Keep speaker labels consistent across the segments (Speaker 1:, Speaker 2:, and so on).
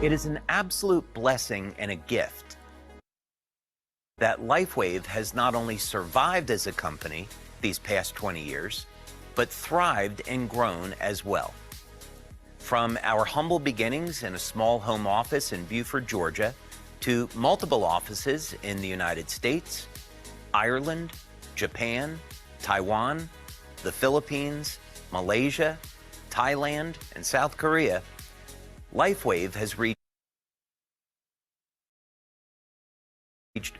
Speaker 1: It is an absolute blessing and a gift that LifeWave has not only survived as a company these past 20 years, but thrived and grown as well. From our humble beginnings in a small home office in Beaufort, Georgia, to multiple offices in the United States, Ireland, Japan, Taiwan, the Philippines, Malaysia, Thailand, and South Korea, LifeWave has reached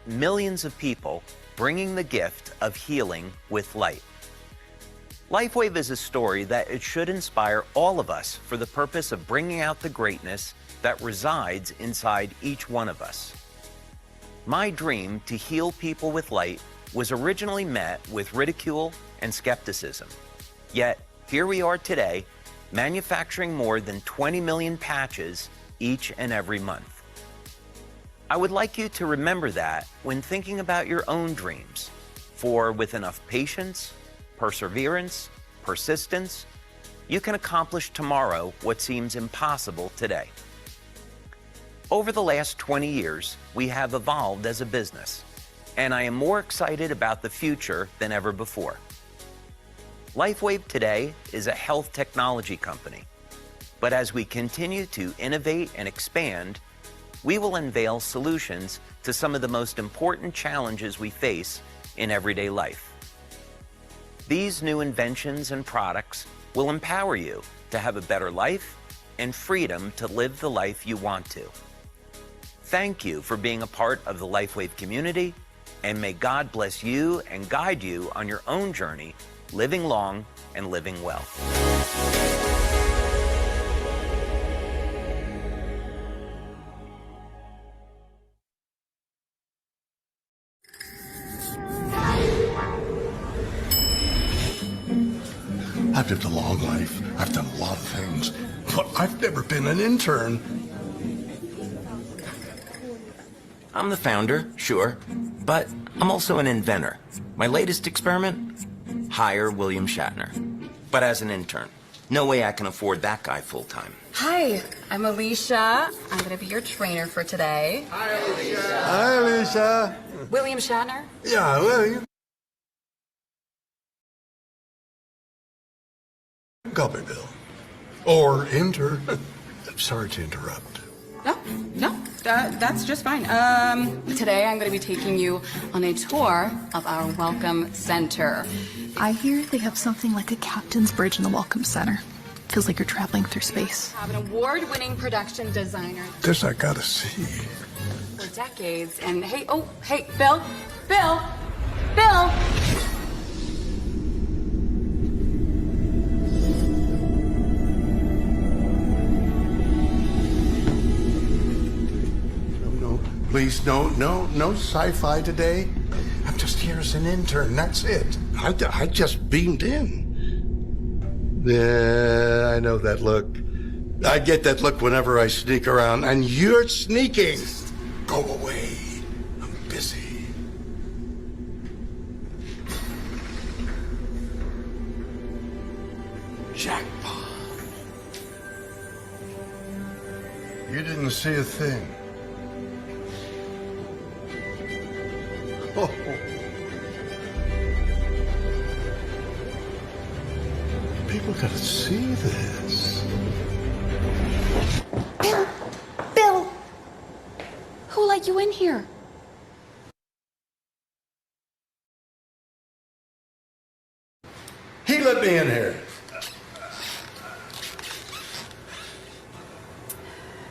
Speaker 1: millions of people, bringing the gift of healing with light. LifeWave is a story that it should inspire all of us for the purpose of bringing out the greatness that resides inside each one of us. My dream to heal people with light was originally met with ridicule and skepticism. Yet, here we are today, manufacturing more than 20 million patches each and every month. I would like you to remember that when thinking about your own dreams, for with enough patience, perseverance, persistence, you can accomplish tomorrow what seems impossible today. Over the last 20 years, we have evolved as a business, and I am more excited about the future than ever before. LifeWave today is a health technology company, but as we continue to innovate and expand, we will unveil solutions to some of the most important challenges we face in everyday life. These new inventions and products will empower you to have a better life and freedom to live the life you want to. Thank you for being a part of the LifeWave community, and may God bless you and guide you on your own journey, living long and living well.
Speaker 2: I've lived a long life. I've done a lot of things, but I've never been an intern.
Speaker 1: I'm the founder, sure, but I'm also an inventor. My latest experiment? Hire William Shatner. But as an intern. No way I can afford that guy full-time.
Speaker 3: Hi, I'm Alicia. I'm going to be your trainer for today.
Speaker 2: Hi, Alicia. Hi, Alicia.
Speaker 3: William Shatner?
Speaker 2: Yeah, William. Copy, Bill. Or enter. Sorry to interrupt.
Speaker 3: No, that's just fine. Today I'm going to be taking you on a tour of our Welcome Center.
Speaker 4: I hear they have something like a captain's bridge in the Welcome Center. Feels like you're traveling through space.
Speaker 3: I have an award-winning production designer
Speaker 2: This I gotta see.
Speaker 3: for decades. And hey, Bill!
Speaker 2: Please, no sci-fi today. I'm just here as an intern, that's it. I just beamed in. Yeah, I know that look. I get that look whenever I sneak around, and you're sneaking. Go away. I'm busy. Jackpot. You didn't see a thing. Oh. People gotta see this.
Speaker 3: Bill! Who let you in here?
Speaker 2: He let me in here.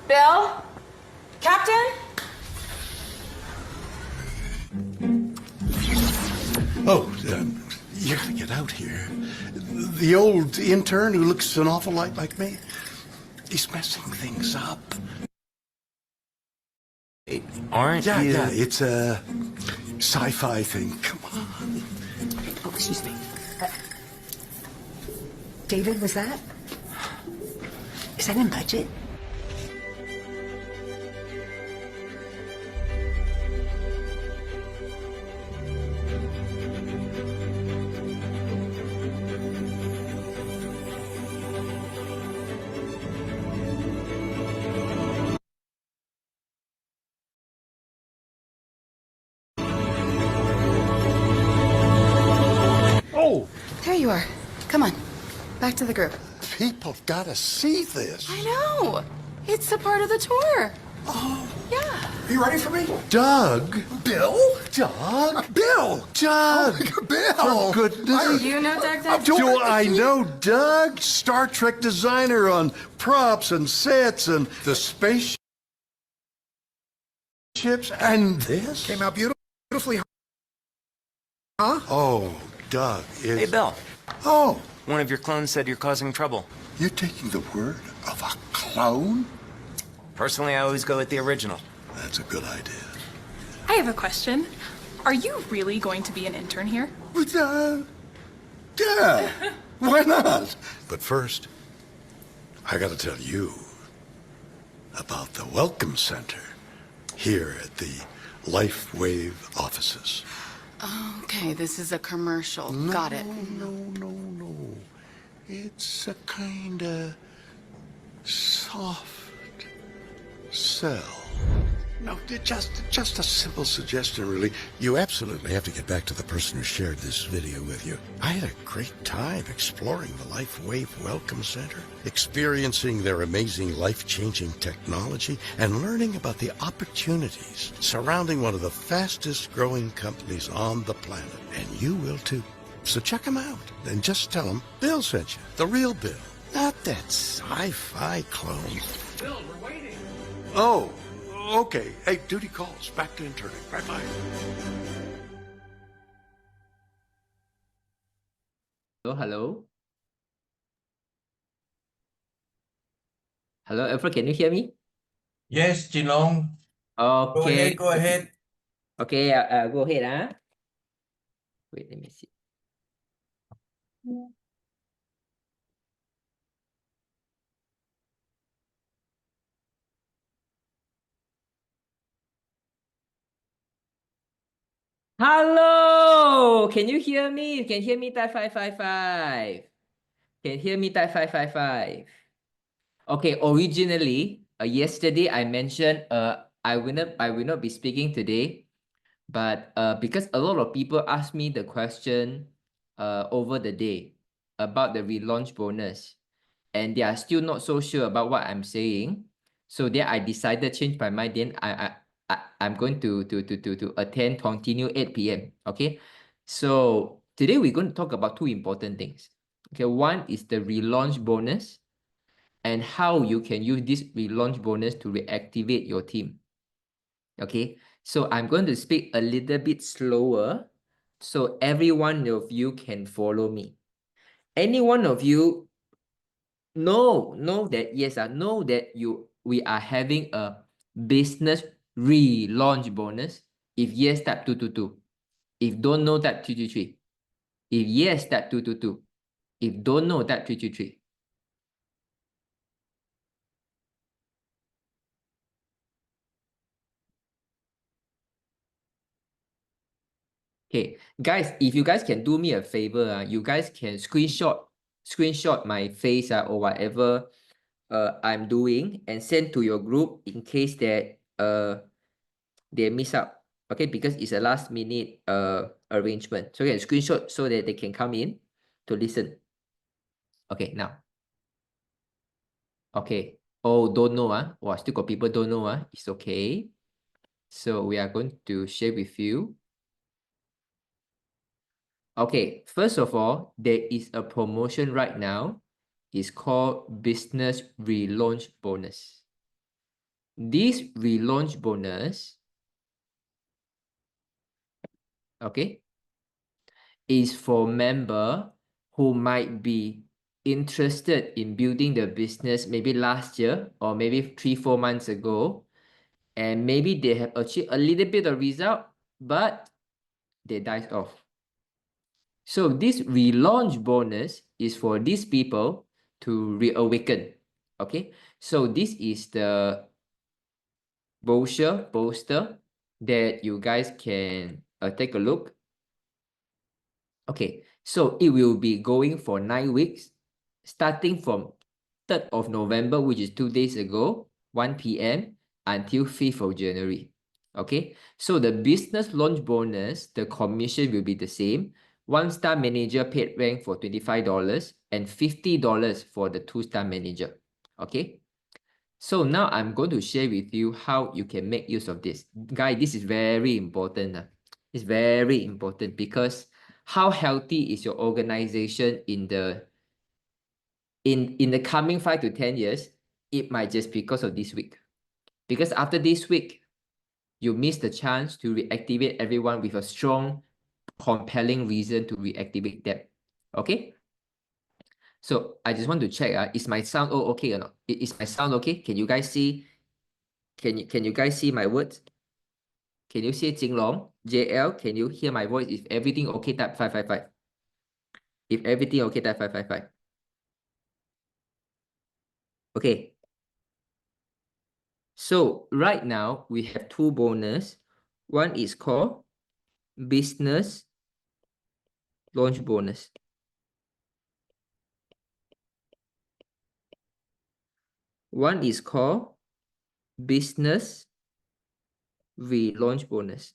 Speaker 3: Bill? Captain?
Speaker 2: Oh, you gotta get out here. The old intern who looks an awful lot like me, he's messing things up.
Speaker 1: Aren't you?
Speaker 2: Yeah, it's a sci-fi thing. Come on.
Speaker 5: Oh, excuse me. David, was that? Is that in budget?
Speaker 3: you are. Come on, back to the group.
Speaker 2: People gotta see this.
Speaker 3: I know. It's a part of the tour.
Speaker 2: Oh,
Speaker 3: Yeah.
Speaker 2: are you ready for me? Doug.
Speaker 6: Bill?
Speaker 2: Doug.
Speaker 6: Bill!
Speaker 2: Doug.
Speaker 6: Bill!
Speaker 2: For goodness.
Speaker 3: You know Doug.
Speaker 2: Do I know Doug? Star Trek designer on props and sets and the spaceships and this?
Speaker 6: Came out beautifully, huh?
Speaker 2: Oh, Doug is...
Speaker 1: Hey, Bill.
Speaker 2: Oh,
Speaker 1: One of your clones said you're causing trouble.
Speaker 2: you're taking the word of a clone?
Speaker 1: Personally, I always go with the original.
Speaker 2: That's a good idea.
Speaker 4: I have a question. Are you really going to be an intern here?
Speaker 2: But, yeah, why not? But first, I gotta tell you about the Welcome Center here at the LifeWave offices.
Speaker 3: Okay, this is a commercial. Got it.
Speaker 2: No. It's a kinda soft sell. No, just a simple suggestion, really. You absolutely have to get back to the person who shared this video with you. I had a great time exploring the LifeWave Welcome Center, experiencing their amazing life-changing technology, and learning about the opportunities surrounding one of the fastest-growing companies on the planet. And you will too. So check them out, and just tell them Bill sent you. The real Bill, not that sci-fi clone.
Speaker 6: Bill, we're waiting.
Speaker 2: Oh, okay. Hey, duty calls. Back to interning. Bye-bye.
Speaker 7: Hello. Hello, Alfred, can you hear me?
Speaker 8: Yes, Jinlong.
Speaker 7: Okay.
Speaker 8: Go ahead.
Speaker 7: Okay, go ahead, Wait, let me see. Hello! Can you hear me? You can hear me, type 555. Can hear me, type 555. Okay, originally, yesterday I mentioned I will not be speaking today, but because a lot of people asked me the question over the day about the relaunch bonus, and they are still not so sure about what I'm saying, so then I decided to change my mind. Then I'm going to attend, continue 8 p.m. Okay, so today we're going to talk about two important things. Okay, one is the relaunch bonus and how you can use this relaunch bonus to reactivate your team. Okay, so I'm going to speak a little bit slower so every one of you can follow me. Any one of you know that, yes, know that we are having a business relaunch bonus. If yes, tap 222. If don't know, tap 333. If yes, tap 222. If don't know, tap 333. Okay, guys, if you guys can do me a favor, you guys can screenshot my face or whatever I'm doing and send to your group in case that they miss out. Okay, because it's a last minute arrangement. So you can screenshot so that they can come in to listen. Okay, now. Okay. Oh, don't know. Wow, still got people don't know. It's okay. So we are going to share with you. Okay, first of all, there is a promotion right now. It's called Business Relaunch Bonus. This relaunch bonus, okay, is for member who might be interested in building the business maybe last year or maybe 3-4 months ago, and maybe they have achieved a little bit of result, but they died off. So this relaunch bonus is for these people to reawaken. Okay, so this is the poster that you guys can take a look. Okay, so it will be going for 9 weeks, starting from 3rd of November, which is 2 days ago, 1 p.m. until 5th of January. Okay, so the business launch bonus, the commission will be the same, 1-star manager paid rank for $25 and $50 for the 2-star manager. Okay. So now I'm going to share with you how you can make use of this. Guys, this is very important. It's very important because how healthy is your organization in the coming 5 to 10 years? It might just because of this week. Because after this week, you miss the chance to reactivate everyone with a strong, compelling reason to reactivate them. Okay? So I just want to check, is my sound okay or not? Is my sound okay? Can you guys see? Can you guys see my words? Can you see Jinlong? JL, can you hear my voice? If everything okay, type 555. If everything okay, type 555. Okay. So right now we have 2 bonus. One is called business launch bonus. One is called business relaunch bonus.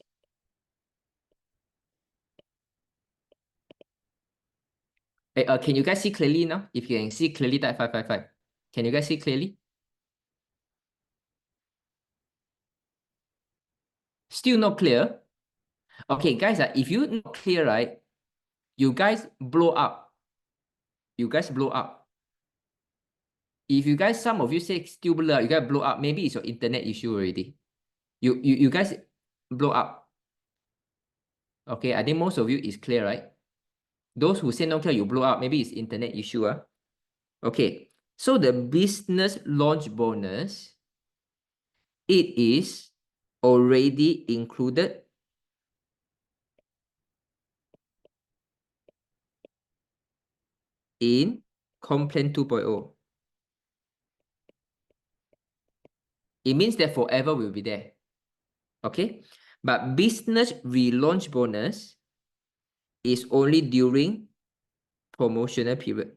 Speaker 7: Can you guys see clearly now? If you can see clearly, type 555. Can you guys see clearly? Still not clear? Okay, guys, if you're not clear, right, you guys blow up. You guys blow up. If you guys, some of you say still blur, you guys blow up. Maybe it's your internet issue already. You guys blow up. Okay, I think most of you is clear, right? Those who say not clear, you blow up. Maybe it's internet issue. Okay, so the business launch bonus, it is already included in Comp Plan 2.0. It means that forever will be there. Okay, but business relaunch bonus is only during promotional period.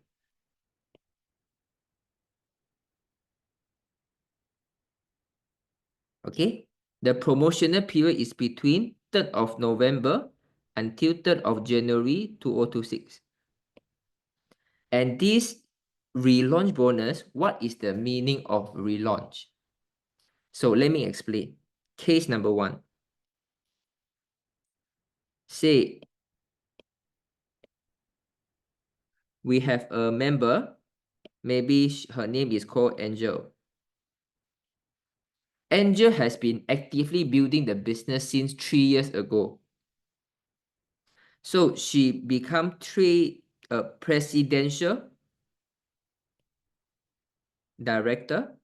Speaker 7: Okay, the promotional period is between 3rd of November until 3rd of January 2026. And this relaunch bonus, what is the meaning of relaunch? So let me explain. Case number 1. Say we have a member, maybe her name is called Angel. Angel has been actively building the business since 3 years ago. So she became presidential director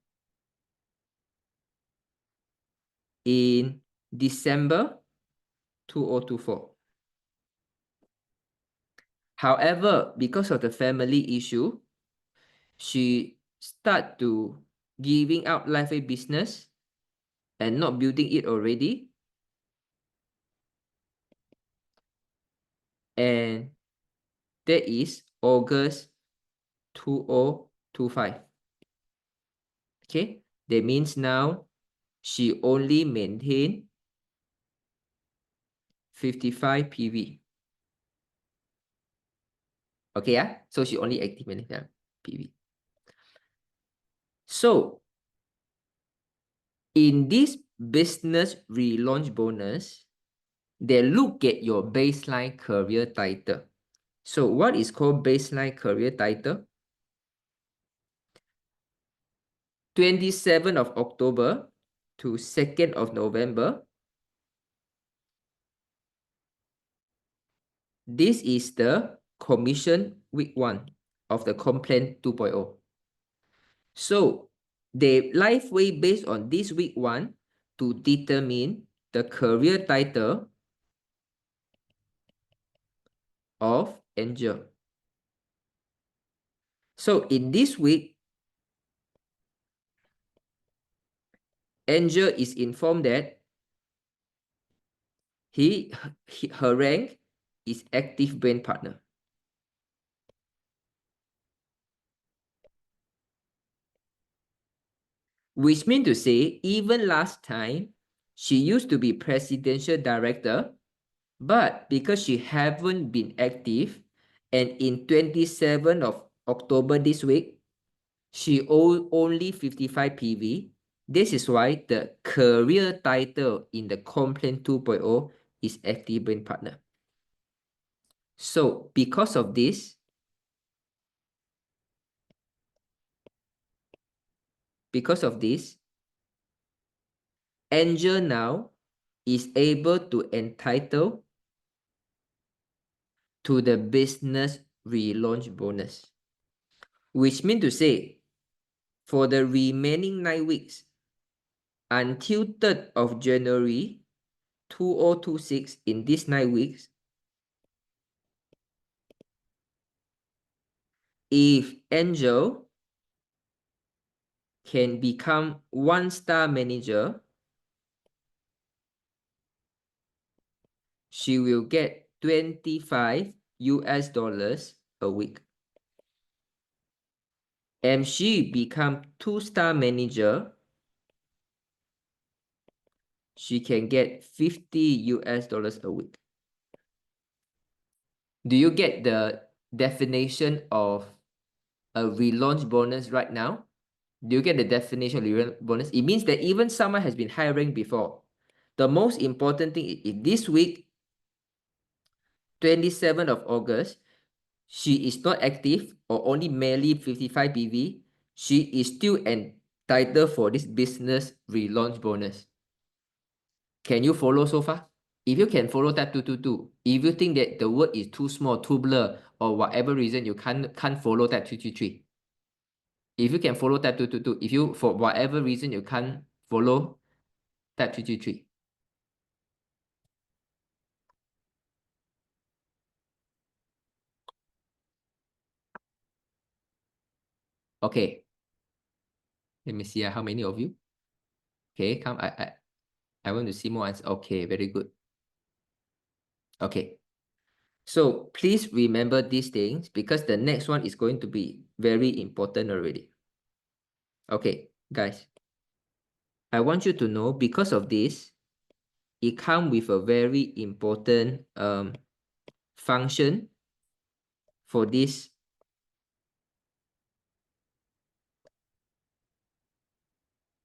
Speaker 7: in December 2024. However, because of the family issue, she started to giving out LifeWave business and not building it already. And that is August 2025. Okay, that means now she only maintained 55 PV. Okay, so she only active maintain PV. So in this business relaunch bonus, they look at your baseline career title. So what is called baseline career title? 27th of October to 2nd of November. This is the commission week 1 of the Comp Plan 2.0. So they LifeWave based on this week 1 to determine the career title of Angel. So in this week, Angel is informed that her rank is active brain partner. Which means to say, even last time, she used to be presidential director, But because she haven't been active, and in 27th of October this week, she only 55 PV. This is why the career title in the Comp Plan 2.0 is Active Brain Partner. So because of this, Angel now is able to entitle to the business relaunch bonus, which means to say, for the remaining 9 weeks until 3rd of January 2026, in these 9 weeks, if Angel can become 1-star manager, she will get $25 a week. And she become 2-star manager, she can get $50 a week. Do you get the definition of a relaunch bonus right now? Do you get the definition of relaunch bonus? It means that even someone has been hiring before. The most important thing is this week, 27th of August, she is not active or only merely 55 PV, she is still entitled for this business relaunch bonus. Can you follow so far? If you can follow tab 222, if you think that the word is too small, too blur, or whatever reason you can't follow tab 333. If you can follow tab 222, if you for whatever reason you can't follow tab 333. Okay. Let me see how many of you. Okay, come. I want to see more answers. Okay, very good. Okay. So please remember these things because the next one is going to be very important already. Okay, guys. I want you to know because of this, it comes with a very important function for this.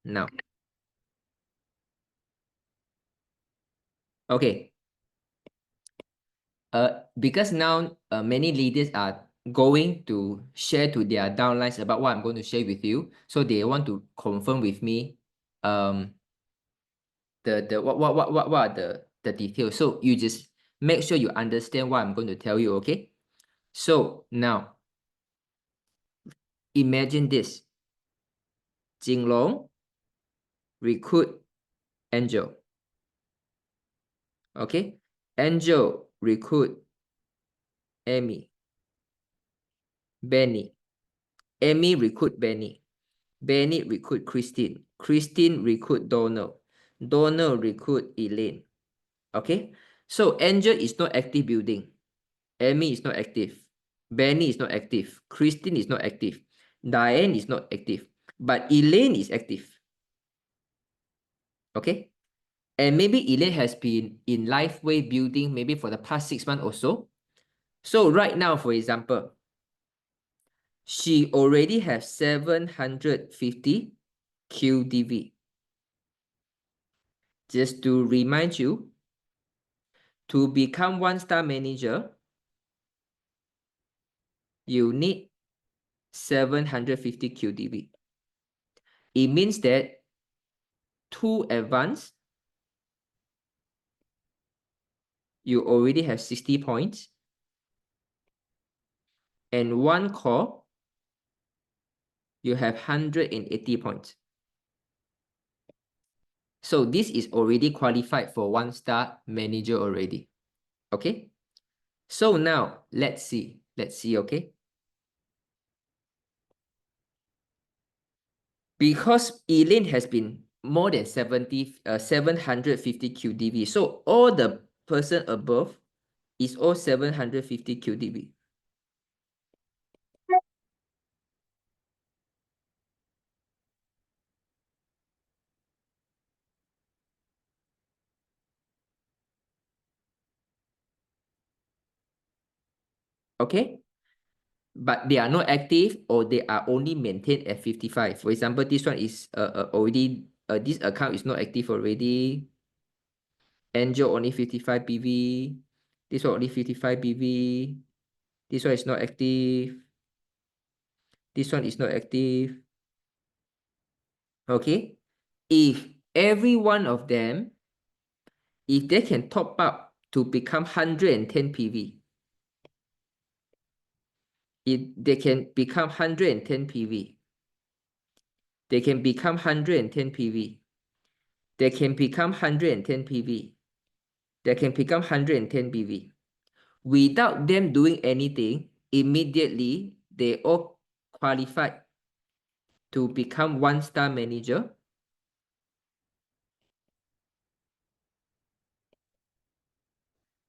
Speaker 7: Now. Okay. Because now many leaders are going to share to their downlines about what I'm going to share with you. So they want to confirm with me what are the details. So you just make sure you understand what I'm going to tell you, okay? So now imagine this. Jinlong recruit Angel. Okay? Angel recruit Amy. Benny. Amy recruit Benny. Benny recruit Christine. Christine recruit Donald. Donald recruit Elaine. Okay? So Angel is not active building. Amy is not active. Benny is not active. Christine is not active. Diane is not active. But Elaine is active. Okay? And maybe Elaine has been in LifeWave building maybe for the past 6 months or so. So right now, for example, she already has 750 QDV. Just to remind you, to become 1-star manager, you need 750 QDV. It means that 2 advanced, you already have 60 points. And 1 core, you have 180 points. So this is already qualified for 1-star manager already. Okay? So now, let's see. Okay? Because Elaine has been more than 750 QDV. So all the person above is all 750 QDV. Okay? But they are not active or they are only maintained at 55. For example, this one is already, this account is not active already. Angel only 55 PV. This one only 55 PV. This one is not active. This one is not active. Okay? If every one of them, if they can top up to become 110 PV, if they can become 110 PV, they can become 110 PV, they can become 110 PV, they can become 110 PV. Without them doing anything, immediately they all qualified to become one-star manager.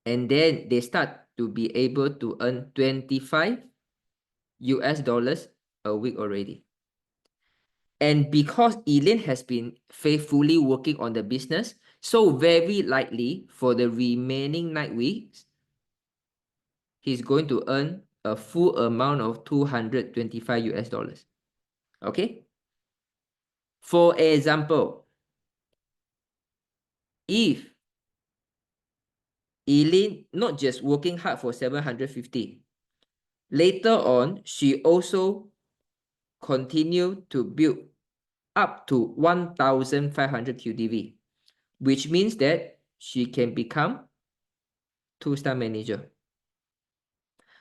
Speaker 7: And then they start to be able to earn 25 US dollars a week already. And because Elaine has been faithfully working on the business, so very likely for the remaining 9 weeks, he's going to earn a full amount of 225 US dollars. Okay? For example, if Elaine not just working hard for 750, later on, she also continue to build up to 1,500 QDV, which means that she can become 2-star manager.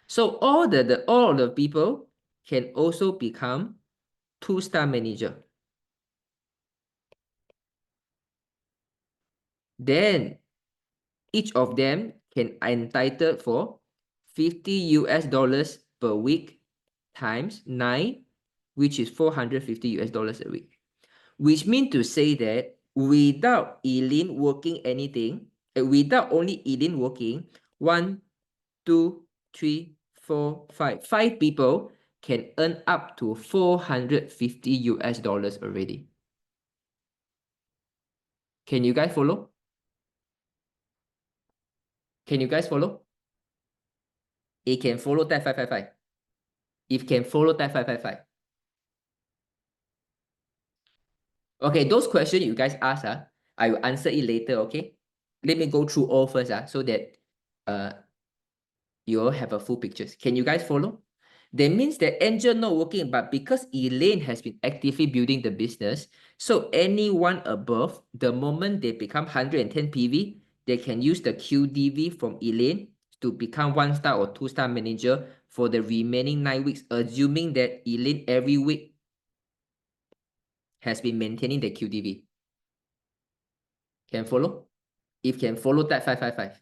Speaker 7: So all the people can also become 2-star manager. Then each of them can entitled for 50 US dollars per week times 9, which is 450 US dollars a week. Which means to say that without Elaine working anything, without only Elaine working, 1, 2, 3, 4, 5, 5 people can earn up to 450 US dollars already. Can you guys follow? Can you guys follow? It can follow type 555. If can follow type 555. Okay, those questions you guys ask, I will answer it later, okay? Let me go through all first, so that you all have a full picture. Can you guys follow? That means that Angel not working, but because Elaine has been actively building the business, so anyone above, the moment they become 110 PV, they can use the QDV from Elaine to become 1-star or 2-star manager for the remaining 9 weeks, assuming that Elaine every week has been maintaining the QDV. Can follow? If can follow, type 555.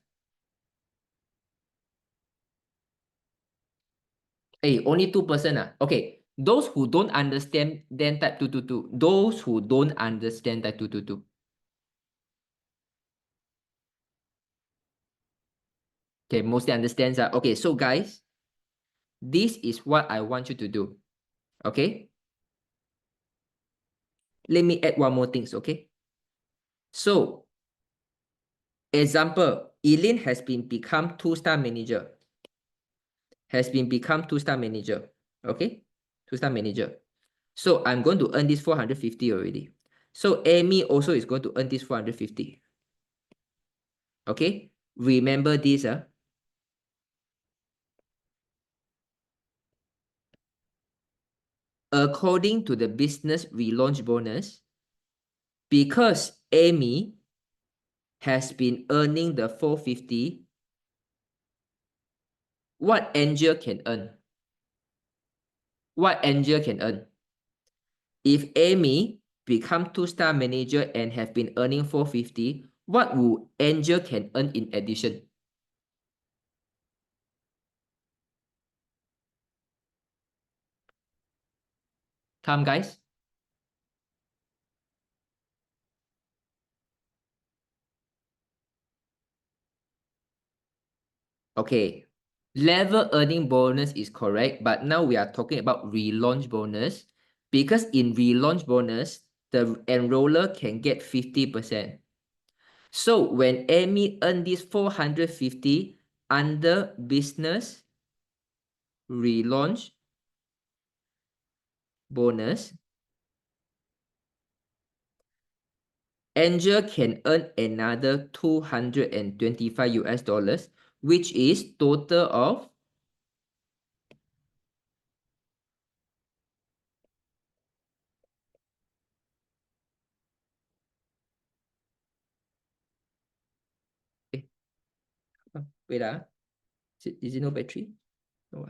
Speaker 7: Hey, only 2%. Okay, those who don't understand, then type 222. Those who don't understand, type 222. Okay, mostly understands. Okay, so guys, this is what I want you to do. Okay? Let me add one more things, okay? So, example, Elaine has been become 2-star manager. Has been become 2-star manager. Okay? 2-star manager. So, I'm going to earn this 450 already. So, Amy also is going to earn this 450. Okay? Remember this, according to the business relaunch bonus, because Amy has been earning the 450, what Angel can earn? What Angel can earn? If Amy become 2-star manager and have been earning 450, what will Angel can earn in addition? Come, guys. Okay, level earning bonus is correct, but now we are talking about relaunch bonus, because in relaunch bonus, the enroller can get 50%. So when Amy earned this 450 under business relaunch bonus, Angel can earn another 225 US dollars, which is total of wait, is it no battery? No.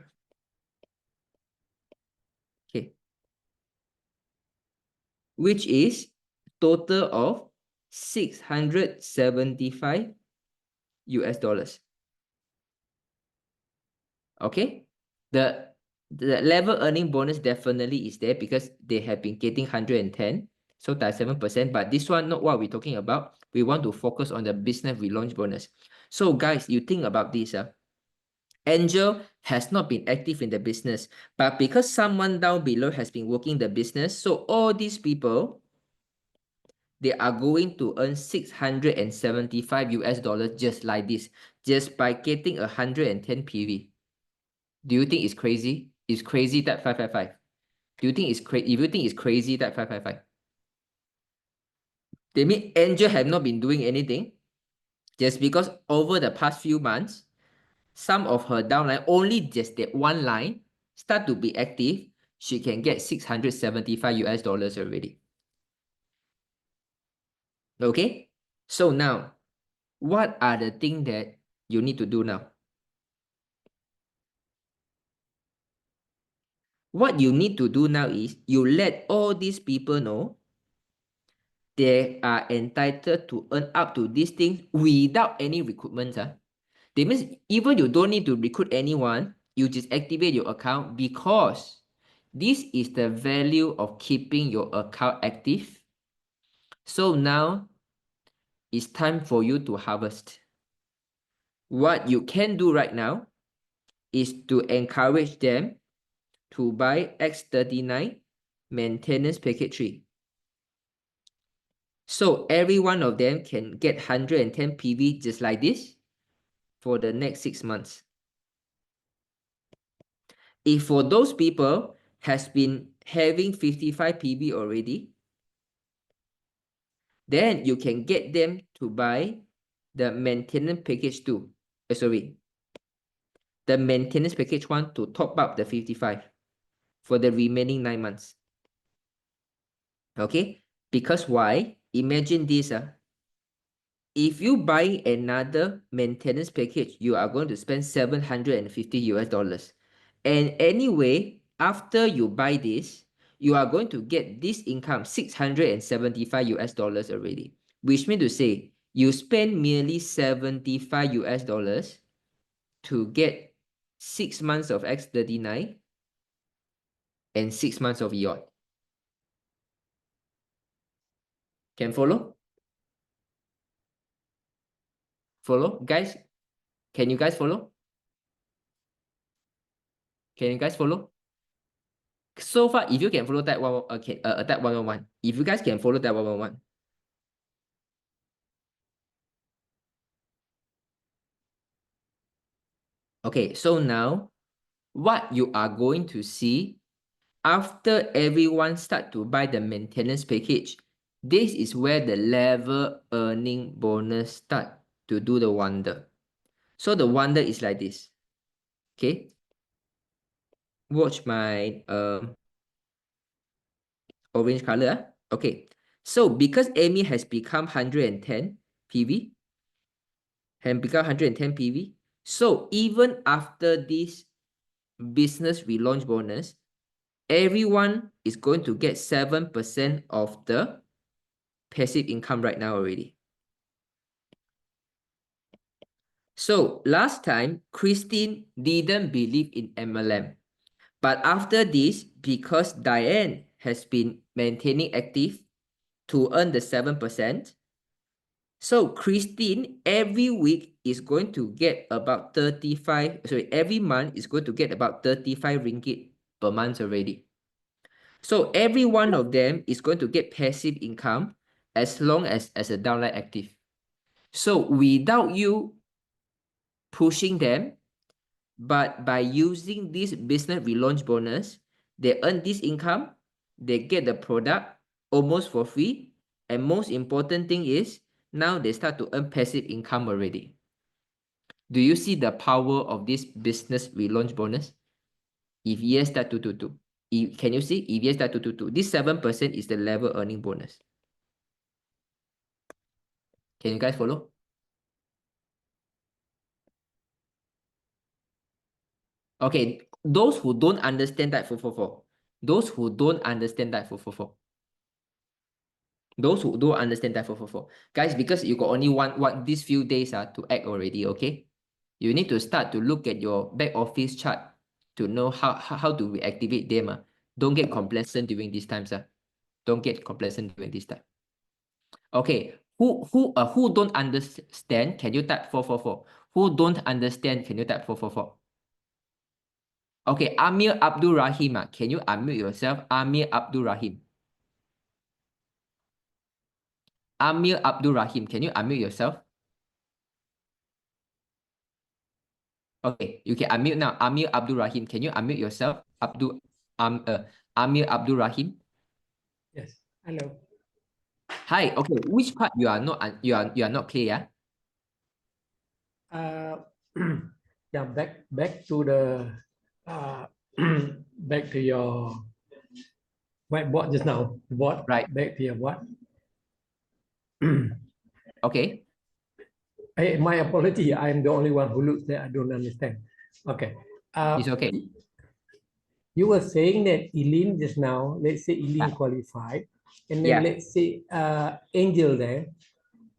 Speaker 7: Okay. Which is total of 675 US dollars. Okay. The level earning bonus definitely is there because they have been getting 110. So that's 7%. But this one, not what we're talking about. We want to focus on the business relaunch bonus. So guys, you think about this. Angel has not been active in the business, but because someone down below has been working the business, so all these people, they are going to earn 675 US dollars just like this, just by getting 110 PV. Do you think it's crazy? It's crazy, type 555. Do you think it's crazy? If you think it's crazy, type 555. They mean Angel have not been doing anything just because over the past few months, some of her downline, only just that one line, start to be active, she can get 675 US dollars already. Okay? So now, what are the things that you need to do now? What you need to do now is you let all these people know they are entitled to earn up to these things without any recruitment. That means even you don't need to recruit anyone, you just activate your account because this is the value of keeping your account active. So now it's time for you to harvest. What you can do right now is to encourage them to buy X39 maintenance package 3. So every one of them can get 110 PV just like this for the next 6 months. If for those people has been having 55 PV already, then you can get them to buy the maintenance package 2. The maintenance package 1 to top up the 55 for the remaining 9 months. Okay? Because why? Imagine this. If you buy another maintenance package, you are going to spend 750 US dollars. And anyway, after you buy this, you are going to get this income, 675 US dollars already. Which means to say, you spend merely 75 US dollars to get 6 months of X39 and 6 months of yacht. Can follow? Follow? Guys, can you guys follow? Can you guys follow? So far, if you can follow that one, okay, that 111. If you guys can follow that 111. Okay, so now what you are going to see after everyone start to buy the maintenance package, this is where the level earning bonus start to do the wonder. So the wonder is like this. Okay. Watch my orange color. Okay. So because Amy has become 110 PV, so even after this business relaunch bonus, everyone is going to get 7% of the passive income right now already. So last time, Christine didn't believe in MLM. But after this, because Diane has been maintaining active to earn the 7%, so Christine every week is going to get about 35, every month is going to get about 35 ringgit per month already. So every one of them is going to get passive income as long as a downline active. So without you pushing them, But by using this business relaunch bonus, they earn this income, they get the product almost for free, and most important thing is now they start to earn passive income already. Do you see the power of this business relaunch bonus? If yes, start 222. Can you see? If yes, start 222. This 7% is the level earning bonus. Can you guys follow? Okay, those who don't understand that 444. Those who don't understand that 444. Those who don't understand that 444. Guys, because you got only these few days to act already, okay? You need to start to look at your back office chart to know how do we activate them. Don't get complacent during these times. Don't get complacent during this time. Okay, who don't understand? Can you type 444? Who don't understand? Can you type 444? Okay, Amir Abdul Rahim. Can you unmute yourself? Amir Abdul Rahim. Amir Abdul Rahim, can you unmute yourself? Okay, you can unmute now. Amir Abdul Rahim, can you unmute yourself? Amir Abdul Rahim.
Speaker 9: Yes. Hello.
Speaker 7: Hi. Okay, which part you are not clear?
Speaker 9: Yeah. Back to the back to your whiteboard just now. What?
Speaker 7: Right.
Speaker 9: Back to your what?
Speaker 7: Okay.
Speaker 9: Hey, my apology. I'm the only one who looks there. I don't understand. Okay.
Speaker 7: It's okay.
Speaker 9: You were saying that Eileen just now, let's say Eileen qualified, and then let's say Angel there.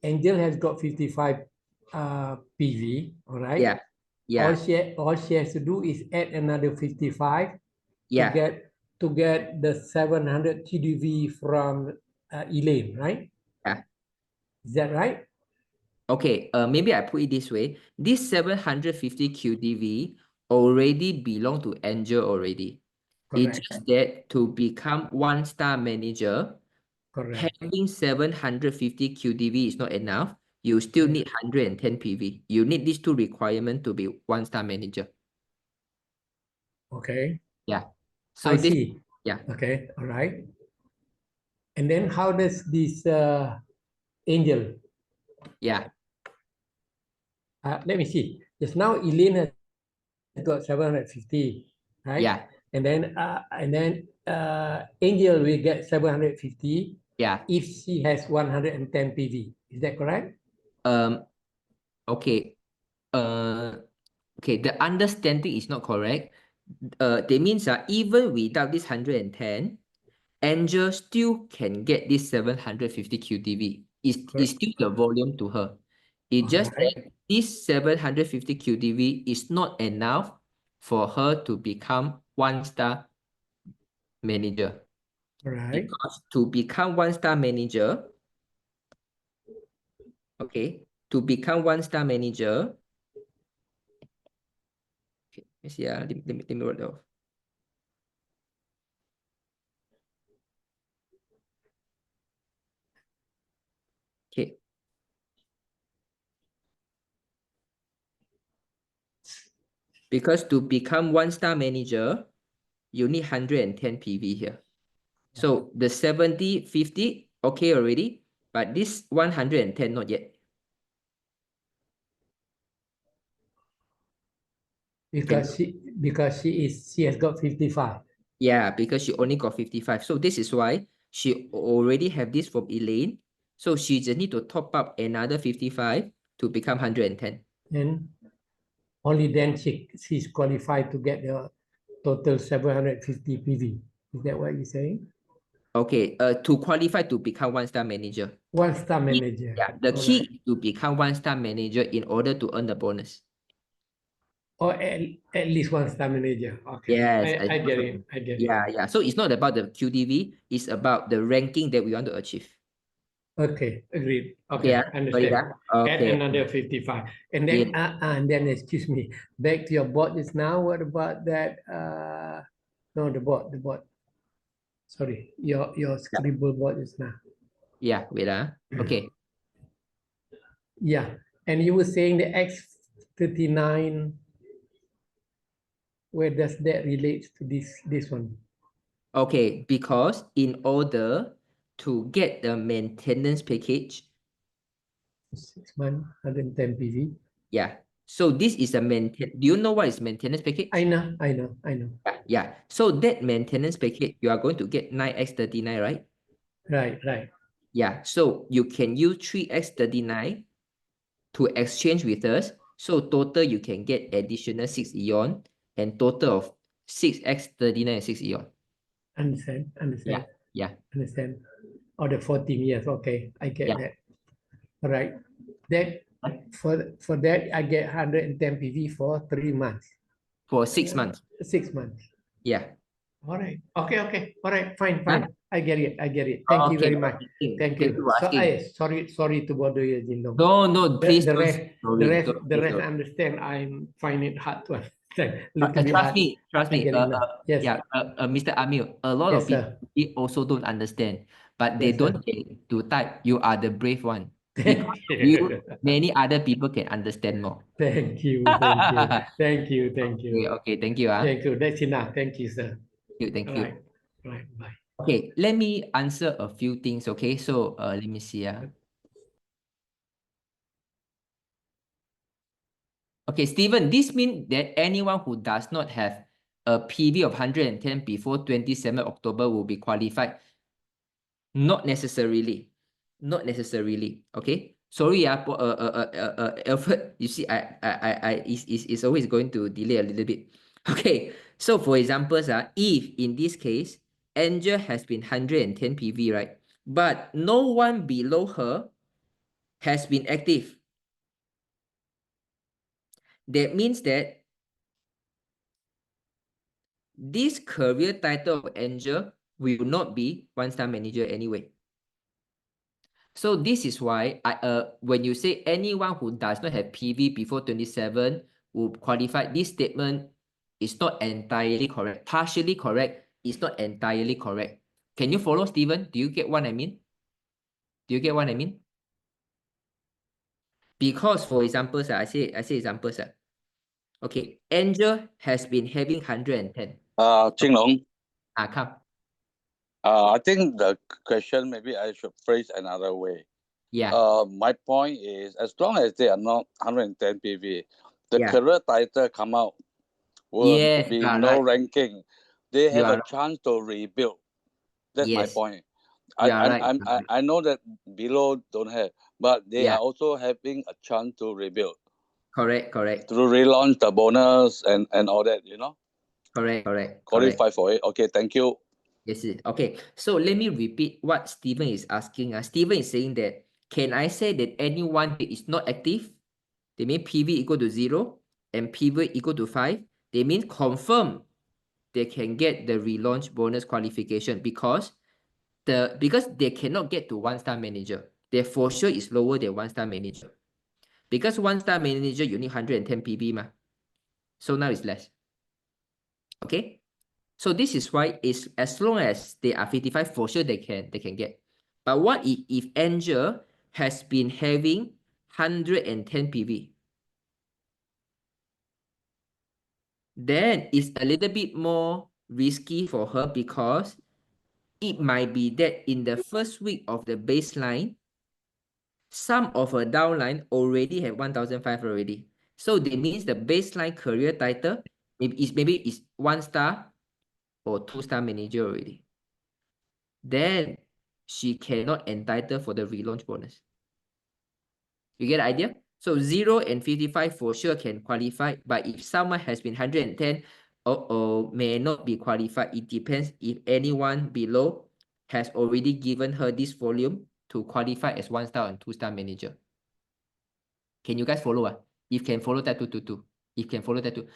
Speaker 9: Angel has got 55 PV, all right?
Speaker 7: Yeah. Yeah.
Speaker 9: All she has to do is add another 55
Speaker 7: yeah.
Speaker 9: to get the 700 QDV from Elaine, right?
Speaker 7: Yeah.
Speaker 9: Is that right?
Speaker 7: Okay, maybe I put it this way. This 750 QDV already belong to Angel already.
Speaker 9: Correct.
Speaker 7: It's just that to become 1-star manager,
Speaker 9: Correct.
Speaker 7: having 750 QDV is not enough. You still need 110 PV. You need these two requirements to be 1-star manager.
Speaker 9: Okay.
Speaker 7: Yeah. So
Speaker 9: I see.
Speaker 7: Yeah.
Speaker 9: Okay. All right. And then how does this Angel?
Speaker 7: Yeah.
Speaker 9: Let me see. Just now Elaine has got 750, right?
Speaker 7: Yeah.
Speaker 9: And then Angel will get 750.
Speaker 7: Yeah.
Speaker 9: If she has 110 PV. Is that correct?
Speaker 7: Okay. Okay, the understanding is not correct. That means even without this 110, Angel still can get this 750 QDV. It's still the volume to her. It's just that this 750 QDV is not enough for her to become 1-star manager.
Speaker 9: Right.
Speaker 7: Because to become 1-star manager, okay, to become 1-star manager, okay, let's see, let me write it off. Okay. Because to become 1-star manager, you need 110 PV here. So the 70, 50, okay already, but this 110 not yet.
Speaker 9: Because she has got 55.
Speaker 7: Yeah, because she only got 55. So this is why she already have this from Elaine. So she just need to top up another 55 to become 110.
Speaker 9: And only then she's qualified to get the total 750 PV. Is that what you're saying?
Speaker 7: Okay, to qualify to become 1-star manager.
Speaker 9: 1-star manager.
Speaker 7: Yeah, the key is to become 1-star manager in order to earn the bonus.
Speaker 9: Or at least 1-star manager. Okay.
Speaker 7: Yes,
Speaker 9: I get it. I get it.
Speaker 7: Yeah. So it's not about the QDV, it's about the ranking that we want to achieve.
Speaker 9: Okay, agreed. Okay,
Speaker 7: Yeah,
Speaker 9: understand.
Speaker 7: okay.
Speaker 9: Add another 55. And then excuse me, back to your board just now. What about that? No, the board. Sorry, your scribble board just now.
Speaker 7: Yeah, wait. Okay.
Speaker 9: Yeah, and you were saying the X39 where does that relate to this one?
Speaker 7: Okay, because in order to get the maintenance package,
Speaker 9: 6 months, 110 PV.
Speaker 7: yeah. So this is a do you know what is maintenance package?
Speaker 9: I know.
Speaker 7: Yeah. So that maintenance package, you are going to get 9x39, right?
Speaker 9: Right.
Speaker 7: Yeah. So you can use 3x39 to exchange with us. So total you can get additional 6 eon and total of 6x39 and 6 eon.
Speaker 9: Understand.
Speaker 7: Yeah.
Speaker 9: Understand. Or the 14 years. Okay, I get
Speaker 7: Yeah.
Speaker 9: that. All right. That for that I get 110 PV for 3 months.
Speaker 7: For 6 months.
Speaker 9: 6 months.
Speaker 7: Yeah.
Speaker 9: All right. Okay. All right. Fine.
Speaker 7: Huh?
Speaker 9: I get it. Thank you
Speaker 7: Okay,
Speaker 9: very much. Thank you.
Speaker 7: for asking.
Speaker 9: Sorry to bother you, Jinlong.
Speaker 7: No, please
Speaker 9: The
Speaker 7: don't.
Speaker 9: rest,
Speaker 7: Don't
Speaker 9: the
Speaker 7: say
Speaker 9: rest
Speaker 7: so.
Speaker 9: I understand. I find it hard to understand. Little bit
Speaker 7: Trust
Speaker 9: hard.
Speaker 7: me.
Speaker 9: I get it now. Yes.
Speaker 7: Yeah. Mr. Amil, a lot
Speaker 9: Yes,
Speaker 7: of people also don't understand, but they
Speaker 9: Yes,
Speaker 7: don't
Speaker 9: sir.
Speaker 7: get to type. You are the brave one.
Speaker 9: Thank
Speaker 7: Because of
Speaker 9: you.
Speaker 7: you, many other people can understand more.
Speaker 9: Thank you.
Speaker 7: Okay. Thank you.
Speaker 9: Thank you. That's enough. Thank you, sir.
Speaker 7: Thank you.
Speaker 9: Right. Bye.
Speaker 7: Okay, let me answer a few things. Okay, so let me see. Okay, Stephen, this means that anyone who does not have a PV of 110 before 27 October will be qualified. Not necessarily. Okay. Sorry, Alfred. You see, it's always going to delay a little bit. Okay. So for example, if in this case, Angel has been 110 PV, right? But no one below her has been active. That means that this career title of Angel will not be one-star manager anyway. So this is why when you say anyone who does not have PV before 27 will qualify, this statement is not entirely correct. Partially correct. It's not entirely correct. Can you follow, Stephen? Do you get what I mean? Because for example, I say examples. Okay, Angel has been having 110.
Speaker 10: Jinlong.
Speaker 7: Come.
Speaker 10: I think the question maybe I should phrase another way.
Speaker 7: Yeah.
Speaker 10: My point is, as long as they are not 110 PV, the
Speaker 7: Yeah.
Speaker 10: career title come out will
Speaker 7: Yes,
Speaker 10: be
Speaker 7: you are
Speaker 10: no
Speaker 7: right.
Speaker 10: ranking. They
Speaker 7: You
Speaker 10: have a
Speaker 7: are
Speaker 10: chance to rebuild. That's my
Speaker 7: Yes.
Speaker 10: point.
Speaker 7: You are right.
Speaker 10: I know that below don't have, but they
Speaker 7: Yeah.
Speaker 10: are also having a chance to rebuild.
Speaker 7: Correct.
Speaker 10: To relaunch the bonus and all that, you know.
Speaker 7: Correct.
Speaker 10: Qualify for it. Okay, thank you.
Speaker 7: Yes. Okay. So let me repeat what Stephen is asking. Stephen is saying that, can I say that anyone that is not active, they mean PV equal to 0 and PV equal to 5, they mean confirm they can get the relaunch bonus qualification because they cannot get to one-star manager. Their for sure is lower than one-star manager. Because one-star manager, you need 110 PV ma. So now it's less. Okay. So this is why is as long as they are 55, for sure they can get. But what if Angel has been having 110 PV? Then it's a little bit more risky for her because it might be that in the first week of the baseline, some of her downline already have 1,005 already. So that means the baseline career title maybe is 1-star or 2-star manager already. Then she cannot entitle for the relaunch bonus. You get the idea? So 0 and 55 for sure can qualify, but if someone has been 110, may not be qualified. It depends if anyone below has already given her this volume to qualify as 1-star and 2-star manager. Can you guys follow? If can follow that too. If can follow that too.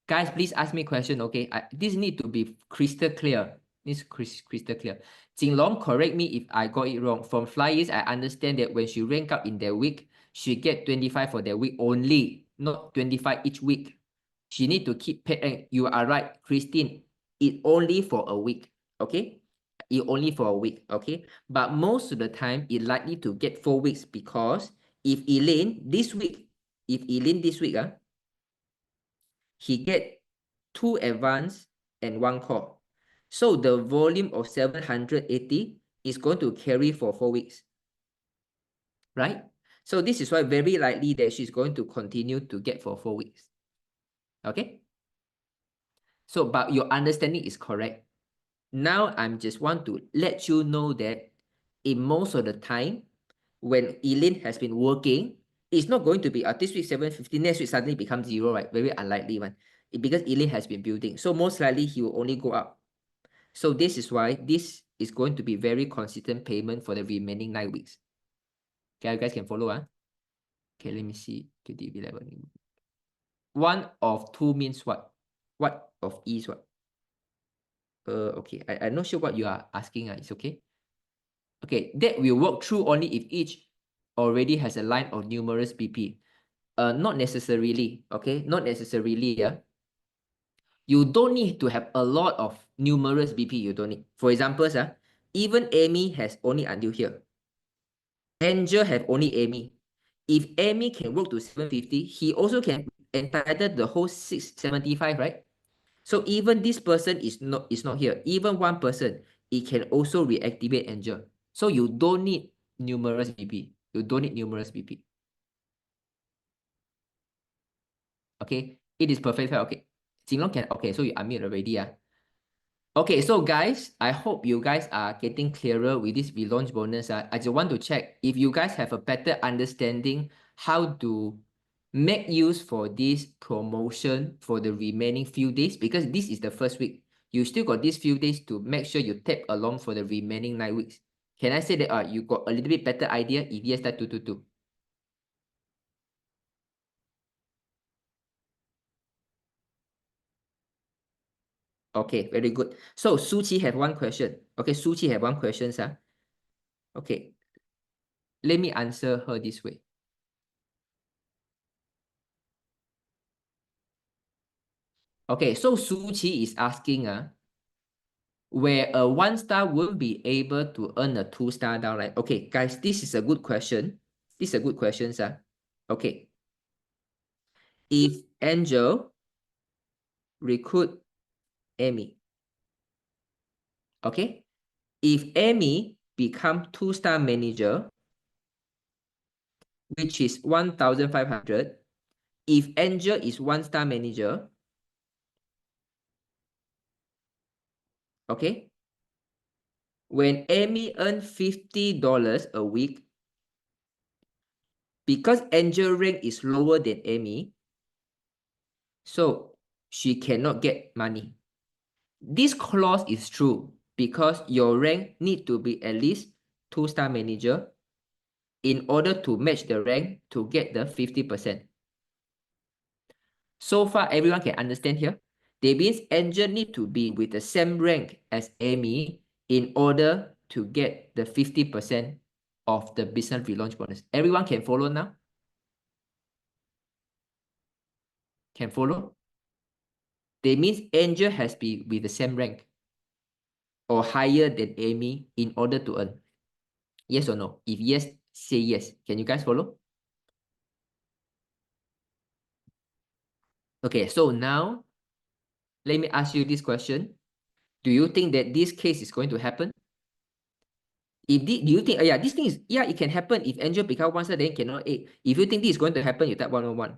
Speaker 7: Guys, please ask me a question, okay? This need to be crystal clear. This crystal clear. Jinlong, correct me if I got it wrong. From Flyers, I understand that when she rank up in their week, she get 25 for their week only, not 25 each week. She need to keep paying. You are right, Christine. It only for a week, okay? It only for a week, okay? But most of the time, it likely to get 4 weeks because if Elaine this week, he get 2 advance, and 1 call. So the volume of 780 is going to carry for 4 weeks. Right? So this is why very likely that she's going to continue to get for 4 weeks. Okay? So, but your understanding is correct. Now, I'm just want to let you know that in most of the time, when Eileen has been working, it's not going to be this week 750, next week suddenly becomes 0, right? Very unlikely one. Because Eileen has been building. So most likely he will only go up. So this is why this is going to be very consistent payment for the remaining 9 weeks. Okay, you guys can follow. Okay, let me see. QDB level. 1 of 2 means what? What of E is what? Okay, I'm not sure what you are asking. It's okay. Okay, that will work through only if each already has a line of numerous BP. Not necessarily. Okay, not necessarily. Yeah. You don't need to have a lot of numerous BP. You don't need. For example, even Amy has only until here. Angel have only Amy. If Amy can work to 750, he also can entitle the whole 675, right? So even this person is not here. Even one person, it can also reactivate Angel. So you don't need numerous BP. You don't need numerous BP. Okay, it is perfect. Okay, Jinlong can. Okay, so you unmute already. Okay, so guys, I hope you guys are getting clearer with this relaunch bonus. I just want to check if you guys have a better understanding how to make use for this promotion for the remaining few days, because this is the first week. You still got these few days to make sure you tap along for the remaining 9 weeks. Can I say that you got a little bit better idea? If yes, that 222. Okay, very good. So Suchi have one question. Okay, Suchi have one question, sir. Okay, let me answer her this way. Okay, so Suchi is asking where a 1-star will be able to earn a 2-star downline. Okay, guys, this is a good question. This is a good question, sir. Okay. If Angel recruit Amy, okay? If Amy become 2-star manager, which is 1,500, if Angel is 1-star manager, okay? When Amy earn $50 a week, because Angel rank is lower than Amy, so she cannot get money. This clause is true because your rank need to be at least 2-star manager in order to match the rank to get the 50%. So far, everyone can understand here. That means Angel need to be with the same rank as Amy in order to get the 50% of the business relaunch bonus. Everyone can follow now? Can follow? That means Angel has to be with the same rank or higher than Amy in order to earn. Yes or no? If yes, say yes. Can you guys follow? Okay, so now let me ask you this question. Do you think that this case is going to happen? Do you think, this thing is, it can happen. If Angel become 1-star, then cannot 8. If you think this is going to happen, you type 111.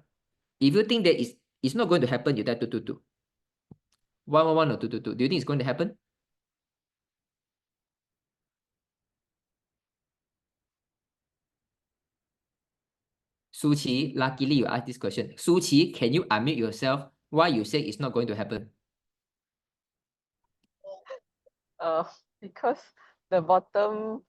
Speaker 7: If you think that it's not going to happen, you type 222. 111 or 222. Do you think it's going to happen? Suchi, luckily you asked this question. Suchi, can you unmute yourself? Why you say it's not going to happen?
Speaker 11: Because the bottom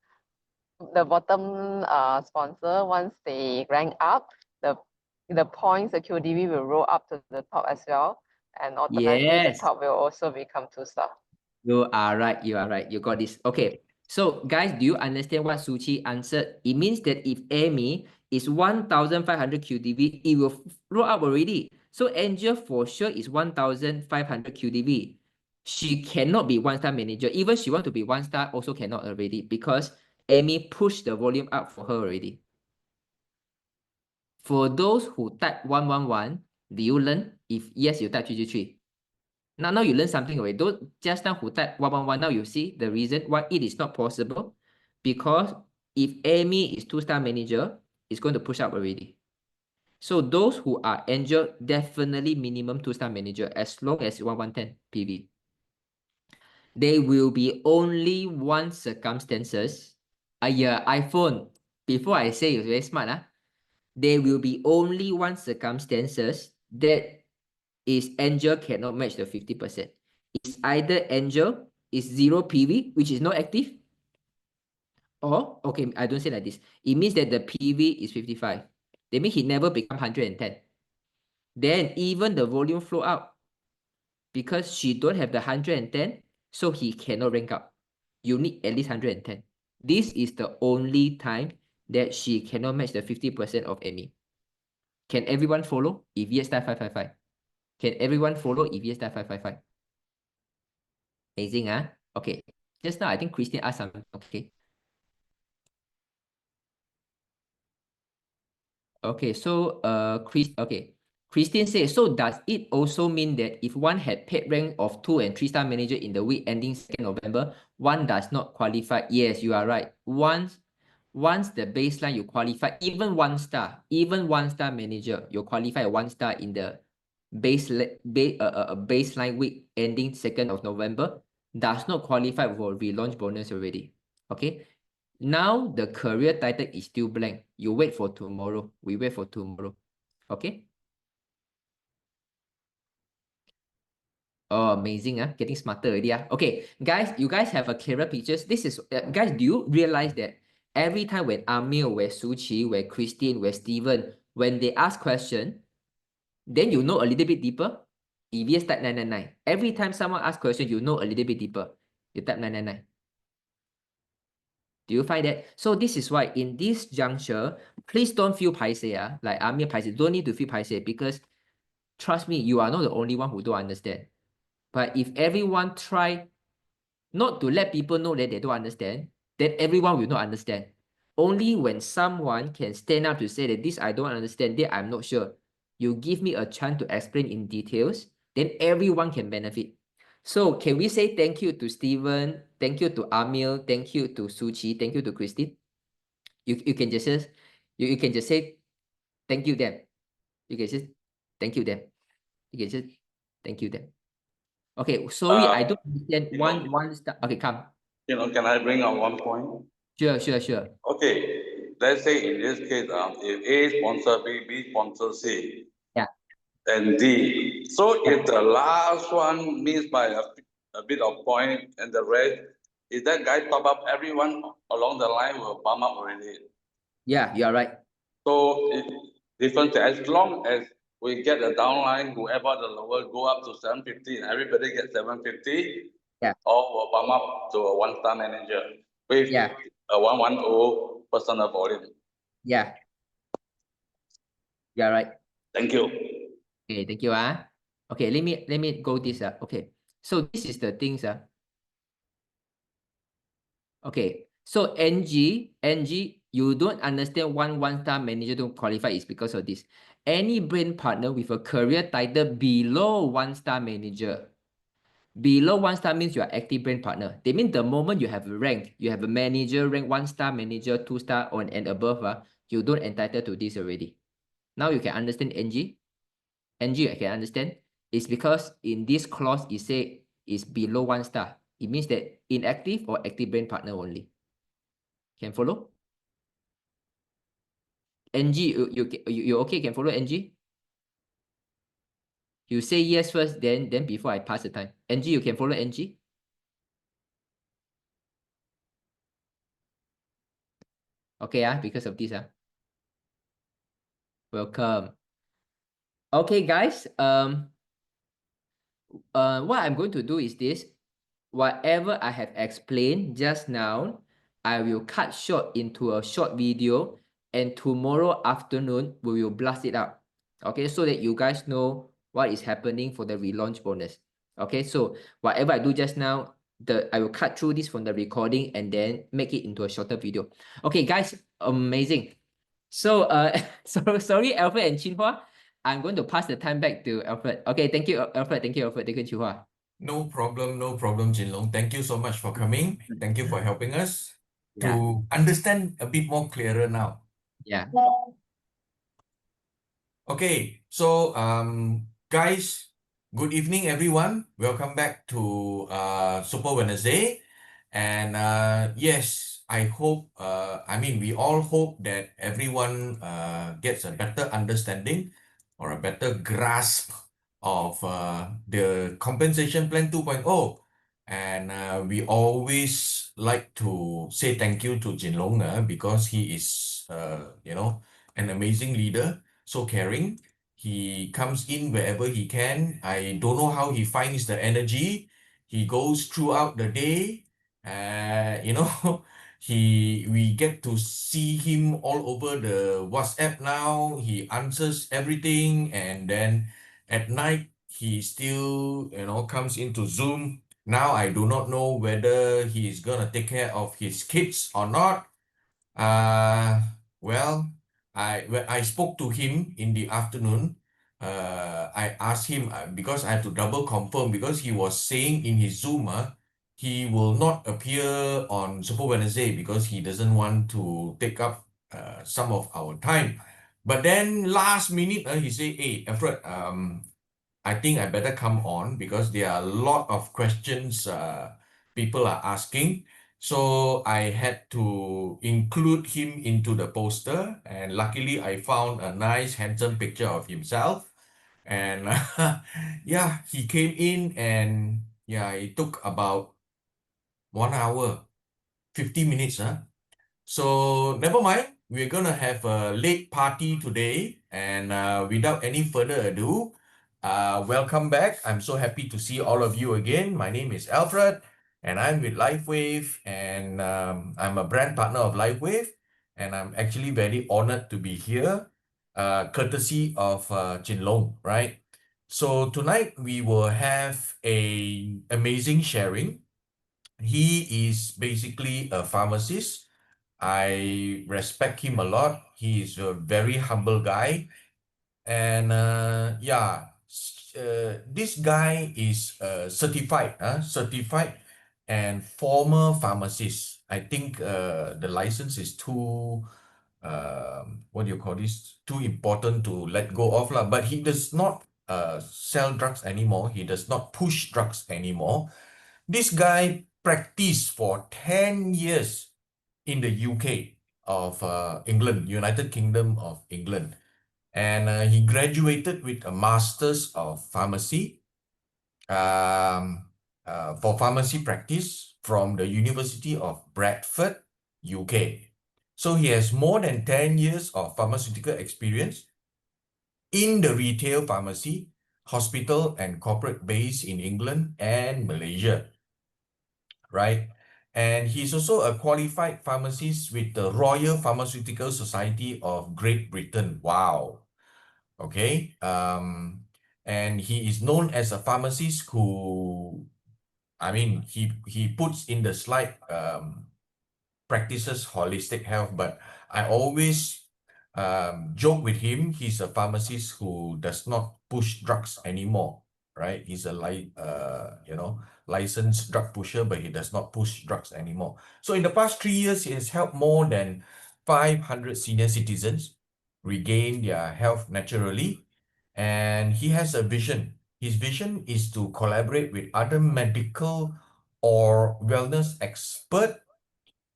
Speaker 11: sponsor, once they rank up, the points, the QDB will roll up to the top as well, and automatically the top will also become 2-star.
Speaker 7: You are right. You are right. You got this. Okay. So guys, do you understand what Suchi answered? It means that if Amy is 1,500 QDB, it will roll up already. So Angel for sure is 1,500 QDB. She cannot be 1-star manager. Even she want to be 1-star also cannot already because Amy pushed the volume up for her already. For those who type 111, do you learn? If yes, you type 333. Now you learn something already. Don't just now who type 111. Now you see the reason why it is not possible, because if Amy is 2-star manager, it's going to push up already. So those who are angel, definitely minimum 2-star manager as long as 1110 PV. There will be only one circumstances. iPhone. Before I say it's very smart, there will be only one circumstances that is angel cannot match the 50%. It's either angel is 0 PV, which is not active, or, okay, I don't say like this. It means that the PV is 55. That means he never become 110. Then even the volume flow out, because she don't have the 110, so he cannot rank up. You need at least 110. This is the only time that she cannot match the 50% of Amy. Can everyone follow? If yes, type 555. Can everyone follow? If yes, type 555. Amazing, huh? Okay. Just now, I think Christine asked something. Okay. Okay, so Christine says, so does it also mean that if one had paid rank of 2 and 3-star manager in the week ending 2nd November, one does not qualify? Yes, you are right. Once the baseline you qualify, even 1-star manager, you qualify 1-star in the baseline week ending 2nd of November, does not qualify for relaunch bonus already. Okay. Now the career title is still blank. You wait for tomorrow. We wait for tomorrow. Okay. Oh, amazing, getting smarter already. Okay, guys, you guys have a clearer pictures. This is guys, do you realize that every time when Amir, where Suchi, where Christine, where Steven, when they ask question, then you know a little bit deeper? If yes, type 999. Every time someone asks question, you know a little bit deeper. You type 999. Do you find that? So this is why in this juncture, please don't feel paiseh, like Amir paiseh. Don't need to feel paiseh, because trust me, you are not the only one who don't understand. But if everyone try not to let people know that they don't understand, then everyone will not understand. Only when someone can stand up to say that this I don't understand, that I'm not sure. You give me a chance to explain in details, then everyone can benefit. So can we say thank you to Steven, thank you to Amil, thank you to Suchi, thank you to Christine? You can just say, you can just say thank you them. You can just thank you them. You can just thank you them. Okay, sorry, I don't understand one star. Okay, come.
Speaker 10: Can I bring up one point?
Speaker 7: Sure.
Speaker 10: Okay, let's say in this case, if A sponsor B, B sponsor C.
Speaker 7: Yeah.
Speaker 10: And D. So if the last one missed by a bit of point and the rest, if that guy top up, everyone along the line will bump up already.
Speaker 7: Yeah, you are right.
Speaker 10: So it different as long as we get the downline, whoever the lower go up to 750 and everybody gets 750,
Speaker 7: yeah,
Speaker 10: all will bump up to a 1-star manager with a 110 personal volume.
Speaker 7: Yeah. You are right.
Speaker 10: Thank you.
Speaker 7: Okay, thank you. Okay, let me go this. Okay. So this is the things. Okay. So NG, you don't understand 1-star manager don't qualify is because of this. Any brain partner with a career title below 1-star manager. Below 1-star means you are active brain partner. They mean the moment you have a rank, you have a manager rank, 1-star manager, 2-star on and above, you don't entitled to this already. Now you can understand NG. NG I can understand. It's because in this clause it say is below 1-star. It means that inactive or active brain partner only. Can follow? NG, you okay? Can follow NG? You say yes first, then before I pass the time. NG, you can follow NG? Okay, because of this. Welcome. Okay, guys. What I'm going to do is this. Whatever I have explained just now, I will cut short into a short video, and tomorrow afternoon we will blast it out. Okay, so that you guys know what is happening for the relaunch bonus. Okay, so whatever I do just now, I will cut through this from the recording and then make it into a shorter video. Okay, guys, amazing. So sorry, Alfred and Chinhua. I'm going to pass the time back to Alfred. Okay, thank you, Alfred. Thank you, Alfred. Thank you, Chinhua.
Speaker 8: No problem, Jinlong. Thank you so much for coming. Thank you for helping us to understand a bit more clearer now.
Speaker 7: Yeah.
Speaker 8: Okay, so guys, good evening everyone. Welcome back to Super Wednesday. And yes, I hope we all hope that everyone gets a better understanding or a better grasp of the compensation plan 2.0. And we always like to say thank you to Jinlong because he is an amazing leader, so caring. He comes in wherever he can. I don't know how he finds the energy. He goes throughout the day. We get to see him all over the WhatsApp now. He answers everything, and then at night he still, comes into Zoom. Now I do not know whether he is gonna take care of his kids or not. Uh, well, when I spoke to him in the afternoon, I asked him because I have to double confirm because he was saying in his Zoom, he will not appear on Super Wednesday because he doesn't want to take up some of our time. But then last minute, he said, "Hey, Alfred, I think I better come on because there are a lot of questions people are asking." So I had to include him into the poster, and luckily I found a nice handsome picture of himself. And yeah, he came in and yeah, it took about 1 hour, 50 minutes. So never mind, we're gonna have a late party today, and without any further ado, welcome back. I'm so happy to see all of you again. My name is Alfred, and I'm with LifeWave, and I'm a brand partner of LifeWave, and I'm actually very honored to be here, courtesy of Jinlong, right? So tonight we will have a amazing sharing. He is basically a pharmacist. I respect him a lot. He is a very humble guy. And this guy is certified and former pharmacist. I think the license is too, what do you call this? Too important to let go of lah. But he does not sell drugs anymore. He does not push drugs anymore. This guy practiced for 10 years in the UK of England, United Kingdom of England. And he graduated with a Master's of Pharmacy for pharmacy practice from the University of Bradford, UK. So he has more than 10 years of pharmaceutical experience in the retail pharmacy, hospital and corporate base in England and Malaysia, right? And he's also a qualified pharmacist with the Royal Pharmaceutical Society of Great Britain. Wow. Okay. And he is known as a pharmacist who, he puts in the slide, practices holistic health, but I always joke with him. He's a pharmacist who does not push drugs anymore, right? He's a licensed drug pusher, but he does not push drugs anymore. So in the past 3 years, he has helped more than 500 senior citizens regain their health naturally. And he has a vision. His vision is to collaborate with other medical or wellness experts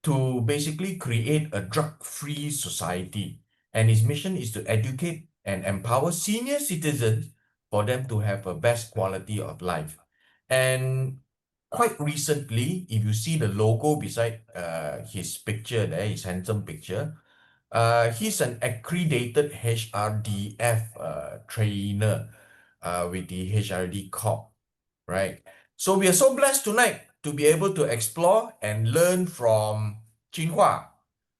Speaker 8: to basically create a drug-free society. And his mission is to educate and empower senior citizens for them to have a best quality of life. And quite recently, if you see the logo beside his picture there, his handsome picture, he's an accredited HRDF trainer with the HRD Corp, right? So we are so blessed tonight to be able to explore and learn from Jinhua,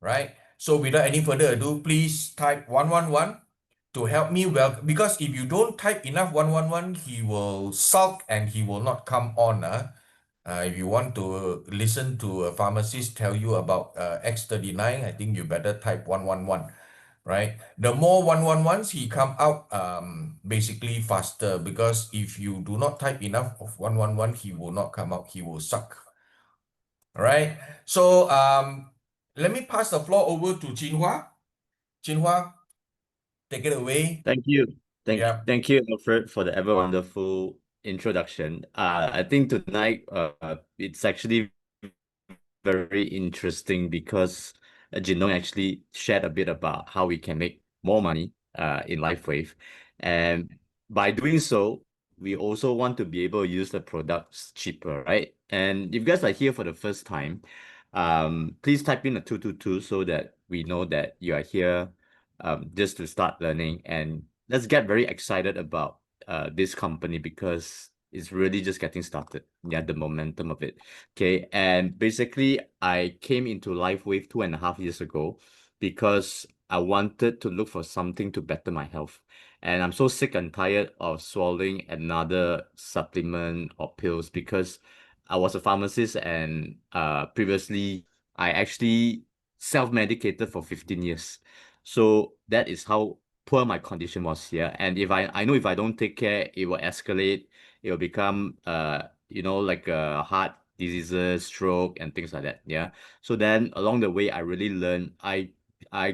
Speaker 8: right? So without any further ado, please type 111 to help me because if you don't type enough 111, he will sulk and he will not come on. If you want to listen to a pharmacist tell you about X39, I think you better type 111. right? The more 111s, he come out basically faster, because if you do not type enough of 111, he will not come out, he will suck. All right. So let me pass the floor over to Jinhua. Jinhua, take it away.
Speaker 12: Thank you.
Speaker 8: Yeah.
Speaker 12: Thank you, Alfred, for the ever wonderful introduction. I think tonight it's actually very interesting because Jinlong actually shared a bit about how we can make more money in LifeWave. And by doing so, we also want to be able to use the products cheaper, right? And if you guys are here for the first time, please type in a 222 so that we know that you are here just to start learning. And let's get very excited about this company because it's really just getting started. Yeah, the momentum of it. Okay, and basically I came into LifeWave 2.5 years ago because I wanted to look for something to better my health. And I'm so sick and tired of swallowing another supplement or pills because I was a pharmacist and previously I actually self-medicated for 15 years. So that is how poor my condition was here. And if I know if I don't take care, it will escalate. It will become like heart diseases, stroke, and things like that. Yeah. So then along the way, I really learned. I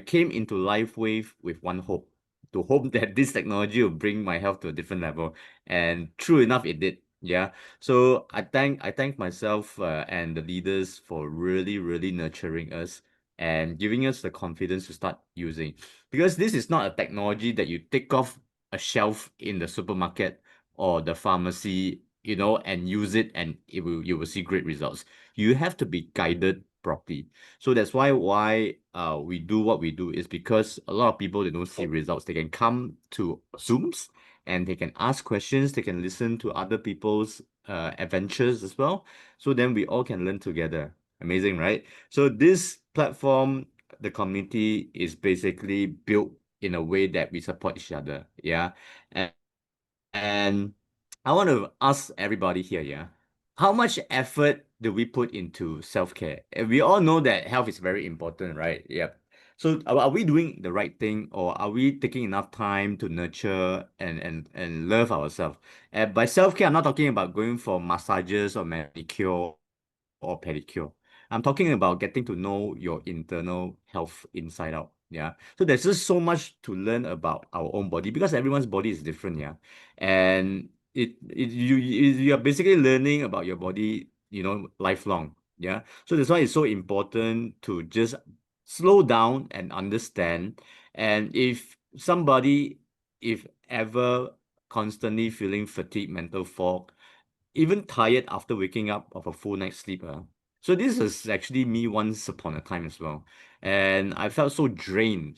Speaker 12: came into LifeWave with one hope, to hope that this technology will bring my health to a different level. And true enough, it did. Yeah. So I thank myself and the leaders for really, really nurturing us and giving us the confidence to start using. Because this is not a technology that you take off a shelf in the supermarket or the pharmacy, and use it and you will see great results. You have to be guided properly. So that's why we do what we do is because a lot of people, they don't see results. They can come to Zooms and they can ask questions, they can listen to other people's adventures as well. So then we all can learn together. Amazing, right? So this platform, the community is basically built in a way that we support each other. Yeah. And I want to ask everybody here, yeah, how much effort do we put into self-care? And we all know that health is very important, right? Yep. So are we doing the right thing, or are we taking enough time to nurture and love ourselves? And by self-care, I'm not talking about going for massages or manicure or pedicure. I'm talking about getting to know your internal health inside out. Yeah. So there's just so much to learn about our own body because everyone's body is different. Yeah. And you are basically learning about your body, lifelong. Yeah. So that's why it's so important to just slow down and understand. And if ever constantly feeling fatigue, mental fog, even tired after waking up of a full night's sleep. So this is actually me once upon a time as well. And I felt so drained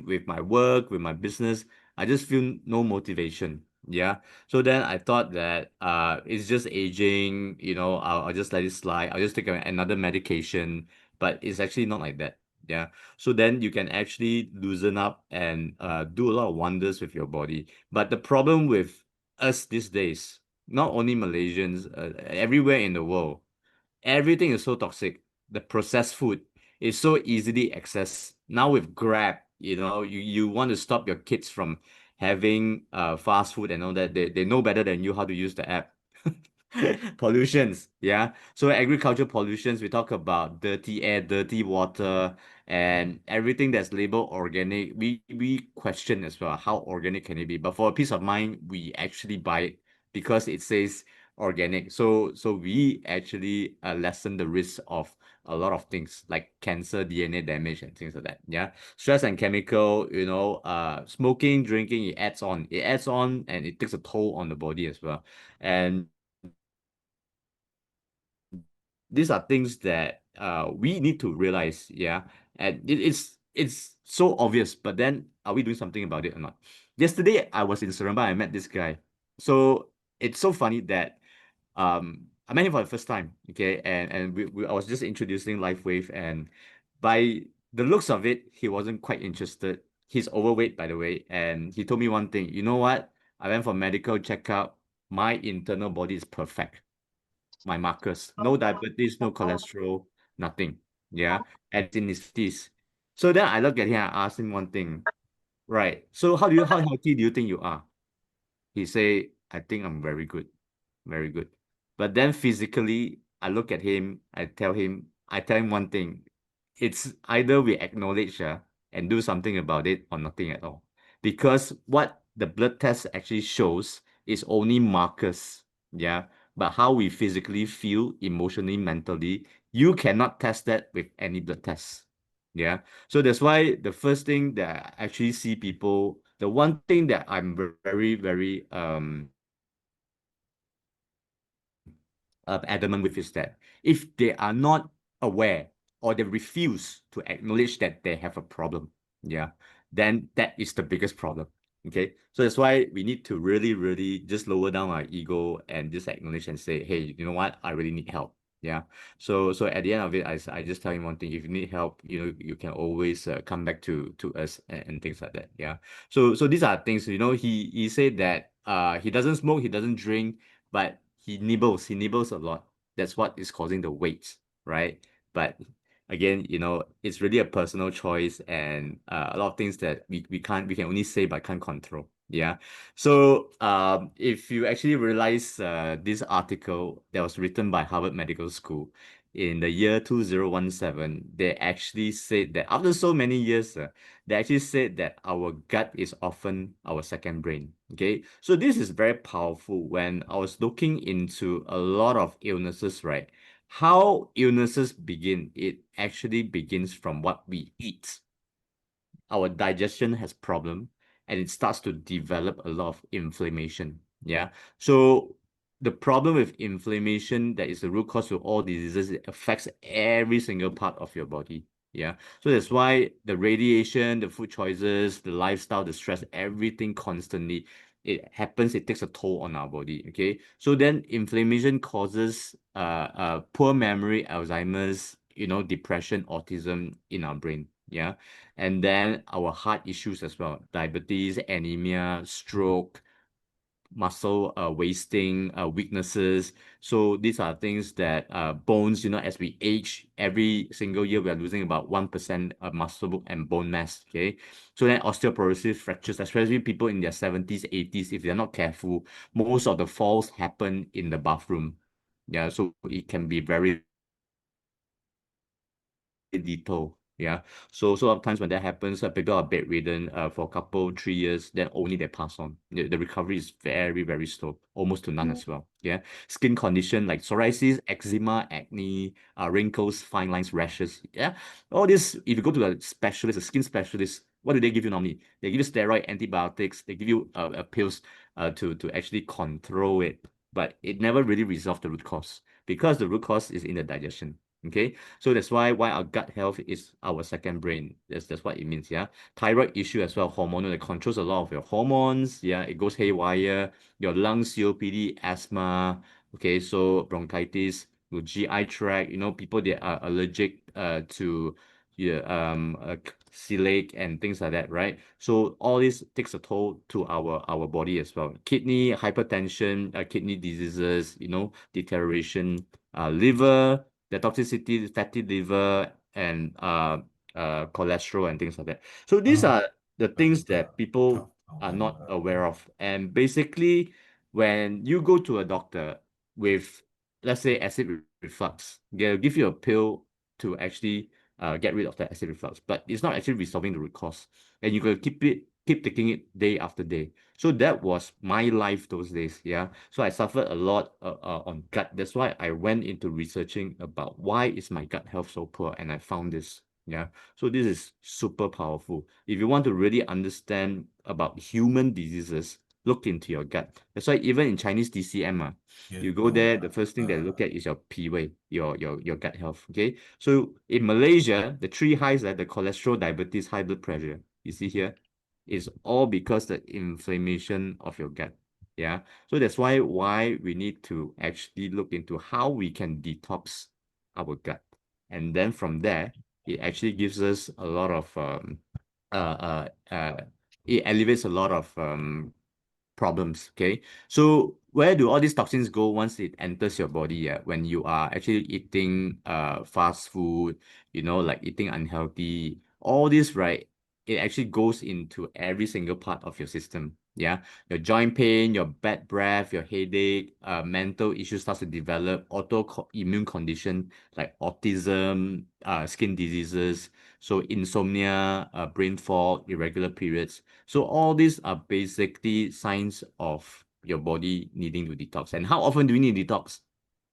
Speaker 12: with my work, with my business. I just feel no motivation. Yeah. So then I thought that it's just aging, I'll just let it slide. I'll just take another medication. But it's actually not like that. Yeah. So then you can actually loosen up and do a lot of wonders with your body. But the problem with us these days, not only Malaysians, everywhere in the world, everything is so toxic. The processed food is so easily accessed. Now with Grab, you want to stop your kids from having fast food and all that. They know better than you how to use the app. Pollutions, yeah. So agriculture pollutions, we talk about dirty air, dirty water, and everything that's labeled organic. We question as well, how organic can it be? But for a peace of mind, we actually buy it because it says organic. So we actually lessen the risk of a lot of things like cancer, DNA damage, and things like that. Yeah. Stress and chemical, smoking, drinking, it adds on. It adds on and it takes a toll on the body as well. And these are things that we need to realize, yeah. And it's so obvious, but then are we doing something about it or not? Yesterday I was in Seremban, I met this guy. So it's so funny that I met him for the first time, okay, and I was just introducing LifeWave, and by the looks of it, he wasn't quite interested. He's overweight, by the way, and he told me one thing. You know what? I went for medical checkup. My internal body is perfect. My markers, no diabetes, no cholesterol, nothing. Yeah, and in his 50s. So then I look at him, I ask him one thing, right? So how healthy do you think you are? He say, I think I'm very good, very good. But then physically, I look at him, I tell him one thing. It's either we acknowledge and do something about it or nothing at all. Because what the blood test actually shows is only markers, yeah. But how we physically feel, emotionally, mentally, you cannot test that with any blood test. Yeah. So that's why the first thing that I actually see people, the one thing that I'm very, very adamant with is that if they are not aware or they refuse to acknowledge that they have a problem, yeah, then that is the biggest problem. Okay, so that's why we need to really, really just lower down our ego and just acknowledge and say, hey, you know what, I really need help. Yeah. So at the end of it, I just tell him one thing: if you need help, you can always come back to us and things like that. Yeah. So these are things. He said that he doesn't smoke, he doesn't drink, but he nibbles a lot. That's what is causing the weight, right? But again, it's really a personal choice, and a lot of things that we can only say but can't control. Yeah. So if you actually realize this article that was written by Harvard Medical School in the year 2017, they actually said that after so many years, they actually said that our gut is often our second brain. Okay, so this is very powerful. When I was looking into a lot of illnesses, right? How illnesses begin, it actually begins from what we eat. Our digestion has problem and it starts to develop a lot of inflammation. Yeah. So the problem with inflammation, that is the root cause of all diseases, it affects every single part of your body. Yeah. So that's why the radiation, the food choices, the lifestyle, the stress, everything constantly, it happens, it takes a toll on our body. Okay. So then inflammation causes poor memory, Alzheimer's, depression, autism in our brain. Yeah. And then our heart issues as well: diabetes, anemia, stroke, muscle wasting, weaknesses. So these are things that bones, as we age, every single year we are losing about 1% of muscle and bone mass. Okay. So then osteoporosis, fractures, especially people in their 70s, 80s, if they're not careful, most of the falls happen in the bathroom. Yeah. So it can be very lethal. Yeah. So a lot of times when that happens, people are bedridden for a couple, 3 years, then only they pass on. The recovery is very, very slow, almost to none as well. Yeah. Skin condition like psoriasis, eczema, acne, wrinkles, fine lines, rashes. Yeah. All this, if you go to a specialist, a skin specialist, what do they give you normally? They give you steroid, antibiotics, they give you pills to actually control it. But it never really resolves the root cause, because the root cause is in the digestion. Okay, so that's why our gut health is our second brain. That's what it means. Yeah, thyroid issue as well, hormonal. It controls a lot of your hormones. Yeah, it goes haywire. Your lungs, COPD, asthma. Okay, so bronchitis, your GI tract. People that are allergic to celiac and things like that, right? So all this takes a toll to our body as well. Kidney, hypertension, kidney diseases. Deterioration, liver, the toxicity, fatty liver, and cholesterol and things like that. So these are the things that people are not aware of. And basically, when you go to a doctor with, let's say, acid reflux, they'll give you a pill to actually get rid of the acid reflux, but it's not actually resolving the root cause. And you can keep taking it day after day. So that was my life those days. Yeah. So I suffered a lot on gut. That's why I went into researching about why is my gut health so poor, and I found this. Yeah. So this is super powerful. If you want to really understand about human diseases, look into your gut. That's why even in Chinese DCM, you go there, the first thing they look at is your P-way, your gut health. Okay. So in Malaysia, the three highs, the cholesterol, diabetes, high blood pressure, you see here, is all because the inflammation of your gut. Yeah. So that's why we need to actually look into how we can detox our gut. And then from there, it actually gives us a lot of it alleviates a lot of problems. Okay. So where do all these toxins go once it enters your body? When you are actually eating fast food, like eating unhealthy, All this, right, it actually goes into every single part of your system. Yeah, your joint pain, your bad breath, your headache, mental issues starts to develop, autoimmune condition like autism, skin diseases, so insomnia, brain fog, irregular periods. So all these are basically signs of your body needing to detox. And how often do we need detox?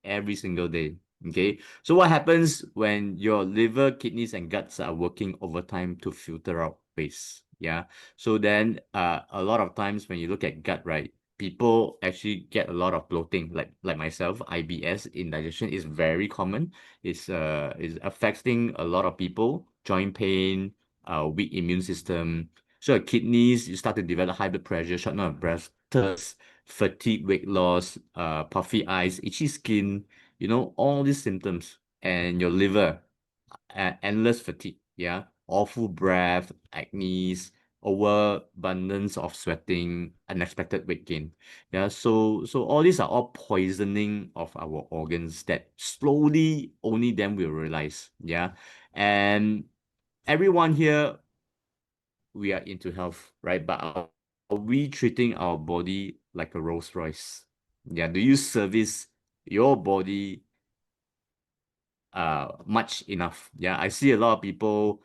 Speaker 12: Every single day. Okay, so what happens when your liver, kidneys, and guts are working overtime to filter out waste? Yeah, so then a lot of times when you look at gut, right, people actually get a lot of bloating, like myself. IBS, indigestion, is very common. It's is affecting a lot of people. Joint pain, weak immune system. So your kidneys, you start to develop high blood pressure, shortness of breath, thirst, fatigue, weight loss, puffy eyes, itchy skin, you know, all these symptoms. And your liver, endless fatigue, yeah, awful breath, acne, overabundance of sweating, unexpected weight gain. Yeah, so all these are all poisoning of our organs that slowly only then we'll realize. Yeah. And everyone here, we are into health, right? But are we treating our body like a Rolls Royce? Yeah, do you service your body much enough? Yeah, I see a lot of people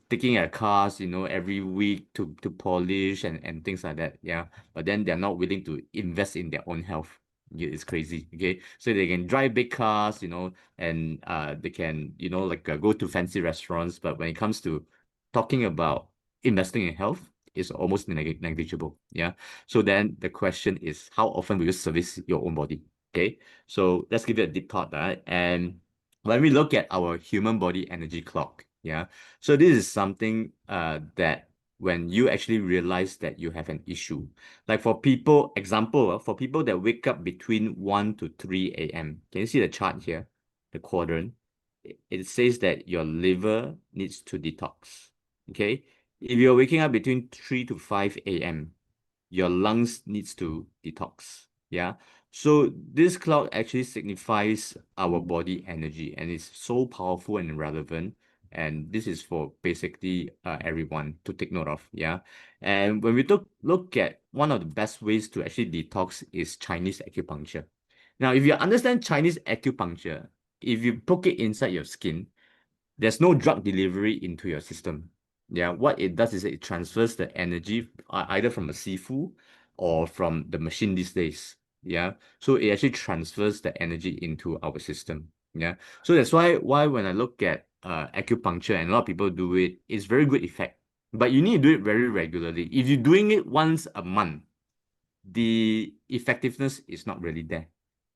Speaker 12: taking their cars, you know, every week to polish and things like that. Yeah, but then they're not willing to invest in their own health. Yeah, it's crazy. Okay, so they can drive big cars, you know, and they can, you know, like go to fancy restaurants, but when it comes to talking about investing in health, is almost negligible. Yeah, so then the question is, how often will you service your own body? Okay, so let's give it a deep thought, right? And when we look at our human body energy clock, yeah, so this is something that when you actually realize that you have an issue, like for people, example, for people that wake up between 1 to 3 a.m., can you see the chart here, the quadrant? It says that your liver needs to detox. Okay, if you're waking up between 3 to 5 a.m., your lungs needs to detox. Yeah. So this clock actually signifies our body energy, and it's so powerful and relevant. And this is for basically everyone to take note of. Yeah. And when we look at one of the best ways to actually detox is Chinese acupuncture. Now, if you understand Chinese acupuncture, if you poke it inside your skin, there's no drug delivery into your system. Yeah, what it does is it transfers the energy either from a sifu or from the machine these days. Yeah, so it actually transfers the energy into our system. Yeah, so that's why when I look at acupuncture, and a lot of people do it, it's very good effect. But you need to do it very regularly. If you're doing it once a month, the effectiveness is not really there.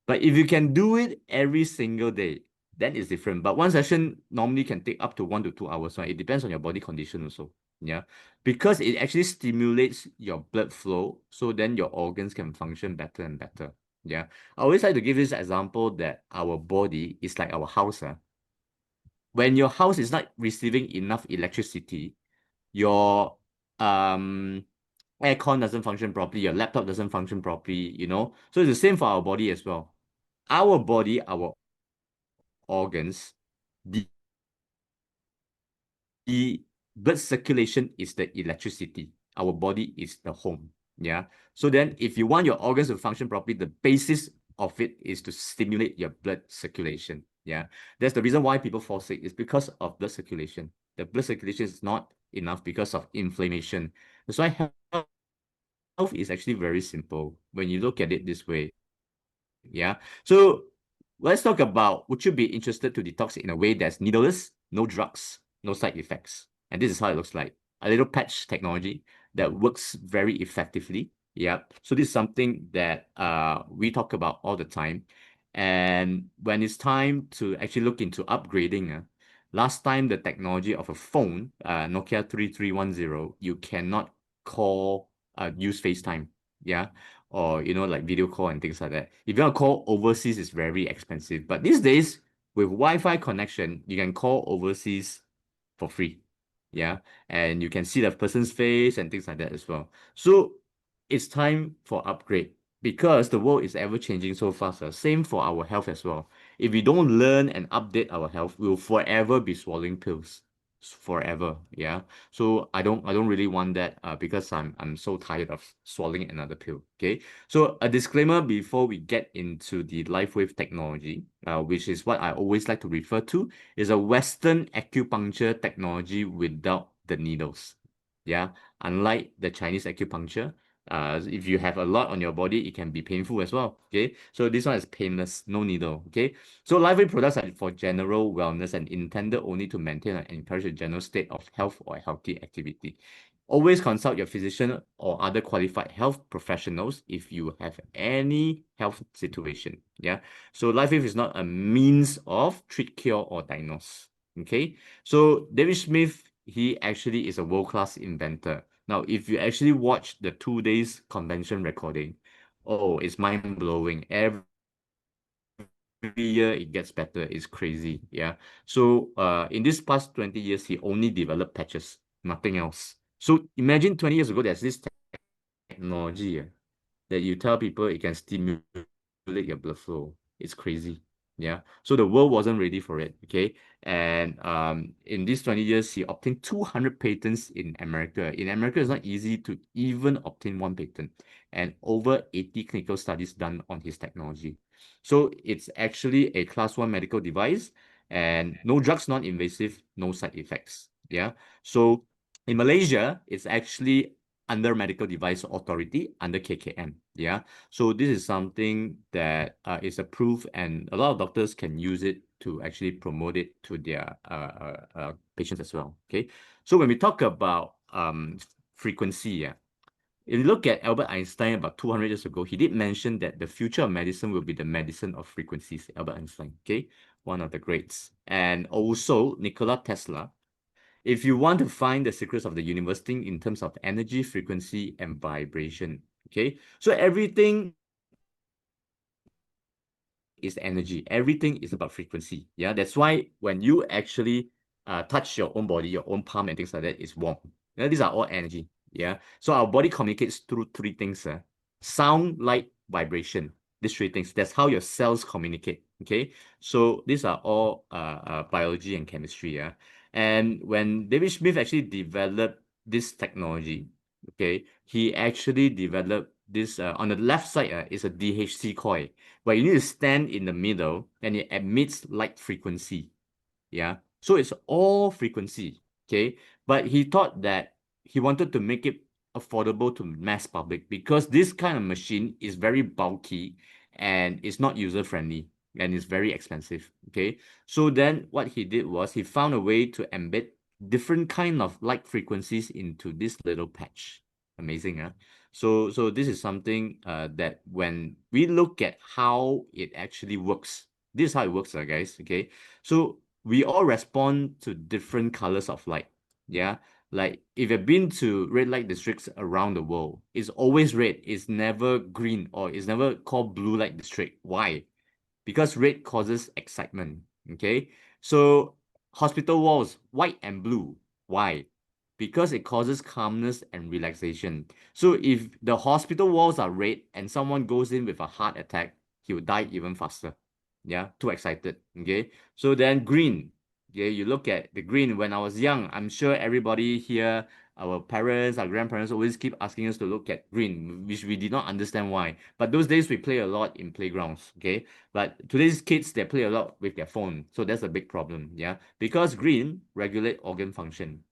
Speaker 12: But if you can do it every single day, then it's different. But one session normally can take up to 1 to 2 hours, right? It depends on your body condition also. Yeah. Because it actually stimulates your blood flow, so then your organs can function better and better. Yeah. I always like to give this example that our body is like our house. When your house is not receiving enough electricity, your aircon doesn't function properly, your laptop doesn't function properly, you know. So it's the same for our body as well. Our body, our organs, the blood circulation is the electricity. Our body is the home. Yeah. So then if you want your organs to function properly, the basis of it is to stimulate your blood circulation. Yeah. That's the reason why people fall sick, is because of blood circulation. The blood circulation is not enough because of inflammation. That's why health is actually very simple when you look at it this way. Yeah. So let's talk about, would you be interested to detox in a way that's needleless, no drugs, no side effects? And this is how it looks like. A little patch technology that works very effectively. Yeah. So this is something that we talk about all the time. And when it's time to actually look into upgrading, last time the technology of a phone, Nokia 3310, you cannot call, use FaceTime. Yeah. Or, you know, like video call and things like that. If you want to call overseas, it's very expensive. But these days, with Wi-Fi connection, you can call overseas for free. Yeah. And you can see the person's face and things like that as well. So it's time for upgrade, because the world is ever changing so fast. Same for our health as well. If we don't learn and update our health, we'll forever be swallowing pills. forever. Yeah. So I don't really want that because I'm so tired of swallowing another pill. Okay. So a disclaimer before we get into the LifeWave technology, which is what I always like to refer to, is a Western acupuncture technology without the needles. Yeah. Unlike the Chinese acupuncture, if you have a lot on your body, it can be painful as well. Okay. So this one is painless, no needle. Okay. So LifeWave products are for general wellness and intended only to maintain and encourage a general state of health or healthy activity. Always consult your physician or other qualified health professionals if you have any health situation. Yeah. So LifeWave is not a means of treat, cure, or diagnose. Okay. So David Smith, he actually is a world-class inventor. Now, if you actually watch the 2 days convention recording, oh, it's mind-blowing. Every year it gets better. It's crazy. Yeah. So in this past 20 years, he only developed patches, nothing else. So imagine 20 years ago, there's this technology that you tell people it can stimulate your blood flow. It's crazy. Yeah. So the world wasn't ready for it. Okay. And in these 20 years, he obtained 200 patents in America. In America, it's not easy to even obtain one patent, and over 80 clinical studies done on his technology. So it's actually a class 1 medical device, and no drugs, non-invasive, no side effects. Yeah. So in Malaysia, it's actually under medical device authority under KKM. Yeah. So this is something that is approved, and a lot of doctors can use it to actually promote it to their patients as well. Okay. So when we talk about frequency, yeah, if you look at Albert Einstein about 200 years ago, he did mention that the future of medicine will be the medicine of frequencies. Albert Einstein, okay, one of the greats. And also Nikola Tesla. If you want to find the secrets of the universe, think in terms of energy, frequency, and vibration. Okay, so everything is energy. Everything is about frequency. Yeah, that's why when you actually touch your own body, your own palm and things like that, it's warm. Yeah, these are all energy. Yeah, so our body communicates through three things: sound, light, vibration. These three things. That's how your cells communicate. Okay, so these are all biology and chemistry. Yeah, and when David Smith actually developed this technology, okay, he actually developed this on the left side is a DHC coil, where you need to stand in the middle and it emits light frequency. Yeah. So it's all frequency. Okay. But he thought that he wanted to make it affordable to mass public because this kind of machine is very bulky and it's not user friendly and it's very expensive. Okay. So then what he did was he found a way to embed different kind of light frequencies into this little patch. Amazing, huh? So this is something that when we look at how it actually works, this is how it works, guys. Okay. So we all respond to different colors of light. Yeah. Like if you've been to red light districts around the world, it's always red. It's never green or it's never called blue light district. Why? Because red causes excitement. Okay. So hospital walls, white and blue. Why? Because it causes calmness and relaxation. So if the hospital walls are red and someone goes in with a heart attack, he will die even faster. Yeah, too excited. Okay. So then green. Okay, you look at the green. When I was young, I'm sure everybody here, our parents, our grandparents always keep asking us to look at green, which we did not understand why. But those days we play a lot in playgrounds. Okay. But today's kids, they play a lot with their phone. So that's a big problem. Yeah. Because green regulate organ function.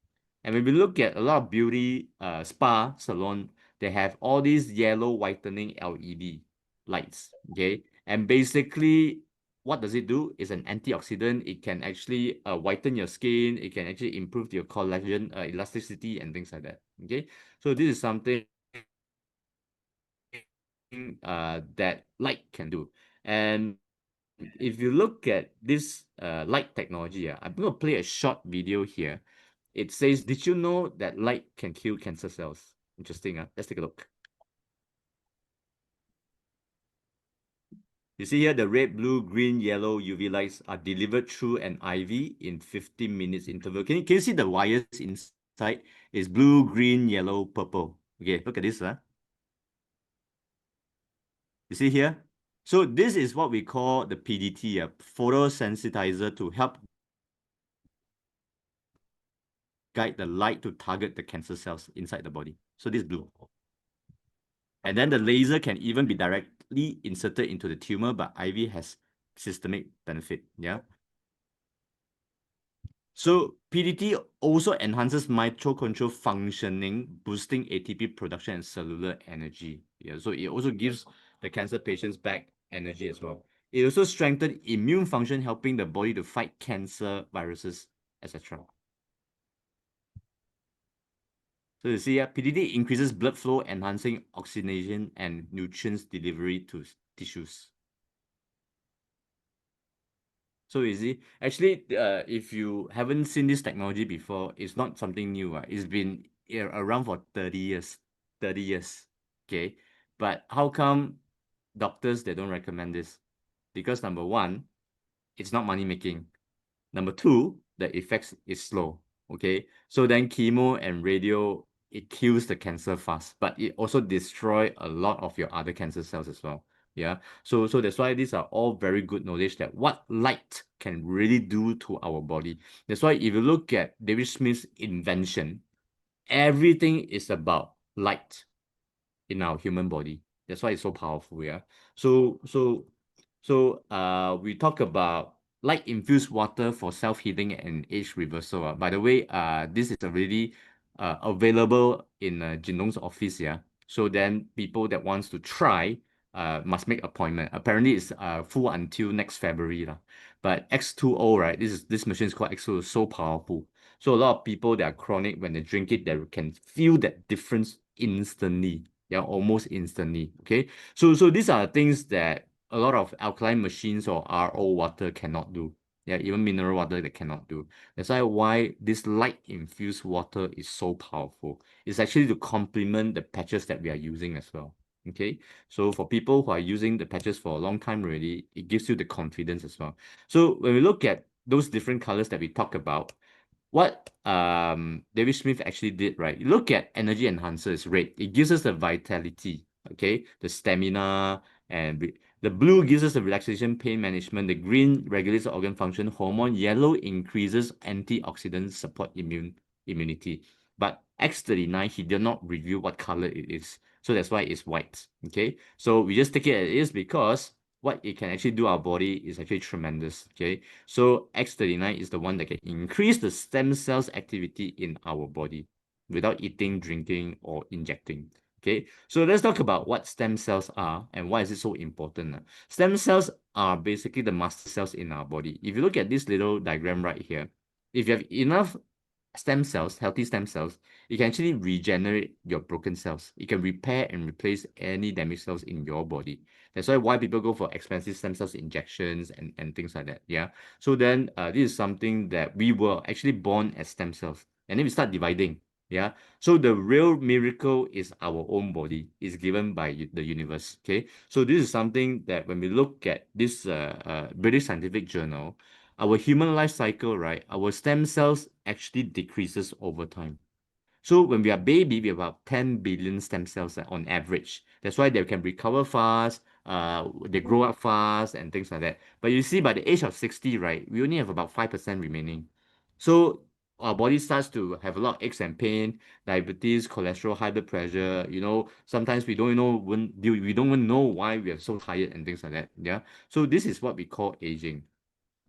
Speaker 12: And when we look at a lot of beauty spa salon, they have all these yellow whitening LED lights. Okay. And basically, what does it do? It's an antioxidant. It can actually whiten your skin. It can actually improve your collagen elasticity and things like that. Okay. So this is something that light can do. And if you look at this light technology, I'm going to play a short video here. It says, did you know that light can kill cancer cells? Interesting, huh? Let's take a look. You see here, the red, blue, green, yellow UV lights are delivered through an IV in 15 minutes interval. Can you see the wires inside? It's blue, green, yellow, purple. Okay, look at this. Huh? You see here? So this is what we call the PDT, a photosensitizer, to help guide the light to target the cancer cells inside the body. So this blue. And then the laser can even be directly inserted into the tumor, but IV has systemic benefit. Yeah. So PDT also enhances mitochondrial functioning, boosting ATP production and cellular energy. Yeah, so it also gives the cancer patients back energy as well. It also strengthens immune function, helping the body to fight cancer, viruses, etc. So you see, PDT increases blood flow, enhancing oxygenation and nutrients delivery to tissues. So you see, actually, if you haven't seen this technology before, it's not something new. It's been around for 30 years. 30 years. Okay. But how come doctors, they don't recommend this? Because number one, it's not money making. Number two, the effects is slow. Okay. So then chemo and radio, it kills the cancer fast, but it also destroys a lot of your other cancer cells as well. Yeah. So that's why these are all very good knowledge that what light can really do to our body. That's why if you look at David Smith's invention, everything is about light in our human body. That's why it's so powerful. Yeah. So we talk about light infused water for self-healing and age reversal. By the way, this is already available in Jinlong's office. Yeah. So then people that wants to try must make appointment. Apparently it's full until next February. But X2O, right? This machine is called X2O, so powerful. So a lot of people that are chronic, when they drink it, they can feel that difference instantly. Yeah, almost instantly. Okay. So these are things that a lot of alkaline machines or RO water cannot do. Yeah, even mineral water they cannot do. That's why this light infused water is so powerful. It's actually to complement the patches that we are using as well. Okay, so for people who are using the patches for a long time already, it gives you the confidence as well. So when we look at those different colors that we talk about, what David Smith actually did, right? Look at energy enhancer is red. It gives us the vitality, okay, the stamina, and the blue gives us the relaxation, pain management. The green regulates the organ function. Hormone yellow increases antioxidants, support immunity. But X39, he did not review what color it is, so that's why it's white. Okay, so we just take it as it is because what it can actually do our body is actually tremendous. Okay, so X39 is the one that can increase the stem cells activity in our body without eating, drinking, or injecting. Okay, so let's talk about what stem cells are and why is it so important. Stem cells are basically the master cells in our body. If you look at this little diagram right here, if you have enough stem cells, healthy stem cells, it can actually regenerate your broken cells. It can repair and replace any damaged cells in your body. That's why people go for expensive stem cells injections and things like that. Yeah. So then this is something that we were actually born as stem cells, and then we start dividing. Yeah. So the real miracle is our own body is given by the universe. Okay. So this is something that when we look at this British Scientific Journal, our human life cycle, right? Our stem cells actually decreases over time. So when we are baby, we have about 10 billion stem cells on average. That's why they can recover fast, they grow up fast and things like that. But you see, by the age of 60, right, we only have about 5% remaining. So our body starts to have a lot of aches and pain, diabetes, cholesterol, high blood pressure. You know, sometimes we don't even know why we are so tired and things like that. Yeah. So this is what we call aging.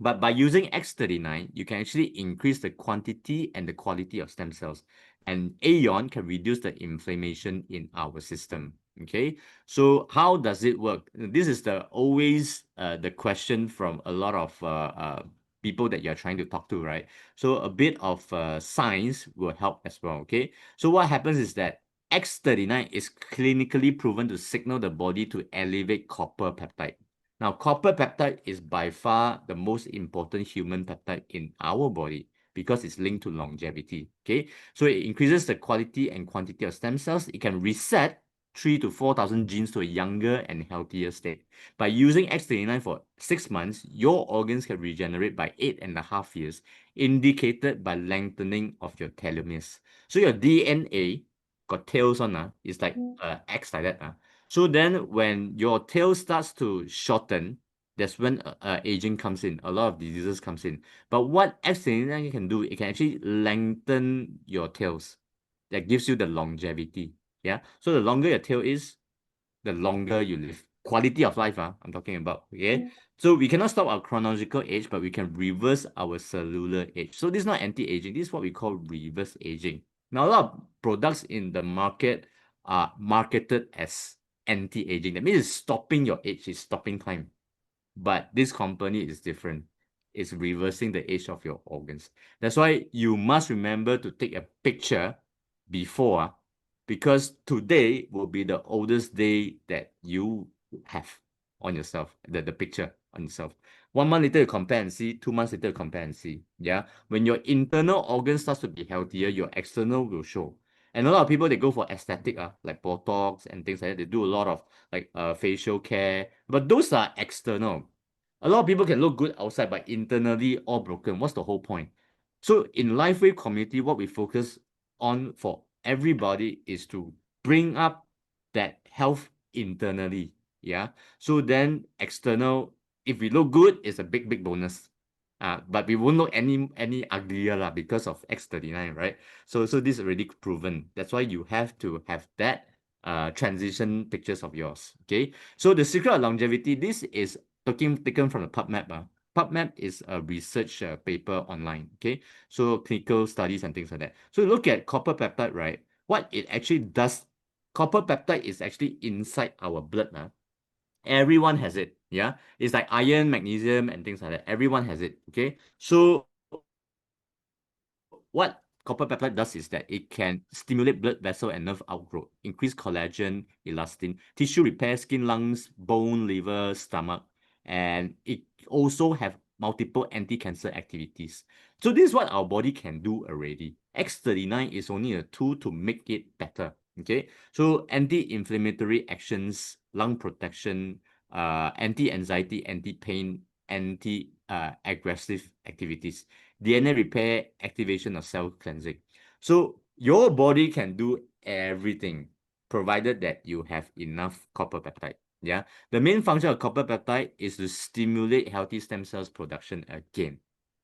Speaker 12: But by using X39, you can actually increase the quantity and the quality of stem cells. And Aeon can reduce the inflammation in our system. Okay, so how does it work? This is always the question from a lot of people that you're trying to talk to, right? So a bit of science will help as well. Okay, so what happens is that X39 is clinically proven to signal the body to elevate copper peptide. Now, copper peptide is by far the most important human peptide in our body because it's linked to longevity. Okay, so it increases the quality and quantity of stem cells. It can reset 3,000 to 4,000 genes to a younger and healthier state. By using X39 for 6 months, your organs can regenerate by 8.5 years, indicated by lengthening of your telomeres. So your DNA got tails on, it's like X like that. So then when your tail starts to shorten, That's when aging comes in. A lot of diseases comes in. But what X39 can do, it can actually lengthen your tails. That gives you the longevity. Yeah. So the longer your tail is, the longer you live. Quality of life, I'm talking about. Okay. So we cannot stop our chronological age, but we can reverse our cellular age. So this is not anti-aging. This is what we call reverse aging. Now, a lot of products in the market are marketed as anti-aging. That means it's stopping your age, it's stopping time. But this company is different. It's reversing the age of your organs. That's why you must remember to take a picture before, because today will be the oldest day that you have on yourself, the picture on yourself. 1 month later, you compare and see. 2 months later, you compare and see. Yeah. When your internal organ starts to be healthier, your external will show. And a lot of people, they go for aesthetic, like Botox and things like that. They do a lot of like facial care, but those are external. A lot of people can look good outside, but internally all broken. What's the whole point? So in LifeWave community, what we focus on for everybody is to bring up that health internally. Yeah. So then external, if we look good, it's a big bonus. But we won't look any uglier lah because of X39, right? So this is already proven. That's why you have to have that transition pictures of yours. Okay. So the secret of longevity, this is taken from the PubMed. PubMed is a research paper online. Okay. So clinical studies and things like that. So look at copper peptide, right? What it actually does, copper peptide is actually inside our blood. Everyone has it. Yeah. It's like iron, magnesium, and things like that. Everyone has it. Okay. So what copper peptide does is that it can stimulate blood vessel and nerve outgrowth, increase collagen, elastin, tissue repair, skin, lungs, bone, liver, stomach, and it also have multiple anti-cancer activities. So this is what our body can do already. X39 is only a tool to make it better. Okay, so anti-inflammatory actions, lung protection, anti-anxiety, anti-pain, anti-aggressive activities, DNA repair, activation of cell cleansing. So your body can do everything, provided that you have enough copper peptide. Yeah, the main function of copper peptide is to stimulate healthy stem cells production again.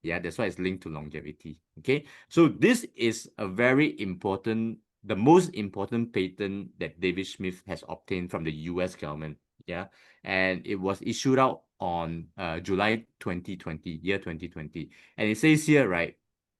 Speaker 12: Yeah, that's why it's linked to longevity. Okay, so this is a very important, the most important patent that David Smith has obtained from the US government. Yeah, and it was issued out on July 2020, year 2020. And it says here, right,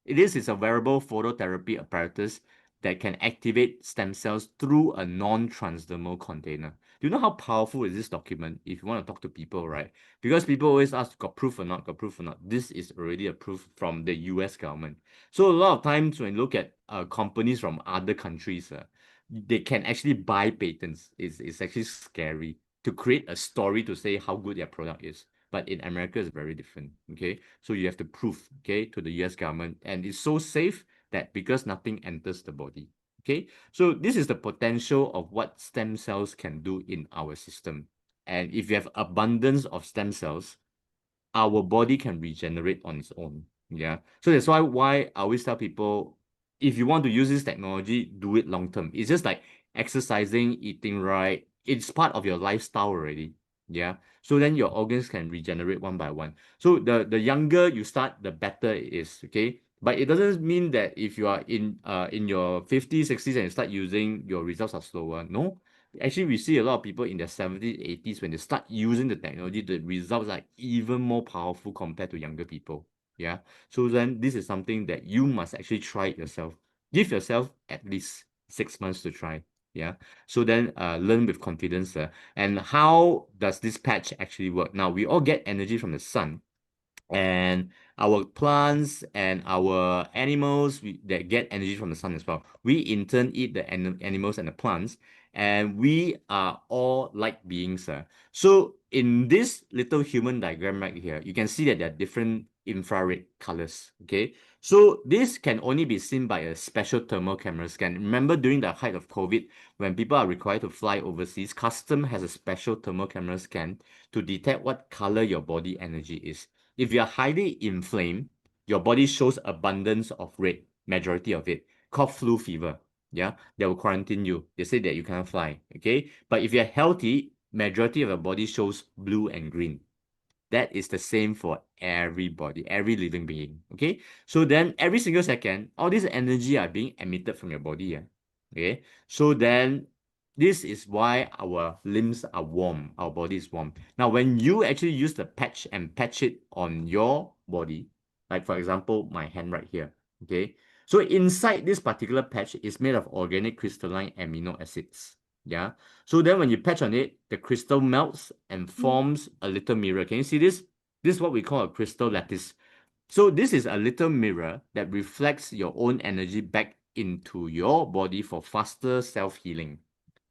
Speaker 12: this is a wearable phototherapy apparatus that can activate stem cells through a non-transdermal container. Do you know how powerful is this document if you want to talk to people, right? Because people always ask, got proof or not, got proof or not. This is already a proof from the US government. So a lot of times when you look at companies from other countries, they can actually buy patents. It's actually scary to create a story to say how good their product is. But in America, it's very different. Okay, so you have to prove, okay, to the US government, and it's so safe that because nothing enters the body. Okay, so this is the potential of what stem cells can do in our system. And if you have abundance of stem cells, our body can regenerate on its own. Yeah, so that's why I always tell people, if you want to use this technology, do it long term. It's just like exercising, eating right. It's part of your lifestyle already. Yeah, so then your organs can regenerate one by one. So the younger you start, the better it is. Okay, but it doesn't mean that if you are in your 50s, 60s and you start using, your results are slower. No, actually we see a lot of people in their 70s, 80s, when they start using the technology, the results are even more powerful compared to younger people. Yeah, so then this is something that you must actually try it yourself. Give yourself at least 6 months to try. Yeah, so then learn with confidence. And how does this patch actually work? Now, we all get energy from the sun, and our plants and our animals that get energy from the sun as well. We in turn eat the animals and the plants, and we are all light beings. So in this little human diagram right here, you can see that there are different infrared colors. Okay, so this can only be seen by a special thermal camera scan. Remember, during the height of COVID, when people are required to fly overseas, Custom has a special thermal camera scan to detect what color your body energy is. If you're highly inflamed, your body shows abundance of red, majority of it, called flu fever. Yeah, they will quarantine you. They say that you cannot fly. Okay, but if you're healthy, majority of your body shows blue and green. that is the same for everybody, every living being. Okay, so then every single second, all this energy are being emitted from your body. Yeah? Okay, so then this is why our limbs are warm, our body is warm. Now, when you actually use the patch and patch it on your body, like for example, my hand right here, okay? So inside this particular patch is made of organic crystalline amino acids, yeah? So then when you patch on it, the crystal melts and forms a little mirror. Can you see this? This is what we call a crystal lattice. So this is a little mirror that reflects your own energy back into your body for faster self-healing.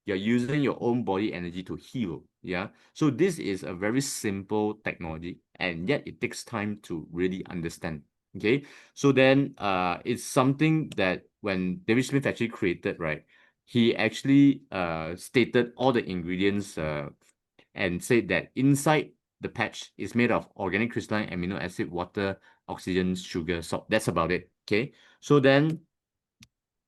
Speaker 12: You're using your own body energy to heal. Yeah. So this is a very simple technology, and yet it takes time to really understand. Okay. So then it's something that when David Smith actually created, right, he actually stated all the ingredients and said that inside the patch is made of organic crystalline amino acid, water, oxygen, sugar, salt. That's about it. Okay. So then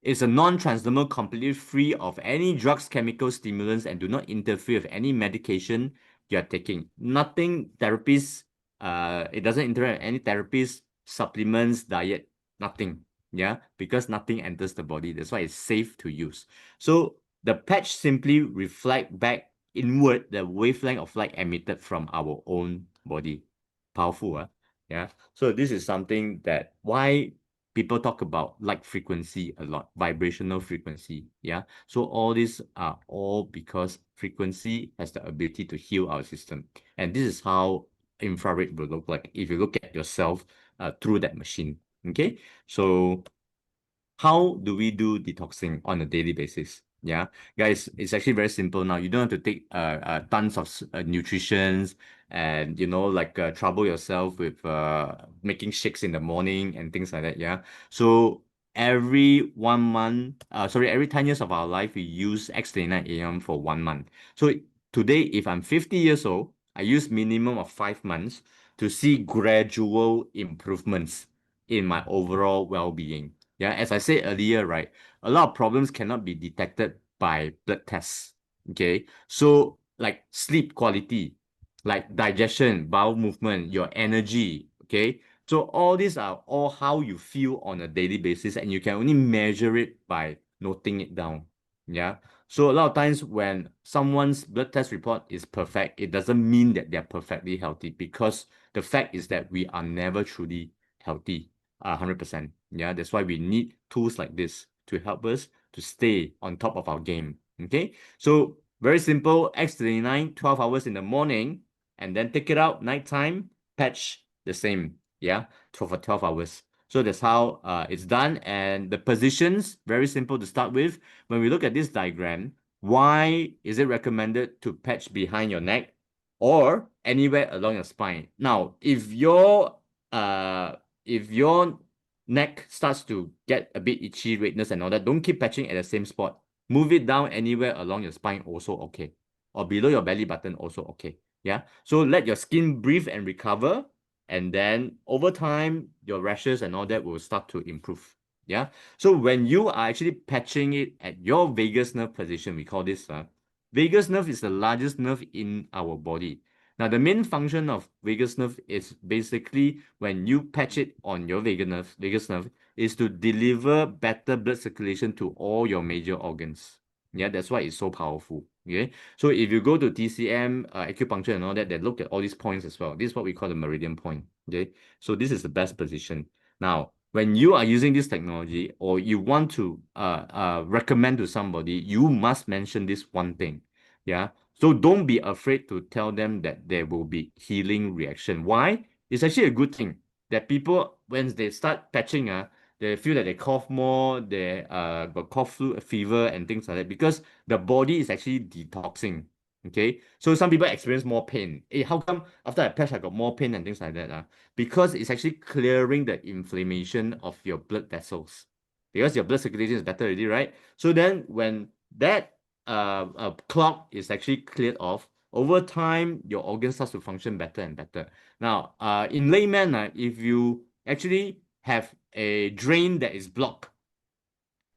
Speaker 12: it's a non-transdermal, completely free of any drugs, chemicals, stimulants, and do not interfere with any medication you are taking. Nothing therapies, it doesn't interact with any therapies, supplements, diet, nothing. Yeah, because nothing enters the body. That's why it's safe to use. So the patch simply reflect back inward the wavelength of light emitted from our own body. Powerful, huh? Yeah. So this is something that why people talk about light frequency a lot, vibrational frequency. Yeah. So all these are all because frequency has the ability to heal our system. And this is how infrared will look like if you look at yourself through that machine. Okay. So how do we do detoxing on a daily basis? Yeah, guys, it's actually very simple now. You don't have to take tons of nutritions and like trouble yourself with making shakes in the morning and things like that. Yeah, so every 1 month, every 10 years of our life, we use X39 AM for 1 month. So today, if I'm 50 years old, I use minimum of 5 months to see gradual improvements in my overall well-being. Yeah, as I said earlier, right, a lot of problems cannot be detected by blood tests. Okay, so like sleep quality, like digestion, bowel movement, your energy. Okay, so all these are all how you feel on a daily basis, and you can only measure it by noting it down. Yeah, so a lot of times when someone's blood test report is perfect, it doesn't mean that they're perfectly healthy, because the fact is that we are never truly healthy 100%. Yeah, that's why we need tools like this to help us to stay on top of our game. Okay, so very simple. X39, 12 hours in the morning, and then take it out nighttime, patch the same. Yeah, for 12 hours. So that's how it's done. And the positions, very simple to start with. When we look at this diagram, why is it recommended to patch behind your neck or anywhere along your spine? Now, if your neck starts to get a bit itchy, redness and all that, don't keep patching at the same spot. Move it down anywhere along your spine, also okay. Or below your belly button, also okay. Yeah. So let your skin breathe and recover. And then over time, your rashes and all that will start to improve. Yeah. So when you are actually patching it at your vagus nerve position, we call this vagus nerve is the largest nerve in our body. Now, the main function of vagus nerve is basically when you patch it on your vagus nerve is to deliver better blood circulation to all your major organs. Yeah, that's why it's so powerful. Okay, so if you go to TCM, acupuncture and all that, they look at all these points as well. This is what we call the meridian point. Okay, so this is the best position. Now, when you are using this technology or you want to recommend to somebody, you must mention this one thing. Yeah. So don't be afraid to tell them that there will be healing reaction. Why? It's actually a good thing that people, when they start patching, they feel that they cough more, they got cough, flu, fever, and things like that, because the body is actually detoxing. Okay, so some people experience more pain. Hey, how come after I patch I got more pain and things like that? Because it's actually clearing the inflammation of your blood vessels, because your blood circulation is better already, right? So then when that clog is actually cleared off, over time your organ starts to function better and better. Now, in layman, if you actually have a drain that is blocked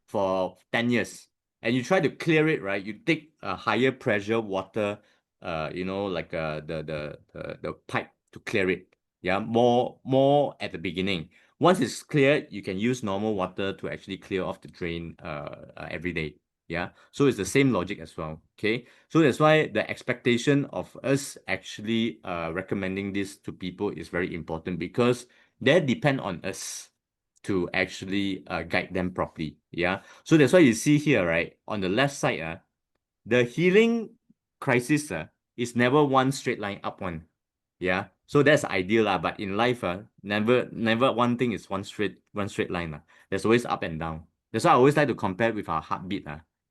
Speaker 12: for 10 years and you try to clear it, right, you take a higher pressure water, like the pipe to clear it. Yeah, more at the beginning. Once it's cleared, you can use normal water to actually clear off the drain every day. Yeah, so it's the same logic as well. Okay, so that's why the expectation of us actually recommending this to people is very important, because they depend on us to actually guide them properly. Yeah, so that's why you see here, right, on the left side, the healing crisis is never one straight line up one. Yeah, so that's ideal but in life never one thing is one straight line There's always up and down. That's why I always like to compare with our heartbeat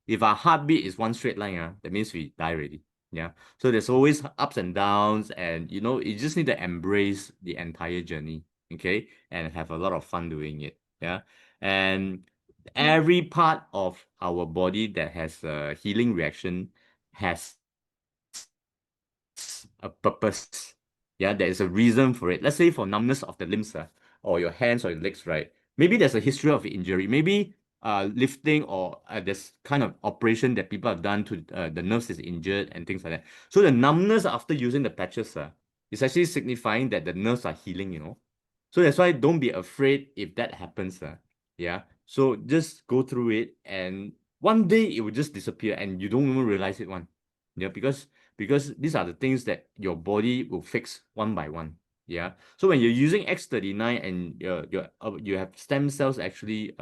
Speaker 12: If our heartbeat is one straight line that means we die already. Yeah, so there's always ups and downs, and you just need to embrace the entire journey, okay, and have a lot of fun doing it. Yeah, and every part of our body that has a healing reaction has a purpose. Yeah, there is a reason for it. Let's say for numbness of the limbs or your hands or your legs, right? Maybe there's a history of injury. Maybe lifting or there's kind of operation that people have done to the nerves is injured and things like that. So the numbness after using the patches is actually signifying that the nerves are healing. So that's why don't be afraid if that happens. Yeah. So just go through it, and one day it will just disappear and you don't even realize it one. Yeah, because these are the things that your body will fix one by one. Yeah. So when you're using X39 and you have stem cells, actually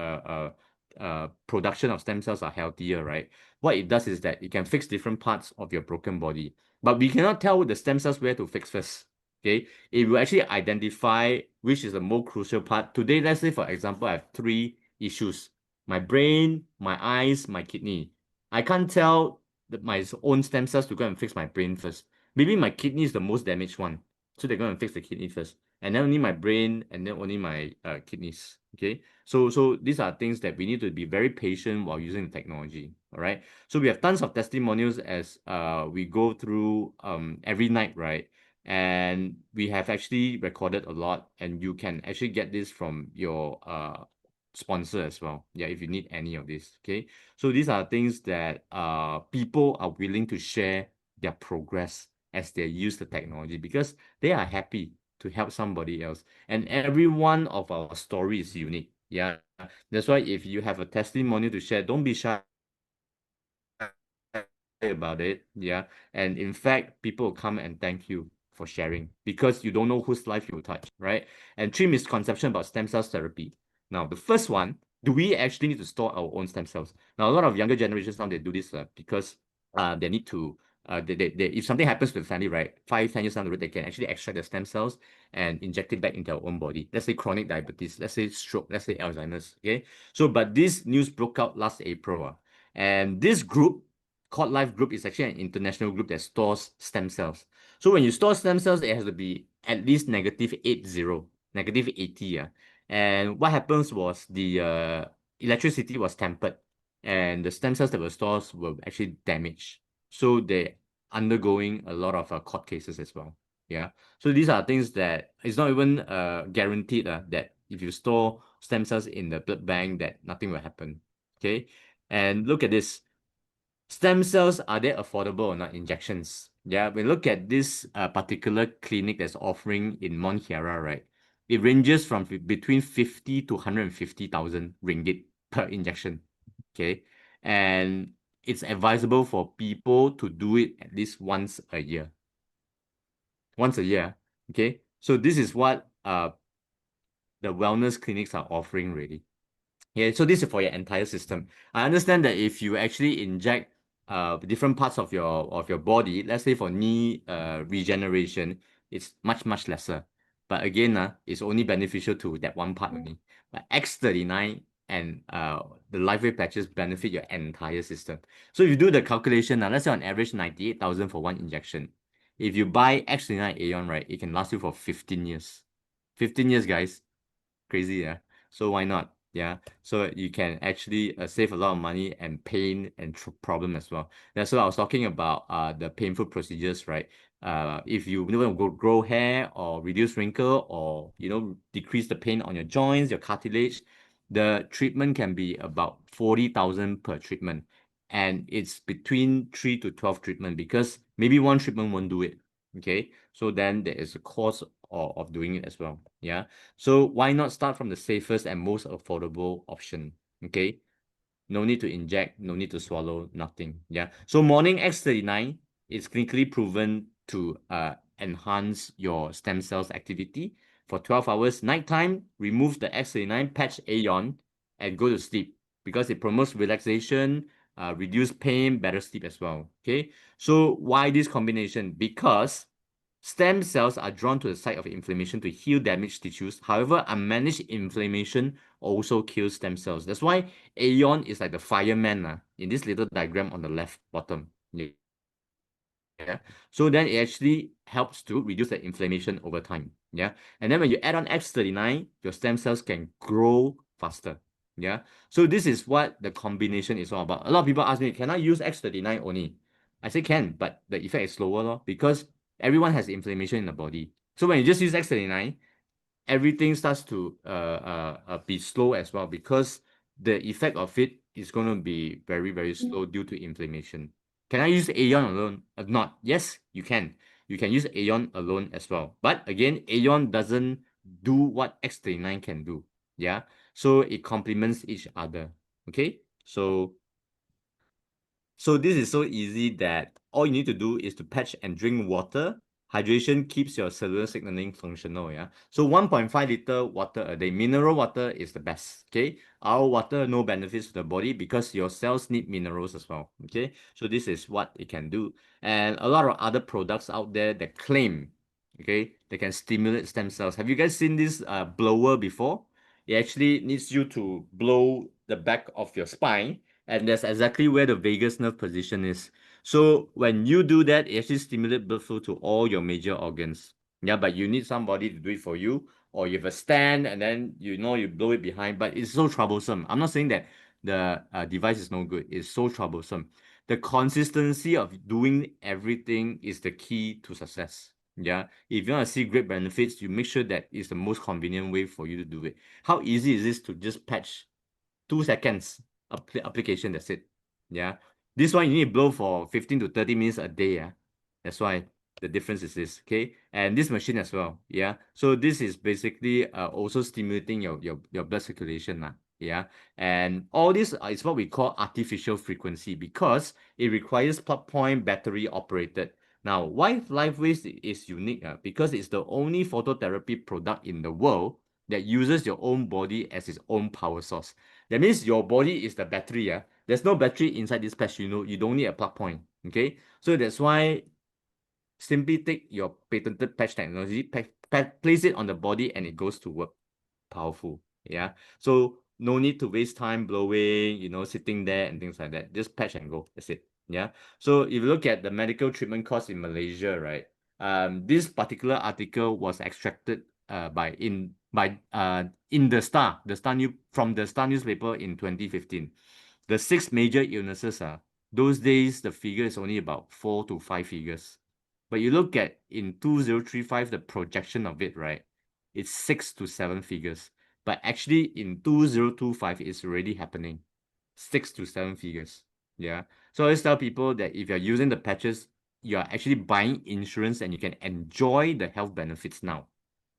Speaker 12: production of stem cells are healthier, right? What it does is that it can fix different parts of your broken body, but we cannot tell the stem cells where to fix first. Okay, it will actually identify which is the more crucial part. Today, let's say for example, I have 3 issues: my brain, my eyes, my kidney. I can't tell my own stem cells to go and fix my brain first. Maybe my kidney is the most damaged one, so they're going to fix the kidney first, and then only my brain, and then only my kidneys. Okay, so these are things that we need to be very patient while using the technology. All right, so we have tons of testimonials as we go through every night, right? And we have actually recorded a lot, and you can actually get this from your sponsor as well. Yeah, if you need any of this. Okay, so these are things that people are willing to share their progress as they use the technology, because they are happy to help somebody else, and every one of our story is unique. Yeah, that's why if you have a testimony to share, don't be shy about it. Yeah, and in fact, people will come and thank you for sharing, because you don't know whose life you will touch, right? And 3 misconceptions about stem cells therapy. Now, the first one: do we actually need to store our own stem cells? Now, a lot of younger generations now, they do this because they need to if something happens to the family, right, 5-10 years down the road, they can actually extract the stem cells and inject it back into their own body. Let's say chronic diabetes, let's say stroke, let's say Alzheimer's. Okay, so but this news broke out last April, and this group called LifeWave is actually an international group that stores stem cells. So when you store stem cells, it has to be at least -80, -80. And what happens was the electricity was tampered, and the stem cells that were stored were actually damaged. So they're undergoing a lot of court cases as well. Yeah. So these are things that it's not even guaranteed that if you store stem cells in the blood bank, that nothing will happen. Okay. And look at this. Stem cells, are they affordable or not? Injections. Yeah, we look at this particular clinic that's offering in Mount Kiara, right? It ranges from between 50 to 150,000 ringgit per injection. Okay, and it's advisable for people to do it at least once a year. Once a year. Okay, so this is what the wellness clinics are offering really. Yeah, so this is for your entire system. I understand that if you actually inject different parts of your body, let's say for knee regeneration, it's much lesser. But again, it's only beneficial to that one part only. But X39 and the LifeWave patches benefit your entire system. So if you do the calculation, let's say on average 98,000 for one injection. If you buy X39 Aeon, right, it can last you for 15 years. 15 years, guys. Crazy, yeah. So why not? Yeah, so you can actually save a lot of money and pain and problem as well. That's what I was talking about, the painful procedures, right? If you want to grow hair or reduce wrinkle, or decrease the pain on your joints, your cartilage, the treatment can be about 40,000 per treatment, and it's between 3 to 12 treatment, because maybe one treatment won't do it. Okay, so then there is a cost of doing it as well. Yeah, so why not start from the safest and most affordable option? Okay, no need to inject, no need to swallow, nothing. Yeah, so morning X39 is clinically proven to enhance your stem cells activity for 12 hours. Nighttime, remove the X39, patch Aeon, and go to sleep because it promotes relaxation, reduce pain, better sleep as well. Okay, so why this combination? Because stem cells are drawn to the site of inflammation to heal damaged tissues. However, unmanaged inflammation also kills stem cells. That's why Aeon is like the fireman in this little diagram on the left bottom. Yeah. So then it actually helps to reduce the inflammation over time. Yeah. And then when you add on X39, your stem cells can grow faster. Yeah. So this is what the combination is all about. A lot of people ask me, can I use X39 only? I say can, but the effect is slower because everyone has inflammation in the body. So when you just use X39, everything starts to be slow as well because the effect of it is going to be very, very slow due to inflammation. Can I use Aeon alone? Not. Yes, you can. You can use Aeon alone as well. But again, Aeon doesn't do what X39 can do. Yeah. So it complements each other. Okay. So this is so easy that all you need to do is to patch and drink water. Hydration keeps your cellular signaling functional, yeah? So 1.5 liter water a day. Mineral water is the best, okay? Our water, no benefits to the body because your cells need minerals as well, okay? So this is what it can do. And a lot of other products out there that claim, okay, they can stimulate stem cells. Have you guys seen this blower before? It actually needs you to blow the back of your spine, and that's exactly where the vagus nerve position is. So when you do that, it actually stimulates blood flow to all your major organs. Yeah, but you need somebody to do it for you, or you have a stand and then you blow it behind, but it's so troublesome. I'm not saying that the device is no good. It's so troublesome. The consistency of doing everything is the key to success. Yeah, if you want to see great benefits, you make sure that it's the most convenient way for you to do it. How easy is this to just patch 2 seconds application, that's it. Yeah, this one you need to blow for 15 to 30 minutes a day. Yeah, that's why the difference is this. Okay, and this machine as well. Yeah, so this is basically also stimulating your blood circulation. Yeah, and all this is what we call artificial frequency because it requires plug point battery operated. Now, why LifeWave is unique? Because it's the only phototherapy product in the world that uses your own body as its own power source. That means your body is the battery. Yeah, there's no battery inside this patch. You don't need a plug point. Okay, so that's why simply take your patented patch technology, place it on the body, and it goes to work. Powerful. Yeah. So no need to waste time blowing, sitting there and things like that. Just patch and go. That's it. Yeah. So if you look at the medical treatment cost in Malaysia, right? This particular article was extracted in the Star from the Star newspaper in 2015. The 6 major illnesses those days the figure is only about 4 to 5 figures. But you look at in 2035, the projection of it, right? It's 6 to 7 figures. But actually in 2025, it's already happening. 6 to 7 figures. Yeah. So I always tell people that if you're using the patches, you are actually buying insurance and you can enjoy the health benefits now.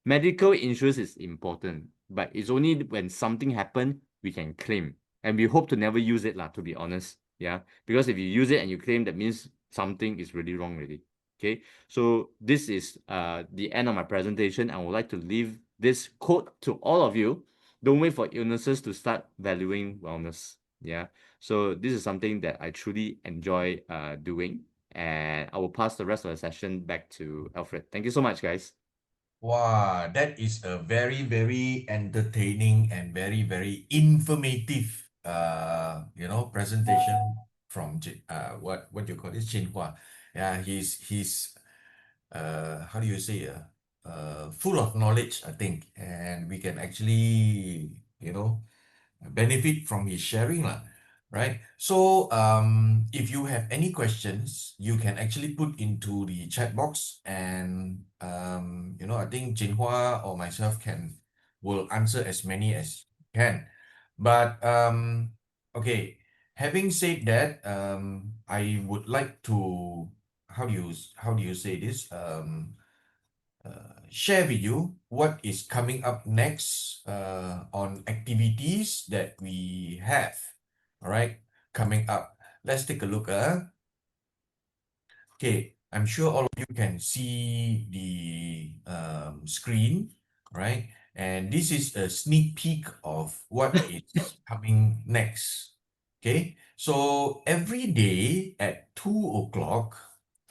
Speaker 12: Medical insurance is important, but it's only when something happens, we can claim. And we hope to never use it, to be honest. Yeah. Because if you use it and you claim, that means something is really wrong already. Okay, so this is the end of my presentation. I would like to leave this quote to all of you. Don't wait for illnesses to start valuing wellness. Yeah, so this is something that I truly enjoy doing. And I will pass the rest of the session back to Alfred. Thank you so much, guys.
Speaker 8: Wow, that is a very, very entertaining and very, very informative, presentation from what you call this, Jinhua. Yeah, he's how do you say, full of knowledge, I think, and we can actually, benefit from his sharing, right? So, if you have any questions, you can actually put into the chat box, and I think Jinhua or myself will answer as many as can. But okay, having said that, I would like to how do you say this? Share with you what is coming up next on activities that we have. All right, coming up. Let's take a look. Okay, I'm sure all of you can see the screen, right? And this is a sneak peek of what is coming next. Okay, so every day at 2 o'clock,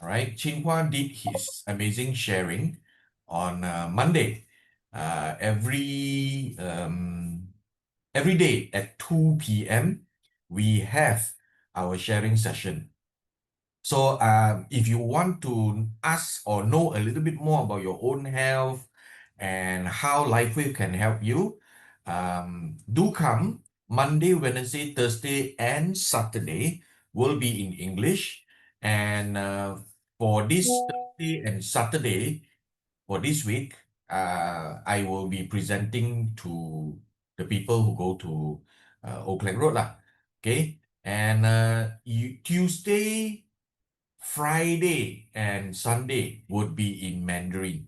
Speaker 8: right, Chinhua did his amazing sharing on Monday. Every day at 2 p.m., we have our sharing session. So if you want to ask or know a little bit more about your own health and how LifeWave can help you, do come. Monday, Wednesday, Thursday, and Saturday will be in English. And for this Thursday and Saturday, for this week, I will be presenting to the people who go to Oakland Road lah. Okay, and Tuesday, Friday, and Sunday would be in Mandarin.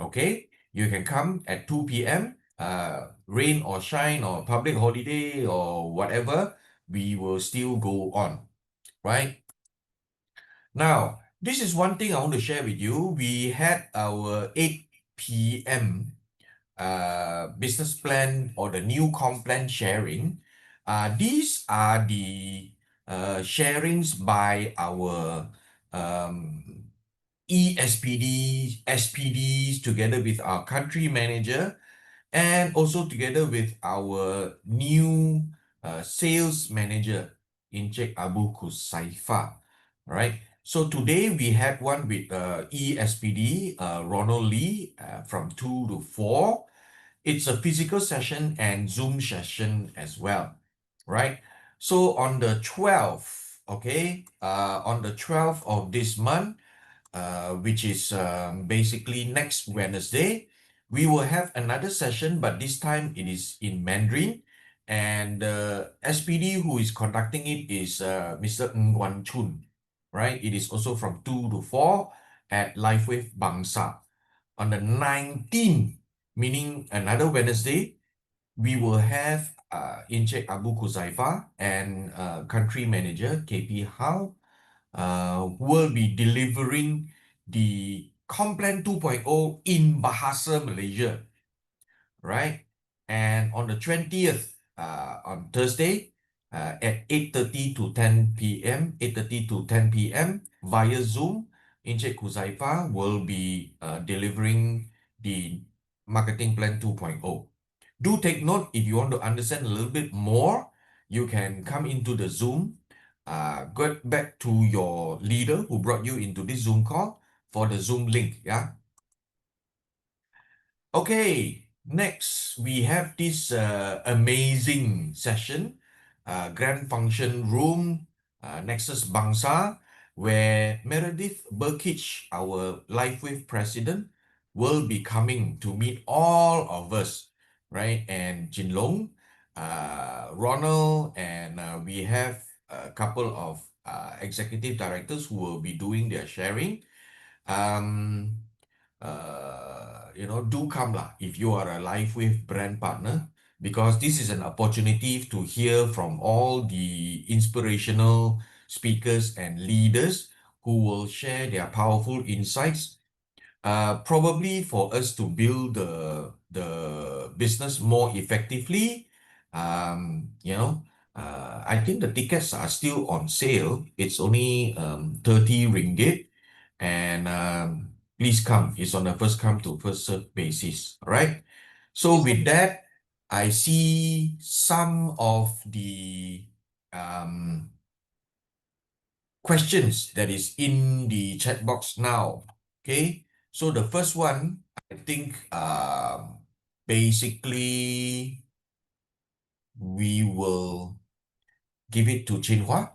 Speaker 8: Okay, you can come at 2 p.m. Rain or shine or public holiday or whatever, we will still go on, right? Now, this is one thing I want to share with you. We had our 8 p.m. Business plan or the new comp plan sharing. These are the sharings by our ESPDs, SPDs, together with our country manager, and also together with our new sales manager, Encik Abu Kusaifa. Right. So today we had one with ESPD, Ronald Lee, from 2 to 4. It's a physical session and Zoom session as well, right? So on the 12th, okay, on the 12th of this month, which is basically next Wednesday, we will have another session, but this time it is in Mandarin. And the SPD who is conducting it is Mr. Ng Wan Chun, right? It is also from 2 to 4 at LifeWave Bangsa. On the 19th, meaning another Wednesday, we will have Encik Abu Kuzaifa and country manager KP Hao will be delivering the Comp Plan 2.0 in Bahasa Malaysia, right? And on the 20th, on Thursday, at 8:30 to 10 p.m., 8:30 to 10 p.m. via Zoom, Encik Kuzaifa will be delivering the Marketing Plan 2.0. Do take note, if you want to understand a little bit more, you can come into the Zoom, get back to your leader who brought you into this Zoom call for the Zoom link, yeah? Okay, next we have this amazing session, Grand Function Room, Nexus Bangsa, where Meredith Burkich, our LifeWave president, will be coming to meet all of us, right? And Jinlong, Ronald, and we have a couple of executive directors who will be doing their sharing. Do come lah if you are a LifeWave brand partner, because this is an opportunity to hear from all the inspirational speakers and leaders who will share their powerful insights, probably for us to build the business more effectively. I think the tickets are still on sale. It's only 30 ringgit, and please come. It's on a first come to first serve basis. All right. So with that, I see some of the questions that is in the chat box now. Okay. So the first one, I think basically we will give it to Chinhua.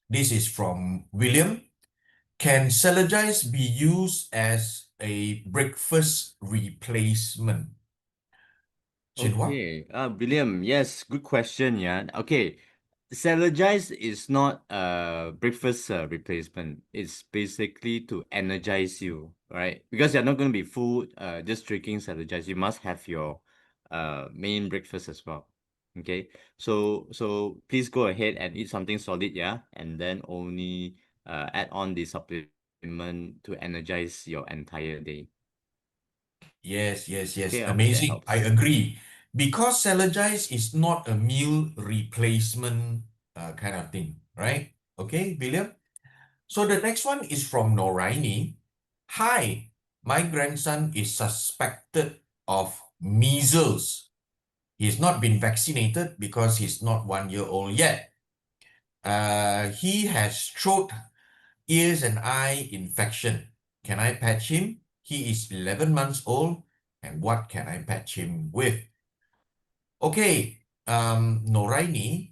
Speaker 8: This is from William. Can Celergize be used as a breakfast replacement? Chinhua?
Speaker 12: Okay, William, yes, good question, yeah. Okay, Celergize is not a breakfast replacement. It's basically to energize you, right? Because you're not going to be full just drinking Celergize. You must have your main breakfast as well. Okay, so please go ahead and eat something solid, yeah, and then only add on the supplement to energize your entire day.
Speaker 8: Yes, yes, yes.
Speaker 12: Okay, I hope that
Speaker 8: Amazing. I
Speaker 12: helps.
Speaker 8: agree. Because Celergize is not a meal replacement kind of thing, right? Okay, William? So the next one is from Noraini. Hi, my grandson is suspected of measles. He's not been vaccinated because he's not 1 year old yet. He has throat, ears, and eye infection. Can I patch him? He is 11 months old. And what can I patch him with? Okay, Noraini,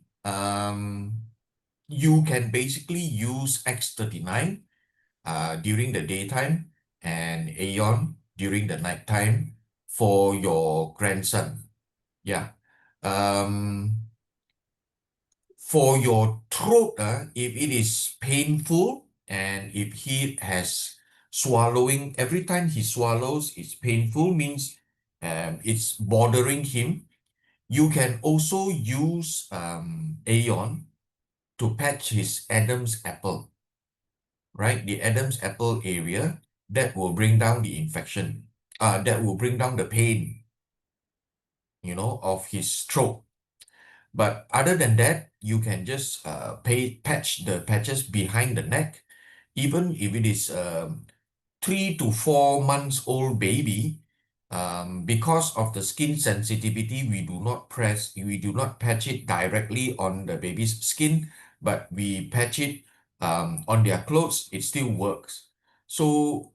Speaker 8: you can basically use X39 during the daytime and Aeon during the nighttime for your grandson. Yeah. For your throat, if it is painful and if he has swallowing, every time he swallows, it's painful, means it's bothering him. You can also use Aeon to patch his Adam's apple, right? The Adam's apple area, that will bring down the infection, that will bring down the pain, of his throat. But other than that, you can just patch the patches behind the neck. Even if it is 3 to 4 months old baby, because of the skin sensitivity, we do not patch it directly on the baby's skin, but we patch it on their clothes. It still works. So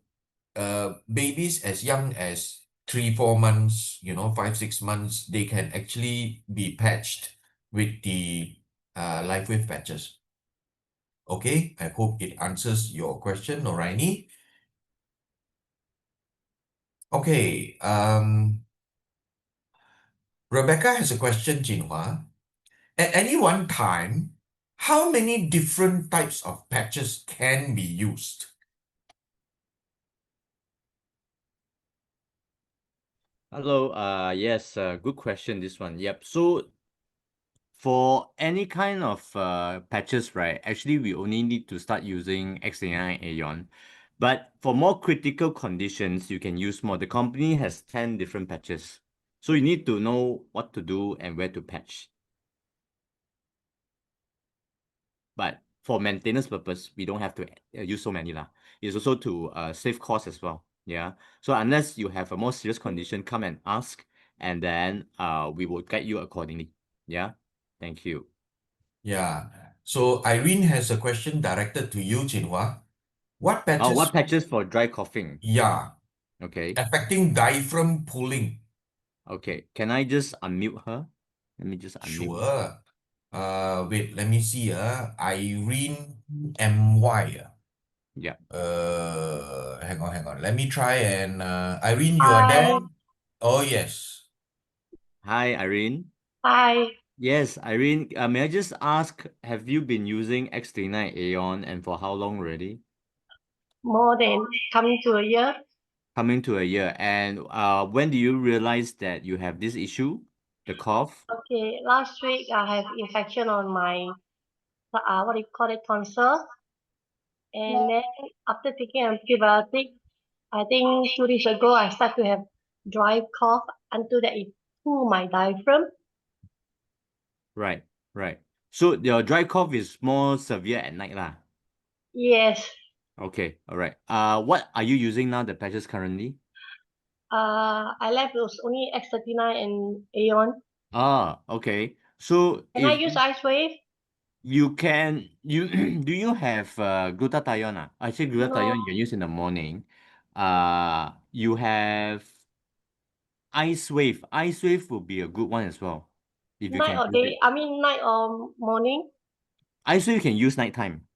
Speaker 8: babies as young as 3, 4 months, 5, 6 months, they can actually be patched with the LifeWave patches. Okay, I hope it answers your question, Noraini. Okay, Rebecca has a question, Jinhua. At any one time, how many different types of patches can be used?
Speaker 12: Hello, yes, good question, this one. Yep. So for any kind of patches, right, actually we only need to start using X39 Aeon. But for more critical conditions, you can use more. The company has 10 different patches. So you need to know what to do and where to patch. But for maintenance purpose, we don't have to use so many lah. It's also to save cost as well. Yeah. So unless you have a more serious condition, come and ask, and then we will guide you accordingly. Yeah. Thank you.
Speaker 8: Yeah. So Irene has a question directed to you, Jinhua. What patches?
Speaker 12: Oh, what patches for dry coughing?
Speaker 8: Yeah.
Speaker 12: Okay.
Speaker 8: Affecting diaphragm pulling.
Speaker 12: Okay. Can I just unmute her? Let me just unmute.
Speaker 8: Sure. Wait, let me see. Irene MY.
Speaker 12: Yeah.
Speaker 8: Hang on. Let me try and Irene, you are there? Oh, yes.
Speaker 12: Hi, Irene.
Speaker 13: Hi.
Speaker 12: Yes, Irene. May I just ask, have you been using X39 Aeon and for how long already?
Speaker 13: More than coming to a year.
Speaker 12: Coming to a year. And when do you realize that you have this issue, the cough?
Speaker 13: Okay, last week I have infection on my what do you call it, tonsil. And then after taking antibiotic, I think 2 days ago I start to have dry cough until that it pull my diaphragm.
Speaker 12: Right. So your dry cough is more severe at night lah.
Speaker 13: Yes.
Speaker 12: Okay, all right. What are you using now, the patches currently?
Speaker 13: I left was only X39 and Aeon.
Speaker 12: Okay. So
Speaker 11: Can I use LifeWave?
Speaker 12: You can do you have glutathione? Actually, glutathione you can use in the morning. You have IceWave. IceWave will be a good one as well. If you
Speaker 13: Night
Speaker 12: can
Speaker 13: or
Speaker 12: use
Speaker 13: day?
Speaker 12: it.
Speaker 13: I mean night or morning?
Speaker 12: IceWave you can use nighttime.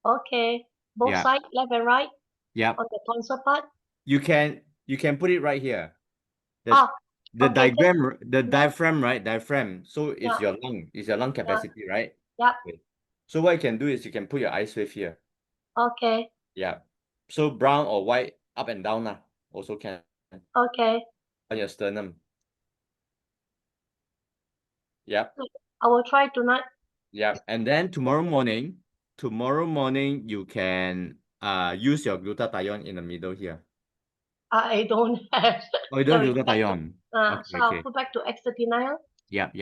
Speaker 13: Okay. Both
Speaker 12: Yeah.
Speaker 13: sides, left and right?
Speaker 12: Yep.
Speaker 13: On the tonsil part?
Speaker 12: You can put it right here. The
Speaker 13: okay,
Speaker 12: diaphragm, right? Diaphragm. So it's
Speaker 13: Yeah.
Speaker 12: your lung capacity, right?
Speaker 13: Yep.
Speaker 12: Okay. So what you can do is you can put your ice wave here.
Speaker 13: Okay.
Speaker 12: Yeah. So brown or white, up and down also can.
Speaker 13: Okay.
Speaker 12: On your sternum. Yeah.
Speaker 13: I will try tonight.
Speaker 12: Yeah. And then tomorrow morning you can use your glutathione in the middle here.
Speaker 13: I don't have.
Speaker 12: Oh, you don't have glutathione.
Speaker 13: So I'll put back to X39.
Speaker 12: Yep.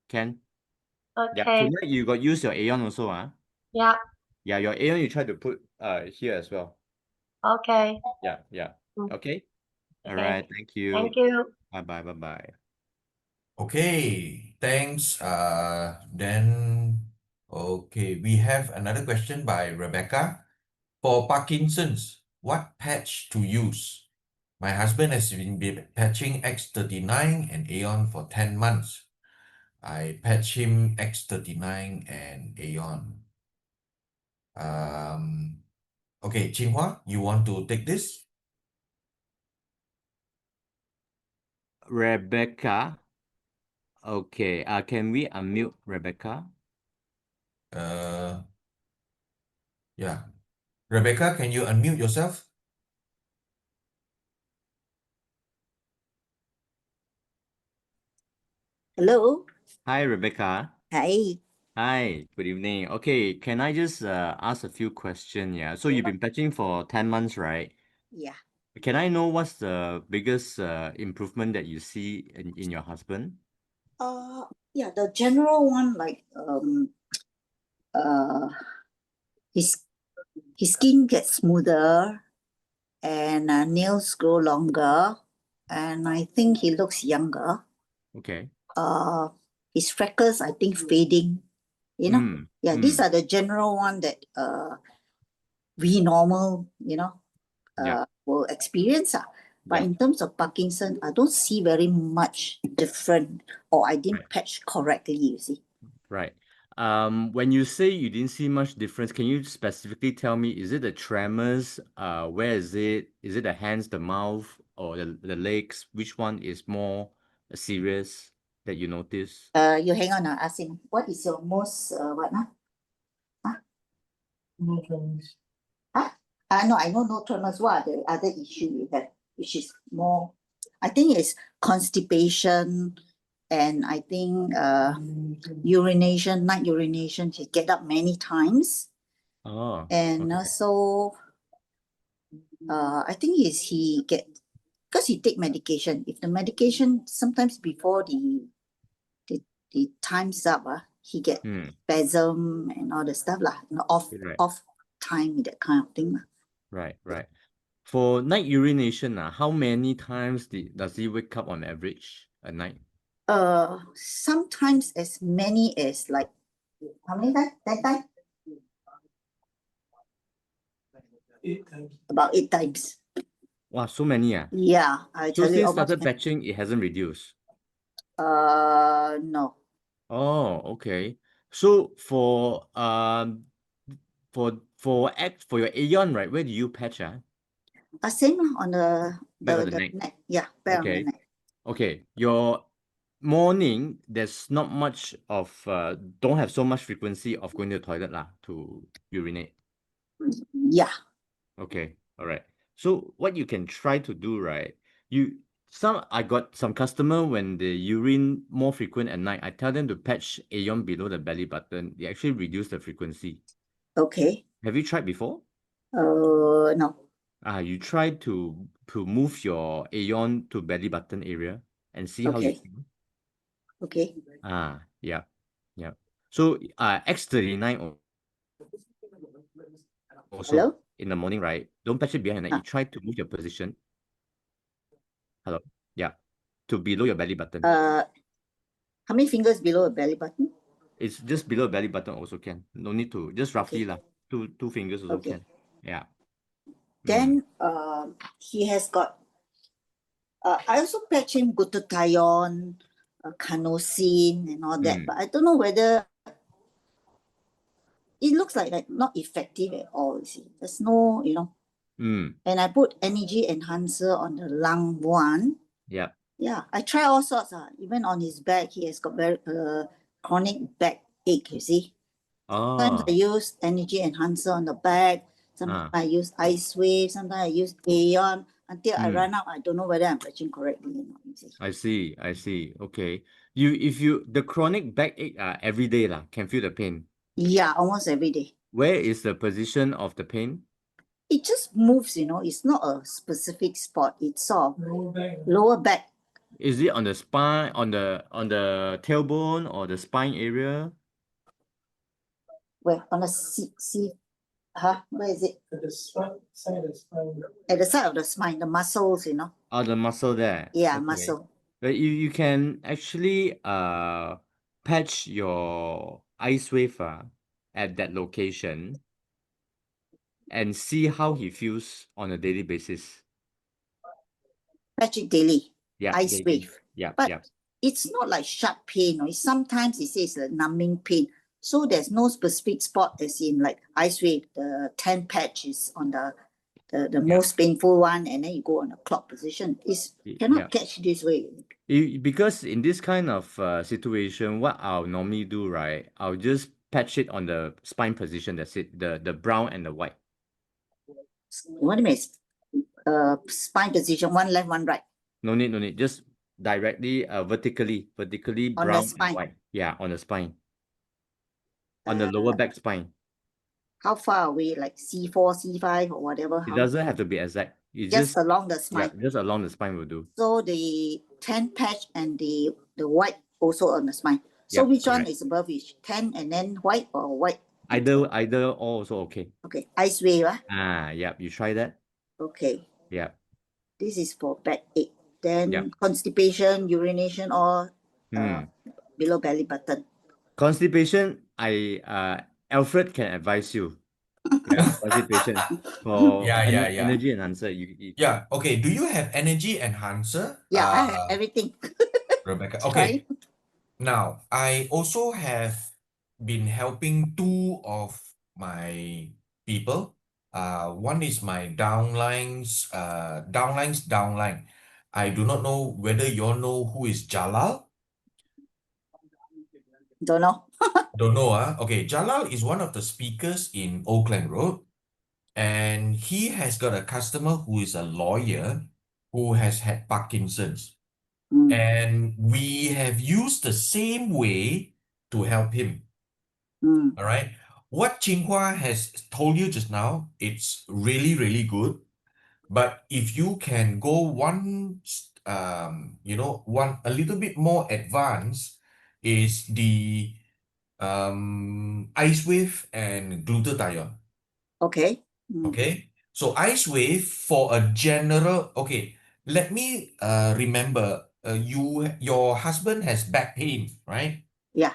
Speaker 12: Can. Yeah.
Speaker 13: Okay.
Speaker 12: Tonight you got use your Aeon also,
Speaker 13: Yeah.
Speaker 12: Yeah, your Aeon you try to put here as well.
Speaker 13: Okay.
Speaker 12: Yeah. Okay. All
Speaker 13: Okay.
Speaker 12: right. Thank you.
Speaker 13: Thank you.
Speaker 12: Bye.
Speaker 8: Okay, thanks. Then okay, we have another question by Rebecca. For Parkinson's, what patch to use? My husband has been patching X39 and Aeon for 10 months. I patch him X39 and Aeon. Okay, Jinhua, you want to take this?
Speaker 12: Rebecca. Okay. Can we unmute Rebecca?
Speaker 8: Yeah. Rebecca, can you unmute yourself?
Speaker 14: Hello.
Speaker 12: Hi, Rebecca.
Speaker 14: Hi.
Speaker 12: Hi, good evening. Okay, can I just ask a few questions? Yeah. So you've been patching for 10 months, right?
Speaker 14: Yeah.
Speaker 12: Can I know what's the biggest improvement that you see in your husband?
Speaker 14: Yeah, the general one, like his skin gets smoother and nails grow longer, and I think he looks younger.
Speaker 12: Okay.
Speaker 14: His freckles, I think, fading. These are the general one that we normal, will experience. But in terms of Parkinson, I don't see very much different, or I didn't patch correctly, you see.
Speaker 12: Right. When you say you didn't see much difference, can you specifically tell me, is it the tremors? Where is it? Is it the hands, the mouth, or the legs? Which one is more serious that you notice?
Speaker 14: You hang on, ask him, what is your most, what now? Huh? No tremors. Huh? No, I know no tremors. What are the other issue you have, which is more, I think it's constipation, and I think urination, night urination, he get up many times.
Speaker 12: Oh.
Speaker 14: And also, I think he get, because he take medication. If the medication, sometimes before the time's up, he get spasm and all the stuff off time, that kind of thing.
Speaker 12: Right. For night urination, how many times does he wake up on average a night?
Speaker 14: Sometimes as many as like, how many times? 10 times?
Speaker 6: 8 times.
Speaker 14: About 8 times.
Speaker 12: Wow, so many.
Speaker 14: Yeah, I tell
Speaker 12: So
Speaker 14: you.
Speaker 12: since started patching, it hasn't reduced?
Speaker 14: No.
Speaker 12: Oh, okay. So for your Aeon, right? Where do you patch?
Speaker 14: Same on the
Speaker 12: Back of the neck.
Speaker 14: Yeah, back on the neck.
Speaker 12: Okay. Your morning, there's not much of don't have so much frequency of going to the toilet to urinate.
Speaker 14: Yeah.
Speaker 12: Okay. All right. So what you can try to do, right? I got some customer when they urine more frequent at night, I tell them to patch Aeon below the belly button. They actually reduce the frequency.
Speaker 14: Okay.
Speaker 12: Have you tried before?
Speaker 14: No.
Speaker 12: You try to move your Aeon to belly button area and see how you feel.
Speaker 14: Okay.
Speaker 12: Yeah. So X39 also.
Speaker 14: Hello?
Speaker 12: In the morning, right? Don't patch it behind the neck. You try to move your position. Hello? Yeah. To below your belly button.
Speaker 14: How many fingers below the belly button?
Speaker 12: It's just below the belly button also can. No need to, just roughly two fingers also can. Yeah.
Speaker 14: Then he has got, I also patch him glutathione, carnosine and all that, but I don't know whether it looks like not effective at all, you see. There's no, and I put energy enhancer on the lung one.
Speaker 12: Yeah.
Speaker 14: Yeah, I try all sorts. Even on his back, he has got very chronic back ache, you see. Sometimes I use energy enhancer on the back. Sometimes I use ice wave. Sometimes I use Aeon. Until I run out, I don't know whether I'm patching correctly or not. You see.
Speaker 12: I see. Okay. The chronic backache every day can feel the pain.
Speaker 14: Yeah, almost every day.
Speaker 12: Where is the position of the pain?
Speaker 14: It just moves, it's not a specific spot. It's sort of lower back.
Speaker 12: Is it on the spine, on the tailbone or the spine area?
Speaker 14: Where? On the where is it?
Speaker 6: At the side of the spine.
Speaker 14: At the side of the spine, the muscles,
Speaker 12: Oh, the muscle there.
Speaker 14: Yeah,
Speaker 12: Okay.
Speaker 14: muscle.
Speaker 12: But you can actually patch your ice wave at that location and see how he feels on a daily basis.
Speaker 14: Patch it daily.
Speaker 12: Yeah,
Speaker 14: Ice
Speaker 12: daily.
Speaker 14: wave.
Speaker 12: Yeah,
Speaker 14: But
Speaker 12: yeah.
Speaker 14: it's not like sharp pain. Sometimes it says a numbing pain. So there's no specific spot as in like ice wave. The 10 patch is on the most painful one, and then you go on a clock position. Cannot catch this way.
Speaker 12: Because in this kind of situation, what I'll normally do, right? I'll just patch it on the spine position. That's it. The brown and the white.
Speaker 14: What do you mean? Spine position, one left, one right.
Speaker 12: No need. Just directly, vertically
Speaker 14: On
Speaker 12: brown
Speaker 14: the spine.
Speaker 12: and white. Yeah, on the spine. On the lower back spine.
Speaker 14: How far away? Like C4, C5 or whatever?
Speaker 12: It doesn't have to be exact. It's
Speaker 14: just along the spine.
Speaker 12: Yeah, just along the spine will do.
Speaker 14: So the 10 patch and the white also on the spine. So which one is above each? 10 and then white or white?
Speaker 12: Either also okay.
Speaker 14: Okay. Ice wave.
Speaker 12: Yeah. You try that.
Speaker 14: Okay.
Speaker 12: Yeah.
Speaker 14: This is for backache. Then constipation, urination, all below belly button.
Speaker 12: Constipation, Alfred can advise you. Yeah, constipation for energy enhancer.
Speaker 8: Yeah. Okay. Do you have energy enhancer?
Speaker 14: Yeah, I have everything.
Speaker 8: Rebecca. Okay. Now, I also have been helping two of my people. One is my downline's downline. I do not know whether you all know who is Jalal.
Speaker 14: Don't know.
Speaker 8: Don't know, Okay, Jalal is one of the speakers in Oakland Road, and he has got a customer who is a lawyer who has had Parkinson's. And we have used the same way to help him. All right. What Qinghua has told you just now, it's really, really good. But if you can go a little bit more advanced, is the ice wave and glutathione.
Speaker 14: Okay.
Speaker 8: Okay. So ice wave for a general. Okay. Let me remember. Your husband has back pain, right?
Speaker 14: Yeah.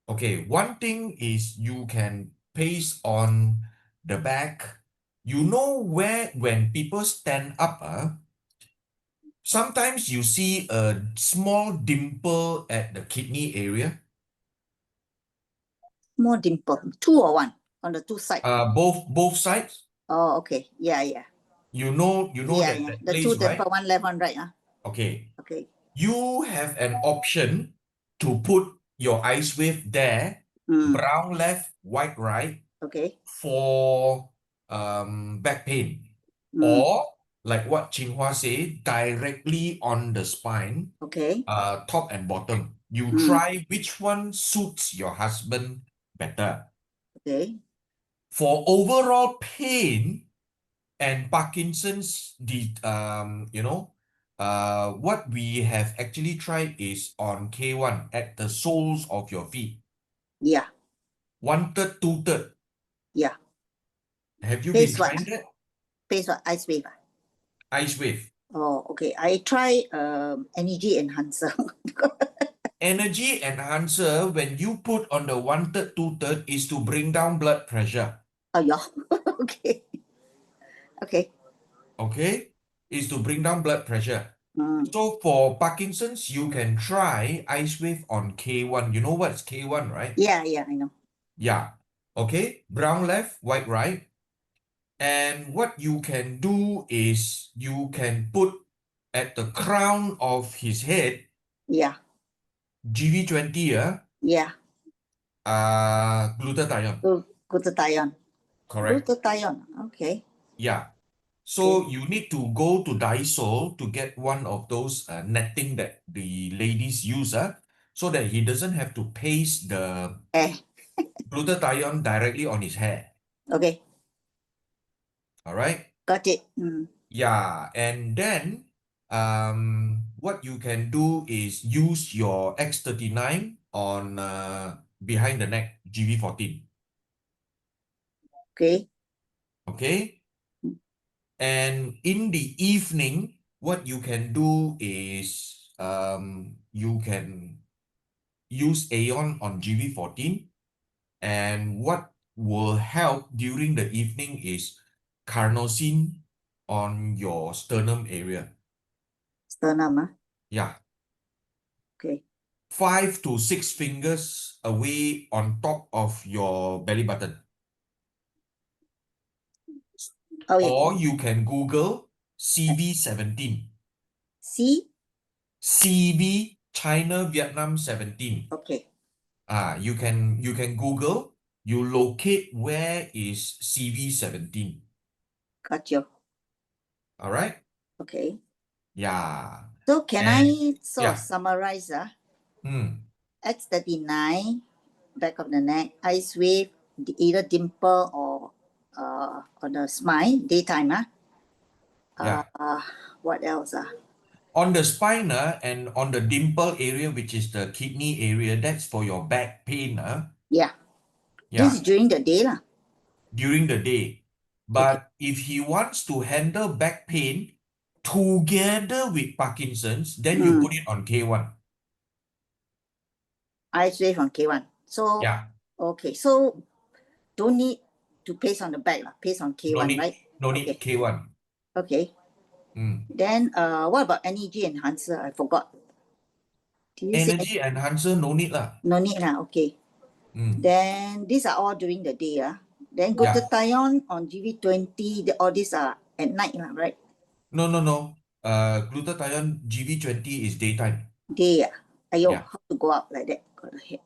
Speaker 8: Okay. One thing is you can paste on the back. You know where when people stand up, sometimes you see a small dimple at the kidney area.
Speaker 14: More dimple. Two or one? On the two sides?
Speaker 8: Both sides.
Speaker 14: Oh, okay. Yeah.
Speaker 8: You know that
Speaker 14: the
Speaker 8: place,
Speaker 14: two
Speaker 8: right?
Speaker 14: dimple, one left, one right.
Speaker 8: Okay.
Speaker 14: Okay.
Speaker 8: You have an option to put your ice wave there, brown left, white right.
Speaker 14: Okay.
Speaker 8: For back pain. Or like what Qinghua said, directly on the spine.
Speaker 14: Okay.
Speaker 8: Top and bottom. You try which one suits your husband better.
Speaker 14: Okay.
Speaker 8: For overall pain and Parkinson's, what we have actually tried is on K1 at the soles of your feet.
Speaker 14: Yeah.
Speaker 8: 1/3, 2/3.
Speaker 14: Yeah.
Speaker 8: Have you been trying that?
Speaker 14: Face what? Ice wave.
Speaker 8: Ice wave.
Speaker 14: Oh, okay. I try energy enhancer.
Speaker 8: Energy enhancer, when you put on the 1/3, 2/3, is to bring down blood pressure.
Speaker 14: Oh, yeah. Okay. Okay.
Speaker 8: Okay? Is to bring down blood pressure. So for Parkinson's, you can try ice wave on K1. You know what's K1, right?
Speaker 14: Yeah, I know.
Speaker 8: Yeah. Okay. Brown left, white right. And what you can do is you can put at the crown of his head.
Speaker 14: Yeah.
Speaker 8: GV20,
Speaker 14: Yeah.
Speaker 8: Glutathione.
Speaker 14: Glutathione.
Speaker 8: Correct.
Speaker 14: Glutathione. Okay.
Speaker 8: Yeah. So you need to go to Daiso to get one of those netting that the ladies use, so that he doesn't have to paste the glutathione directly on his hair.
Speaker 14: Okay.
Speaker 8: All right.
Speaker 14: Got it.
Speaker 8: Yeah, and then what you can do is use your X39 on behind the neck, GV14.
Speaker 14: Okay.
Speaker 8: Okay. And in the evening, what you can do is you can use Aeon on GV14, and what will help during the evening is carnosine on your sternum area.
Speaker 14: Sternum,
Speaker 8: Yeah.
Speaker 14: Okay.
Speaker 8: 5 to 6 fingers away on top of your belly button.
Speaker 14: Oh, yeah.
Speaker 8: Or you can Google CV17. CV China Vietnam 17.
Speaker 14: Okay.
Speaker 8: You can Google, you locate where is CV17.
Speaker 14: Got you.
Speaker 8: All right?
Speaker 14: Okay.
Speaker 8: Yeah.
Speaker 14: So can
Speaker 8: And
Speaker 14: I sort of
Speaker 8: yeah.
Speaker 14: summarize?
Speaker 8: Hmm.
Speaker 14: X39, back of the neck, ice wave, either dimple or on the spine, daytime.
Speaker 8: Yeah.
Speaker 14: What else?
Speaker 8: On the spine and on the dimple area, which is the kidney area, that's for your back pain.
Speaker 14: Yeah.
Speaker 8: Yeah.
Speaker 14: This is during the day.
Speaker 8: During the day. But if he wants to handle back pain together with Parkinson's, then you put it on K1.
Speaker 14: Ice wave on K1. So,
Speaker 8: Yeah.
Speaker 14: okay. So, don't need to paste on the back, paste on K1,
Speaker 8: No need,
Speaker 14: right?
Speaker 8: no need
Speaker 14: Okay.
Speaker 8: K1.
Speaker 14: Okay. Then, what about energy enhancer? I forgot. Did you say
Speaker 8: Energy enhancer, no need lah.
Speaker 14: no need lah? Okay. Then these are all during the day. Then glutathione on GV20. All these are at night lah, right?
Speaker 8: No. Glutathione GV20 is daytime.
Speaker 14: Day. Ayo,
Speaker 8: Yeah.
Speaker 14: how to go out like that? Got ahead.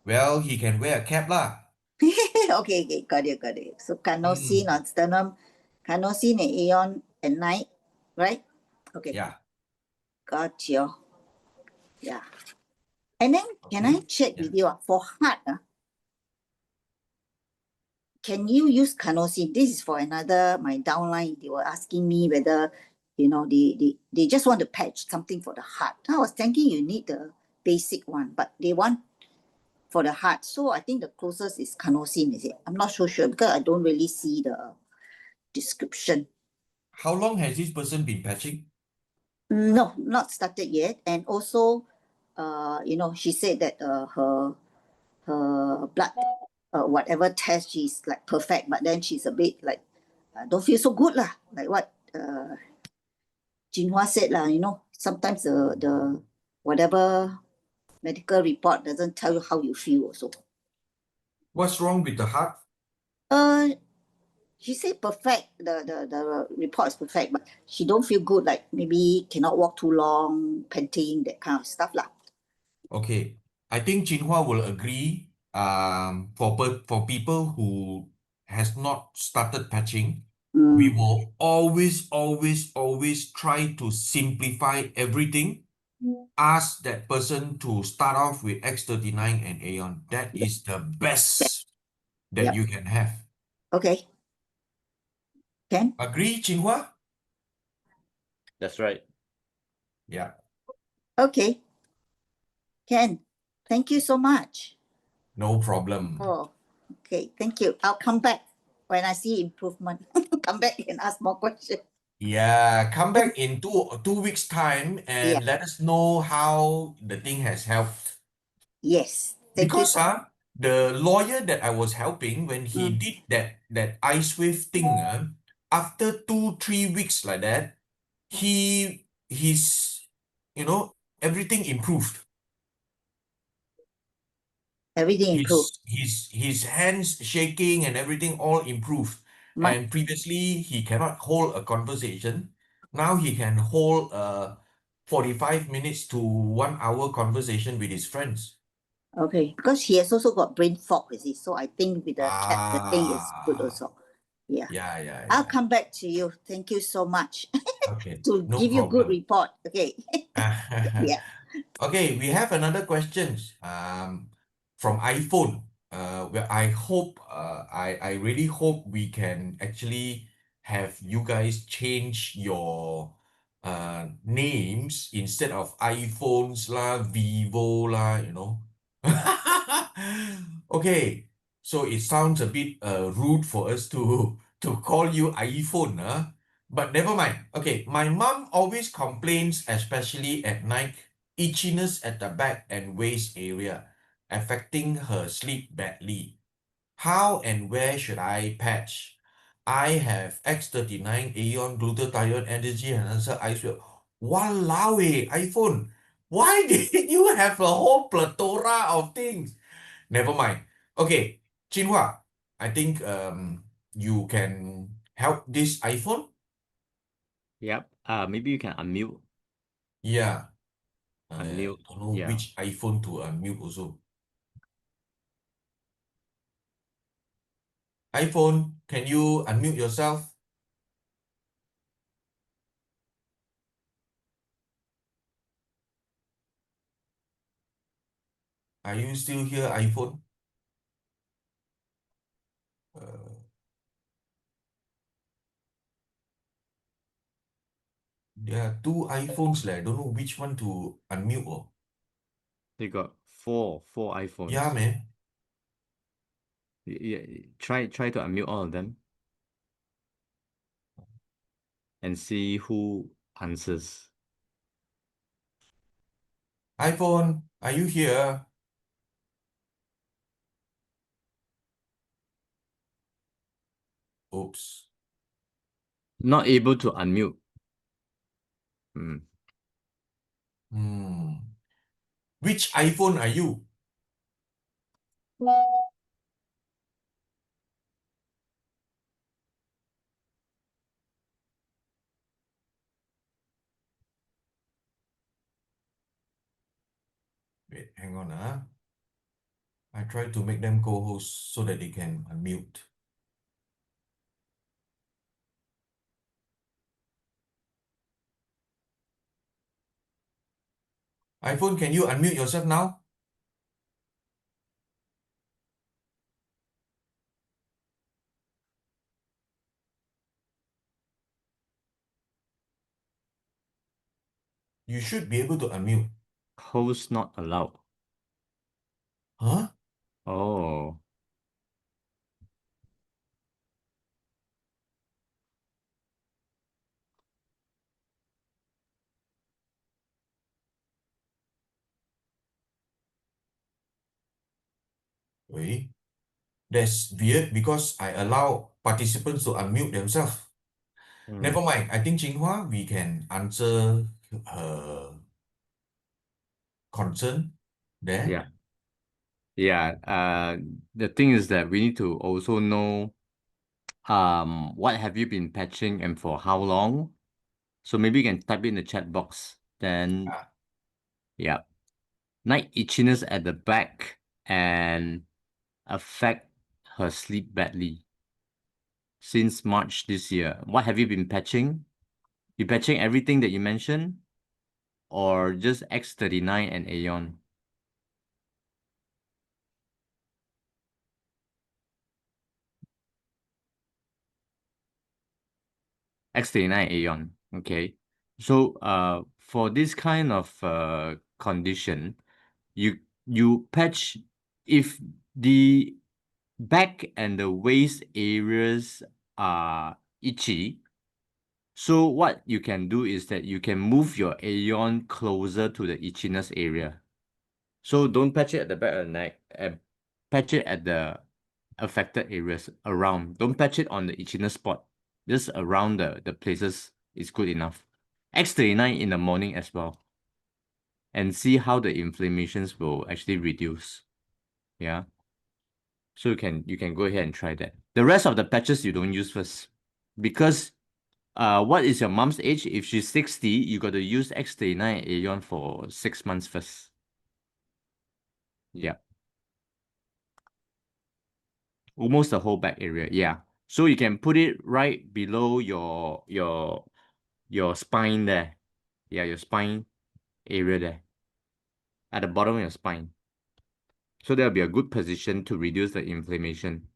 Speaker 8: Well, he can wear a cap lah.
Speaker 14: Okay, got it. So carnosine on sternum, carnosine and aeon at night, right? Okay.
Speaker 8: Yeah.
Speaker 14: Got you. Yeah. And then can I check with you for heart? Can you use carnosine? This is for another, my downline. They were asking me whether, they just want to patch something for the heart. I was thinking you need the basic one, but they want for the heart. So I think the closest is carnosine, is it? I'm not so sure because I don't really see the description.
Speaker 8: How long has this person been patching?
Speaker 14: No, not started yet. And also, she said that her blood, whatever test, she's like perfect, but then she's a bit like, don't feel so good lah. Like what Jinhua said lah, sometimes the whatever medical report doesn't tell you how you feel also.
Speaker 8: What's wrong with the heart?
Speaker 14: She said perfect, the report is perfect, but she don't feel good, like maybe cannot walk too long, panting, that kind of stuff lah.
Speaker 8: Okay, I think Jinhua will agree. For people who has not started patching, we will always try to simplify everything. Ask that person to start off with X39 and Aeon. That is the best that you can have.
Speaker 14: Okay. Ken?
Speaker 8: Agree, Jinhua?
Speaker 12: That's right.
Speaker 8: Yeah.
Speaker 14: Okay. Ken, thank you so much.
Speaker 8: No problem.
Speaker 14: Oh, okay. Thank you. I'll come back when I see improvement. Come back and ask more questions.
Speaker 8: Yeah, come back in two weeks' time and let us know how the thing has helped.
Speaker 14: Yes. Thank
Speaker 8: Because
Speaker 14: you.
Speaker 8: the lawyer that I was helping, when he did that ice wave thing, after 2-3 weeks like that, everything improved.
Speaker 14: Everything improved.
Speaker 8: His hands shaking and everything all improved. And previously he cannot hold a conversation. Now he can hold a 45 minutes to 1 hour conversation with his friends.
Speaker 14: Okay, because he has also got brain fog, you see. So I think with the cat, the thing is good also. Yeah.
Speaker 8: Yeah.
Speaker 14: I'll come back to you. Thank you so much.
Speaker 8: Okay,
Speaker 14: To
Speaker 8: no
Speaker 14: give you good
Speaker 8: problem.
Speaker 14: report. Okay. Yeah.
Speaker 8: Okay, we have another question from iPhone. Where I hope I really hope we can actually have you guys change your names instead of iPhones lah, Vivo lah, you know. Okay, so it sounds a bit rude for us to call you iPhone, huh? But never mind. Okay, my mom always complains, especially at night, itchiness at the back and waist area, affecting her sleep badly. How and where should I patch? I have X39 Aeon glutathione energy enhancer ice well. Walao iPhone. Why did you have a whole plethora of things? Never mind. Okay, Jinhua, I think you can help this iPhone.
Speaker 12: Yep. Maybe you can unmute.
Speaker 8: Yeah.
Speaker 12: Unmute.
Speaker 8: Don't know
Speaker 12: Yeah.
Speaker 8: which iPhone to unmute also. iPhone, can you unmute yourself? Are you still here, iPhone? There are two iPhones. I don't know which one to unmute. Oh.
Speaker 12: They got four iPhones.
Speaker 8: Yeah, man.
Speaker 12: Yeah, try to unmute all of them and see who answers.
Speaker 8: iPhone, are you here? Oops.
Speaker 12: Not able to unmute.
Speaker 8: Which iPhone are you? Wait, hang on. I try to make them co-host so that they can unmute. iPhone, can you unmute yourself now? You should be able to unmute.
Speaker 12: Host not allowed.
Speaker 8: Huh?
Speaker 12: Oh.
Speaker 8: Wait. That's weird because I allow participants to unmute themselves. Never mind. I think Jinhua, we can answer her concern there.
Speaker 12: Yeah. Yeah. The thing is that we need to also know what have you been patching and for how long. So maybe you can type in the chat box. Then yeah. Night itchiness at the back and affect her sleep badly since March this year. What have you been patching? You patching everything that you mentioned, or just X39 and Aeon? X39 Aeon. Okay. So for this kind of condition, you patch if the back and the waist areas are itchy. So what you can do is that you can move your Aeon closer to the itchiness area. So don't patch it at the back of the neck, patch it at the affected areas around. Don't patch it on the itchiness spot. Just around the places is good enough. X39 in the morning as well. And see how the inflammations will actually reduce. Yeah. So you can go ahead and try that. The rest of the patches you don't use first. Because what is your mom's age? If she's 60, you got to use X39 Aeon for 6 months first. Yeah. almost the whole back area. Yeah. So you can put it right below your spine there. Yeah, your spine area there. At the bottom of your spine. So that'll be a good position to reduce the inflammation.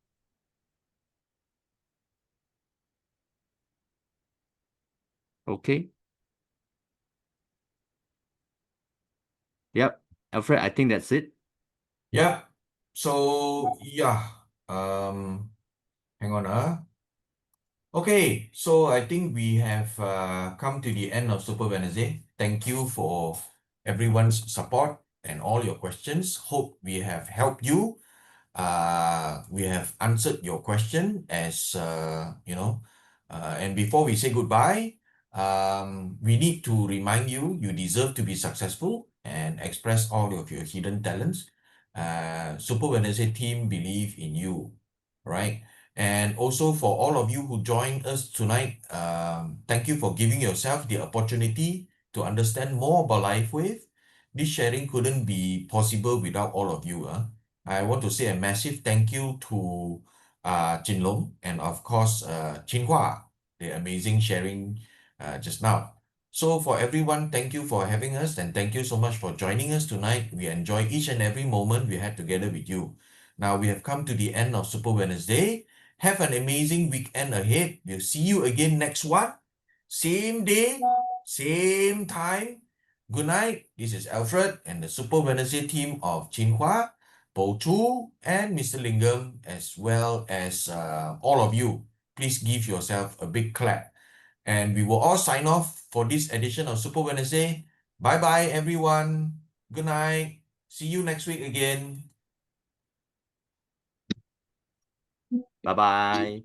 Speaker 12: Okay. Yep. Alfred, I think that's it.
Speaker 8: Yeah. So yeah. Hang on. Okay, so I think we have come to the end of Super Wednesday. Thank you for everyone's support and all your questions. Hope we have helped you. We have answered your question as and before we say goodbye, we need to remind you deserve to be successful and express all of your hidden talents. Super Wednesday team believe in you, right? And also for all of you who joined us tonight, thank you for giving yourself the opportunity to understand more about LifeWave. This sharing couldn't be possible without all of you. I want to say a massive thank you to Jinlong and of course Jinhua, the amazing sharing just now. So for everyone, thank you for having us and thank you so much for joining us tonight. We enjoy each and every moment we had together with you. Now we have come to the end of Super Wednesday. Have an amazing weekend ahead. We'll see you again next one. Same day, same time. Good night. This is Alfred and the Super Wednesday team of Jinhua, Po Chu, and Mr. Lingam, as well as all of you. Please give yourself a big clap. And we will all sign off for this edition of Super Wednesday. Bye-bye, everyone. Good night. See you next week again.
Speaker 12: Bye-bye.